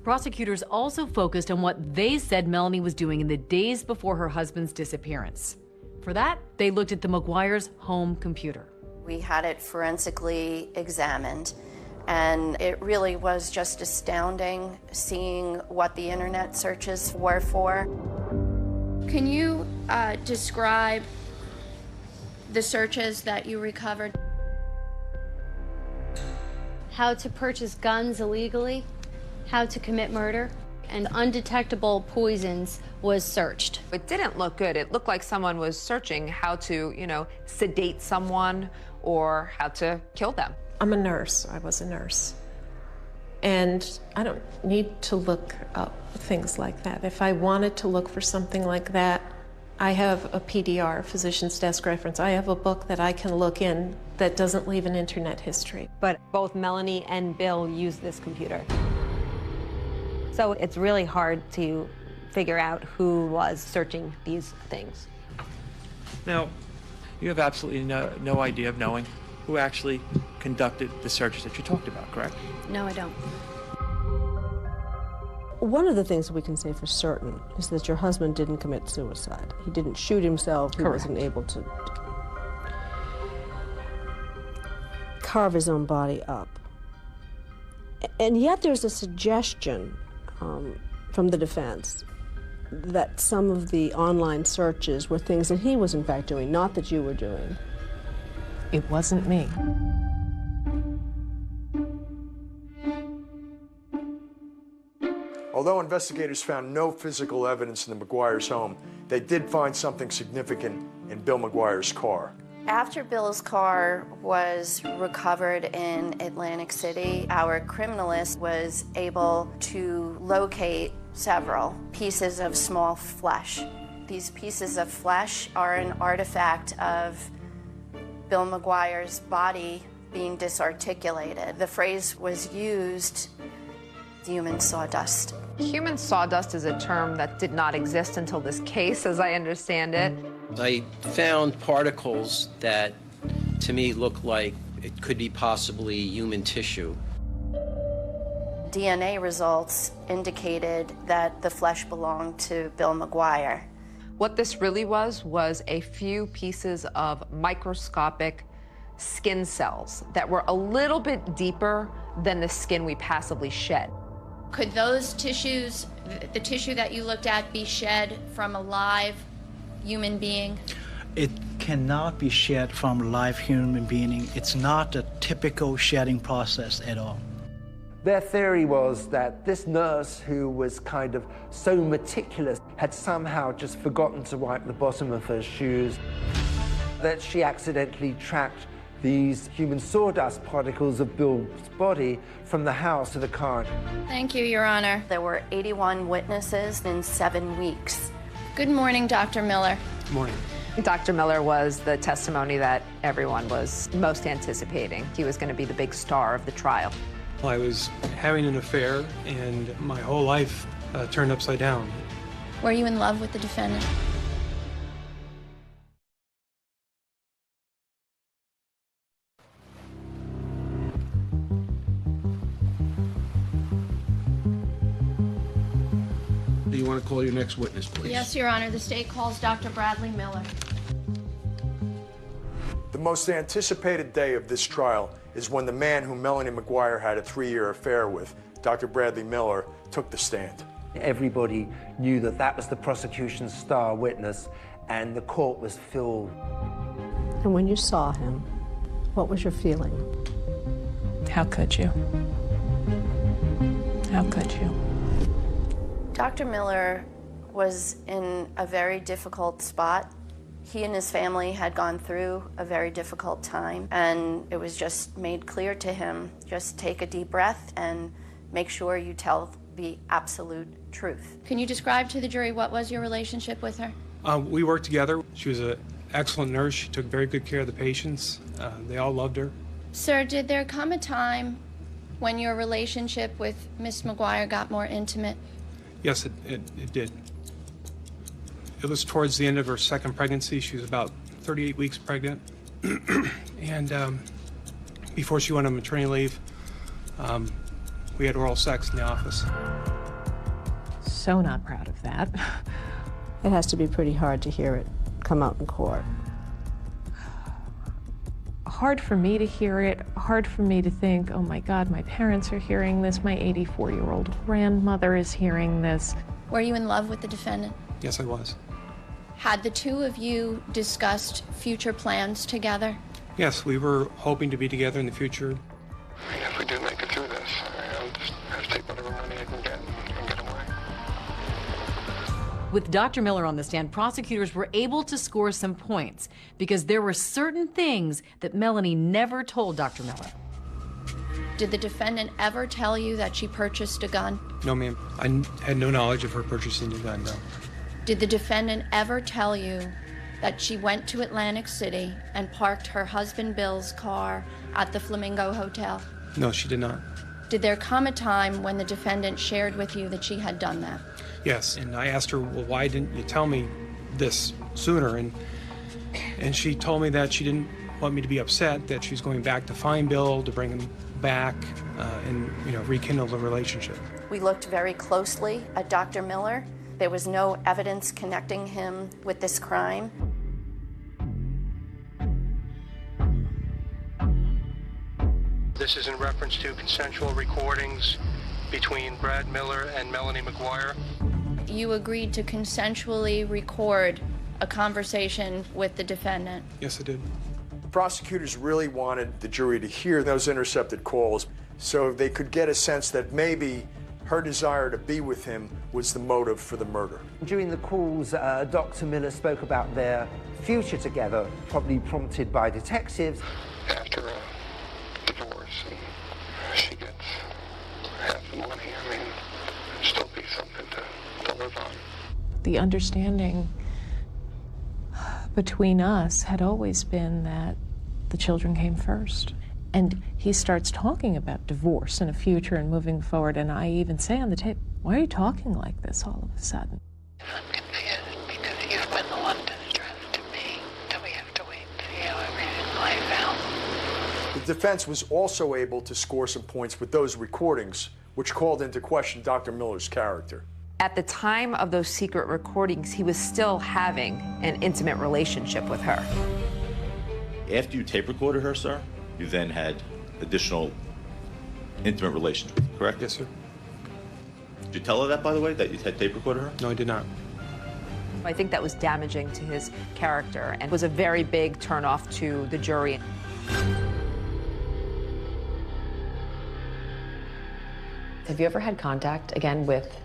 Prosecutors also focused on what they said Melanie was doing in the days before her husband's disappearance. For that, they looked at the McGuire's home computer. We had it forensically examined, and it really was just astounding seeing what the internet searches were for. Can you describe the searches that you recovered? How to purchase guns illegally, how to commit murder, and undetectable poisons was searched. It didn't look good. It looked like someone was searching how to, sedate someone or how to kill them. I'm a nurse. I was a nurse. And I don't need to look up things like that. If I wanted to look for something like that, I have a PDR, Physician's Desk Reference. I have a book that I can look in that doesn't leave an internet history. But both Melanie and Bill used this computer. So it's really hard to figure out who was searching these things. Now, you have absolutely no idea of knowing who actually conducted the searches that you talked about, correct? No, I don't. One of the things we can say for certain is that your husband didn't commit suicide. He didn't shoot himself. He wasn't able to carve his own body up. And yet there's a suggestion from the defense that some of the online searches were things that he was in fact doing, not that you were doing. It wasn't me. Although investigators found no physical evidence in the McGuire's home, they did find something significant in Bill McGuire's car. After Bill's car was recovered in Atlantic City, our criminalist was able to locate several pieces of small flesh. These pieces of flesh are an artifact of Bill McGuire's body being disarticulated. The phrase was used, human sawdust. Human sawdust is a term that did not exist until this case, as I understand it. I found particles that, to me, look like it could be possibly human tissue. DNA results indicated that the flesh belonged to Bill McGuire. What this really was a few pieces of microscopic skin cells that were a little bit deeper than the skin we passively shed. Could those tissues, the tissue that you looked at, be shed from a live human being? It cannot be shed from a live human being. It's not a typical shedding process at all. Their theory was that this nurse, who was kind of so meticulous, had somehow just forgotten to wipe the bottom of her shoes, that she accidentally tracked these human sawdust particles of Bill's body from the house to the car. Thank you, Your Honor. There were 81 witnesses in 7 weeks. Good morning, Dr. Miller. Good morning. Dr. Miller was the testimony that everyone was most anticipating. He was going to be the big star of the trial. I was having an affair, and my whole life turned upside down. Were you in love with the defendant? Do you want to call your next witness, please? Yes, Your Honor. The state calls Dr. Bradley Miller. The most anticipated day of this trial is when the man who Melanie McGuire had a 3-year affair with, Dr. Bradley Miller, took the stand. Everybody knew that that was the prosecution's star witness, and the court was filled. And when you saw him, what was your feeling? How could you? How could you? Dr. Miller was in a very difficult spot. He and his family had gone through a very difficult time, and it was just made clear to him, just take a deep breath and make sure you tell the absolute truth. Can you describe to the jury what was your relationship with her? We worked together. She was an excellent nurse. She took very good care of the patients. They all loved her. Sir, did there come a time when your relationship with Miss McGuire got more intimate? Yes, it did. It was towards the end of her second pregnancy. She was about 38 weeks pregnant. And before she went on maternity leave, we had oral sex in the office. So not proud of that. It has to be pretty hard to hear it come out in court. Hard for me to hear it, hard for me to think, oh my God, my parents are hearing this, my 84-year-old grandmother is hearing this. Were you in love with the defendant? Yes, I was. Had the two of you discussed future plans together? Yes, we were hoping to be together in the future. If we do make it through this, I'll just have to take whatever money I can get and get away. With Dr. Miller on the stand, prosecutors were able to score some points because there were certain things that Melanie never told Dr. Miller. Did the defendant ever tell you that she purchased a gun? No, ma'am. I had no knowledge of her purchasing a gun, no. Did the defendant ever tell you that she went to Atlantic City and parked her husband Bill's car at the Flamingo Hotel? No, she did not. Did there come a time when the defendant shared with you that she had done that? Yes, and I asked her, well, why didn't you tell me this sooner? And she told me that she didn't want me to be upset, that she was going back to find Bill, to bring him back, and rekindle the relationship. We looked very closely at Dr. Miller. There was no evidence connecting him with this crime. This is in reference to consensual recordings between Brad Miller and Melanie McGuire. You agreed to consensually record a conversation with the defendant. Yes, I did. Prosecutors really wanted the jury to hear those intercepted calls so they could get a sense that maybe her desire to be with him was the motive for the murder. During the calls, Dr. Miller spoke about their future together, probably prompted by detectives. After a divorce, and she gets half the money, I mean, it'd still be something to live on. The understanding between us had always been that the children came first. And he starts talking about divorce and a future and moving forward, and I even say on the tape, why are you talking like this all of a sudden? I'm confused because you've been the one to stress to me that we have to wait and see how everything plays out. The defense was also able to score some points with those recordings, which called into question Dr. Miller's character. At the time of those secret recordings, he was still having an intimate relationship with her. After you tape recorded her, sir, you then had additional intimate relations with her, correct? Yes, sir. Did you tell her that, by the way, that you had tape recorded her? No, I did not. I think that was damaging to his character and was a very big turnoff to the jury. Have you ever had contact again with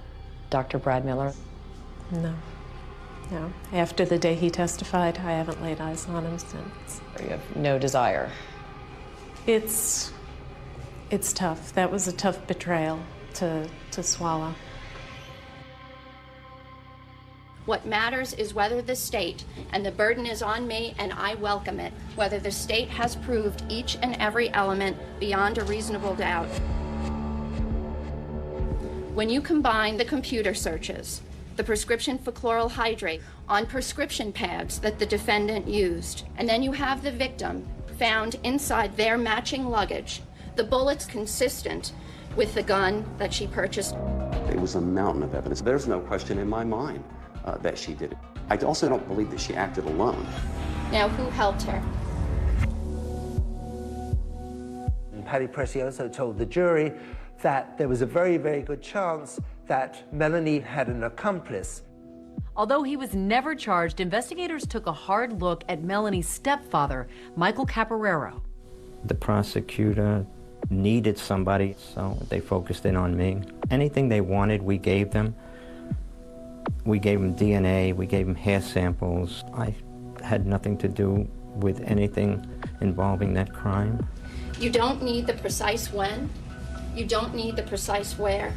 Dr. Brad Miller? No. No. After the day he testified, I haven't laid eyes on him since. You have no desire? It's tough. That was a tough betrayal to swallow. What matters is whether the state, and the burden is on me and I welcome it, whether the state has proved each and every element beyond a reasonable doubt. When you combine the computer searches, the prescription for chloral hydrate on prescription pads that the defendant used, and then you have the victim found inside their matching luggage, the bullets consistent with the gun that she purchased. It was a mountain of evidence. There's no question in my mind that she did it. I also don't believe that she acted alone. Now, who helped her? Patty Precioso told the jury that there was a very, very good chance that Melanie had an accomplice. Although he was never charged, investigators took a hard look at Melanie's stepfather, Michael Caporero. The prosecutor needed somebody, so they focused in on me. Anything they wanted, we gave them. We gave them DNA, we gave them hair samples. I had nothing to do with anything involving that crime. You don't need the precise when. You don't need the precise where.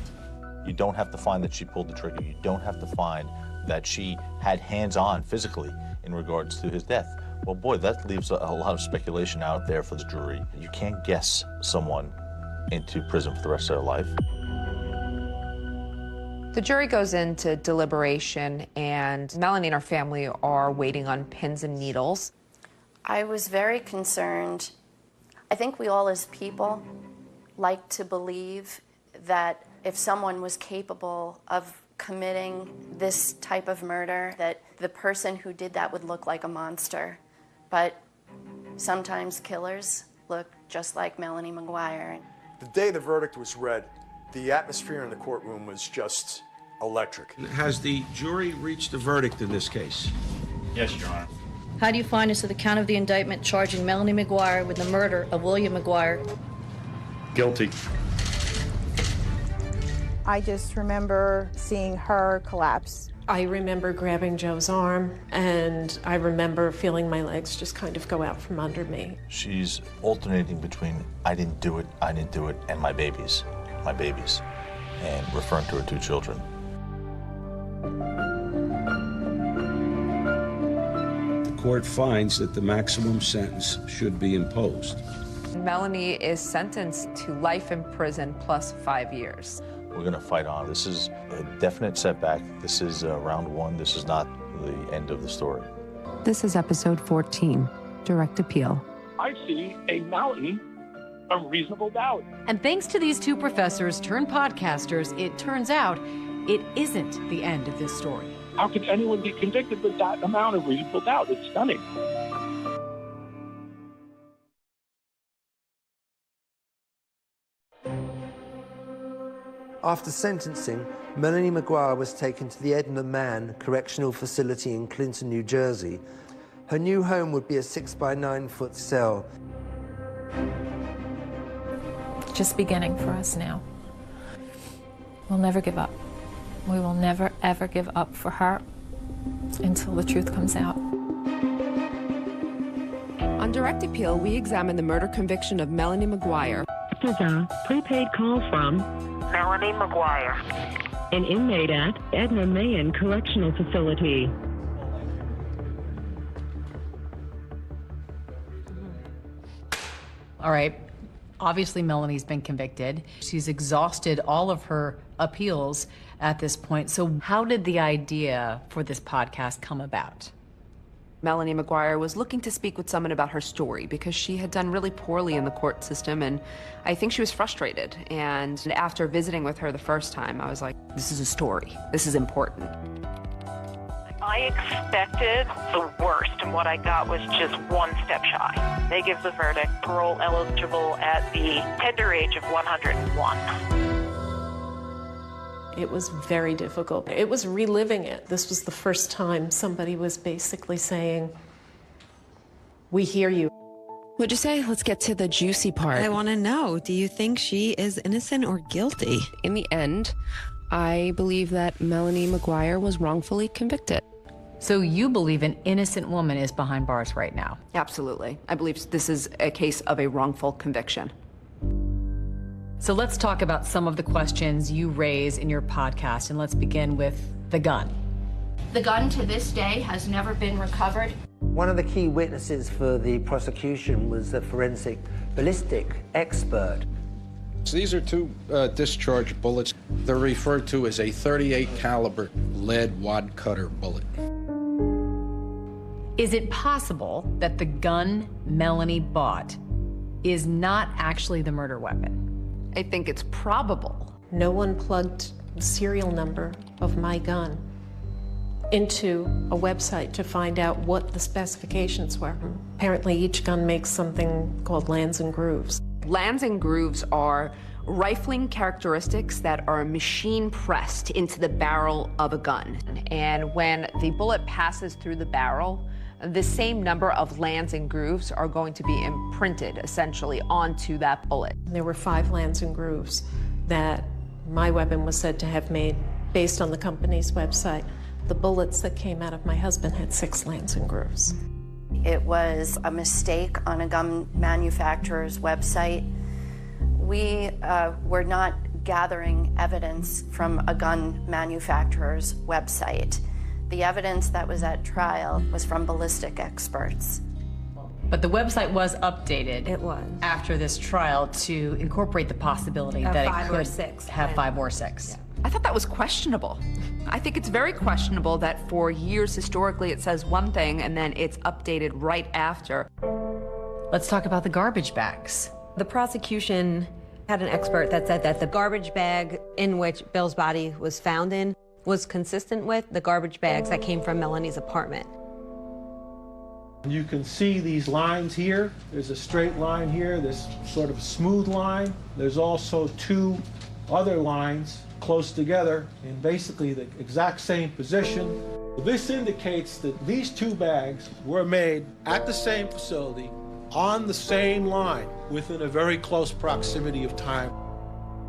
You don't have to find that she pulled the trigger. You don't have to find that she had hands-on physically in regards to his death. Well, boy, that leaves a lot of speculation out there for the jury. You can't guess someone into prison for the rest of their life. The jury goes into deliberation, and Melanie and her family are waiting on pins and needles. I was very concerned. I think we all as people like to believe that if someone was capable of committing this type of murder, that the person who did that would look like a monster. But sometimes killers look just like Melanie McGuire. The day the verdict was read, the atmosphere in the courtroom was just electric. Has the jury reached a verdict in this case? Yes, Your Honor. How do you find as to the count of the indictment charging Melanie McGuire with the murder of William McGuire? Guilty. I just remember seeing her collapse. I remember grabbing Joe's arm, and I remember feeling my legs just kind of go out from under me. She's alternating between I didn't do it, and my babies, and referring to her two children. The court finds that the maximum sentence should be imposed. Melanie is sentenced to life in prison plus 5 years. We're going to fight on. This is a definite setback. This is round one. This is not the end of the story. This is episode 14, Direct Appeal. I see a mountain of reasonable doubt. And thanks to these two professors turned podcasters, it turns out it isn't the end of this story. How could anyone be convicted with that amount of reasonable doubt? It's stunning. After sentencing, Melanie McGuire was taken to the Edna Mann Correctional Facility in Clinton, New Jersey. Her new home would be a 6-by-9-foot cell. Just beginning for us now. We'll never give up. We will never, ever give up for her until the truth comes out. On Direct Appeal, we examine the murder conviction of Melanie McGuire. This is a prepaid call from Melanie McGuire, an inmate at Edna Mann Correctional Facility. All right. Obviously, Melanie's been convicted. She's exhausted all of her appeals at this point. So how did the idea for this podcast come about? Melanie McGuire was looking to speak with someone about her story because she had done really poorly in the court system, and I think she was frustrated. And after visiting with her the first time, I was like, this is a story. This is important. I expected the worst, and what I got was just one step shy. They give the verdict, parole eligible at the tender age of 101. It was very difficult. It was reliving it. This was the first time somebody was basically saying, we hear you. What'd you say? Let's get to the juicy part. I want to know, do you think she is innocent or guilty? In the end, I believe that Melanie McGuire was wrongfully convicted. So you believe an innocent woman is behind bars right now? Absolutely. I believe this is a case of a wrongful conviction. So let's talk about some of the questions you raise in your podcast, and let's begin with the gun. The gun to this day has never been recovered. One of the key witnesses for the prosecution was the forensic ballistic expert. So these are two discharge bullets. They're referred to as a .38 caliber lead wad cutter bullet. Is it possible that the gun Melanie bought is not actually the murder weapon? I think it's probable. No one plugged the serial number of my gun into a website to find out what the specifications were. Apparently each gun makes something called lands and grooves. Lands and grooves are rifling characteristics that are machine pressed into the barrel of a gun. And when the bullet passes through the barrel, the same number of lands and grooves are going to be imprinted essentially onto that bullet. There were 5 lands and grooves that my weapon was said to have made based on the company's website. The bullets that came out of my husband had 6 lands and grooves. It was a mistake on a gun manufacturer's website. We were not gathering evidence from a gun manufacturer's website. The evidence that was at trial was from ballistic experts. But the website was updated. It was. After this trial to incorporate the possibility Of that 5 it or could 6 have 5 or 6. I thought that was questionable. I think it's very questionable that for years historically it says one thing and then it's updated right after. Let's talk about the garbage bags. The prosecution had an expert that said that the garbage bag in which Bill's body was found in was consistent with the garbage bags that came from Melanie's apartment. You can see these lines here. There's a straight line here, this sort of smooth line. There's also 2 other lines close together in basically the exact same position. This indicates that these 2 bags were made at the same facility on the same line within a very close proximity of time.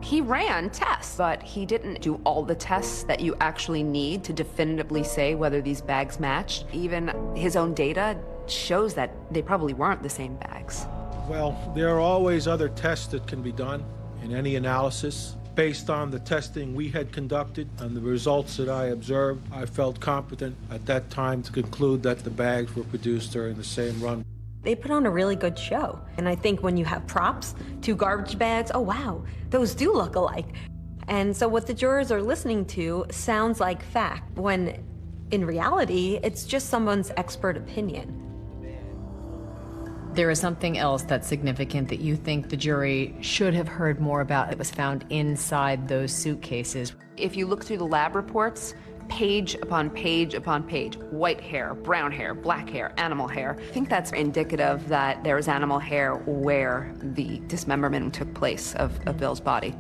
He ran tests, but he didn't do all the tests that you actually need to definitively say whether these bags matched. Even his own data shows that they probably weren't the same bags. Well, there are always other tests that can be done in any analysis. Based on the testing we had conducted and the results that I observed, I felt competent at that time to conclude that the bags were produced during the same run. They put on a really good show. And I think when you have props, 2 garbage bags, oh wow, those do look alike. And so what the jurors are listening to sounds like fact, when in reality, it's just someone's expert opinion. There is something else that's significant that you think the jury should have heard more about that was found inside those suitcases. If you look through the lab reports, page upon page upon page, white hair, brown hair, black hair, animal hair. I think that's indicative that there was animal hair where the dismemberment took place of Bill's body.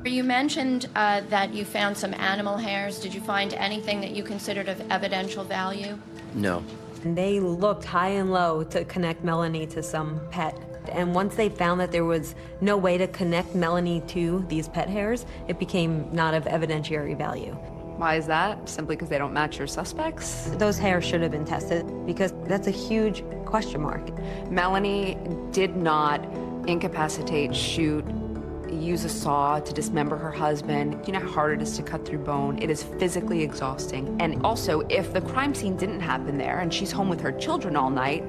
You mentioned that you found some animal hairs. Did you find anything that you considered of evidential value? No. And they looked high and low to connect Melanie to some pet. And once they found that there was no way to connect Melanie to these pet hairs, it became not of evidentiary value. Why is that? Simply because they don't match your suspects? Those hairs should have been tested because that's a huge question mark. Melanie did not incapacitate, shoot, use a saw to dismember her husband. You know how hard it is to cut through bone? It is physically exhausting. And also, if the crime scene didn't happen there and she's home with her children all night,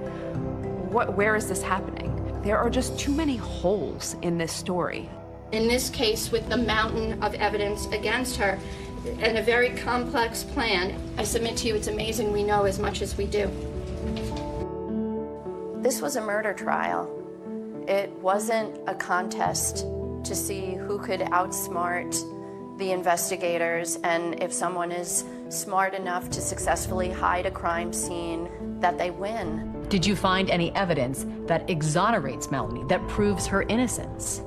where is this happening? There are just too many holes in this story. In this case, with the mountain of evidence against her and a very complex plan, I submit to you it's amazing we know as much as we do. This was a murder trial. It wasn't a contest to see who could outsmart the investigators, and if someone is smart enough to successfully hide a crime scene, that they win. Did you find any evidence that exonerates Melanie, that proves her innocence?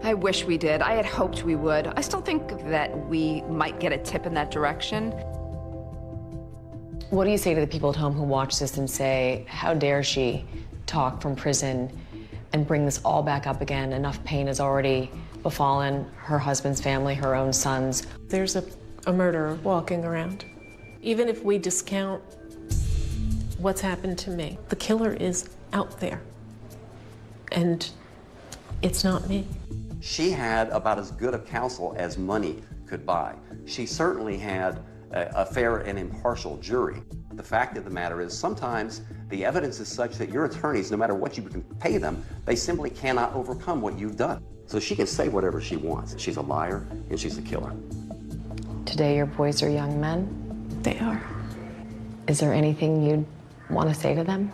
I wish we did. I had hoped we would. I still think that we might get a tip in that direction. What do you say to the people at home who watch this and say, how dare she talk from prison and bring this all back up again? Enough pain has already befallen her husband's family, her own sons. There's a murderer walking around. Even if we discount what's happened to me, the killer is out there. And it's not me. She had about as good a counsel as money could buy. She certainly had a fair and impartial jury. The fact of the matter is sometimes the evidence is such that your attorneys, no matter what you can pay them, they simply cannot overcome what you've done. So she can say whatever she wants. She's a liar and she's a killer. Today your boys are young men? They are. Is there anything you'd want to say to them?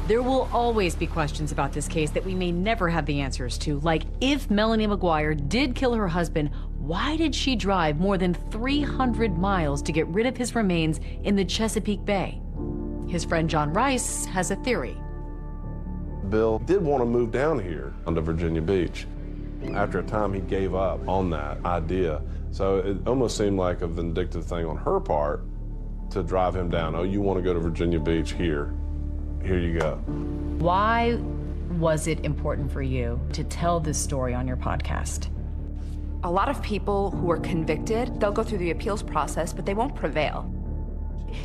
There will always be questions about this case that we may never have the answers to, like if Melanie McGuire did kill her husband, why did she drive more than 300 miles to get rid of his remains in the Chesapeake Bay? His friend John Rice has a theory. Bill did want to move down here onto Virginia Beach. After a time, he gave up on that idea. So it almost seemed like a vindictive thing on her part to drive him down. Oh, you want to go to Virginia Beach? Here you go. Why was it important for you to tell this story on your podcast? A lot of people who are convicted, they'll go through the appeals process, but they won't prevail.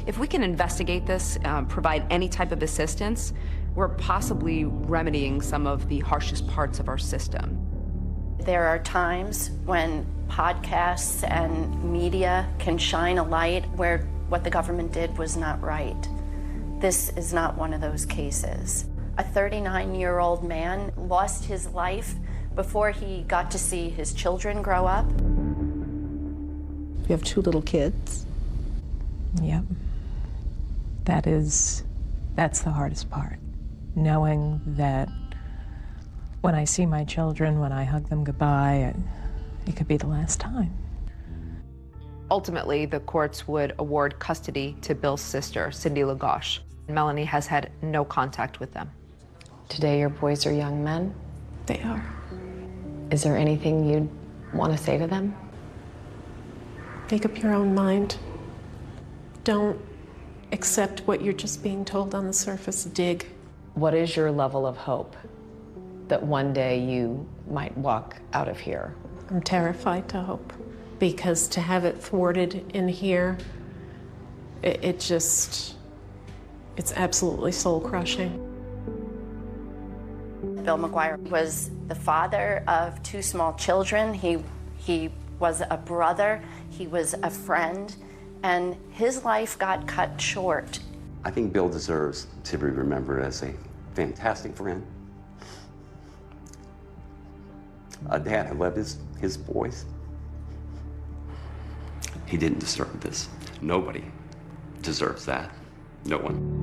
If we can investigate this, provide any type of assistance, we're possibly remedying some of the harshest parts of our system. There are times when podcasts and media can shine a light where what the government did was not right. This is not one of those cases. A 39-year-old man lost his life before he got to see his children grow up. You have 2 little kids. Yep. That's the hardest part. Knowing that when I see my children, when I hug them goodbye, it could be the last time. Ultimately, the courts would award custody to Bill's sister, Cindy Lagoche. Melanie has had no contact with them. Today, your boys are young men. They are. Is there anything you'd want to say to them? Make up your own mind. Don't accept what you're just being told on the surface. Dig. What is your level of hope that one day you might walk out of here? I'm terrified to hope, because to have it thwarted in here, it's absolutely soul-crushing. Bill McGuire was the father of 2 small children. He was a brother, he was a friend, and his life got cut short. I think Bill deserves to be remembered as a fantastic friend, a dad who loved his boys. He didn't deserve this. Nobody deserves that. No one.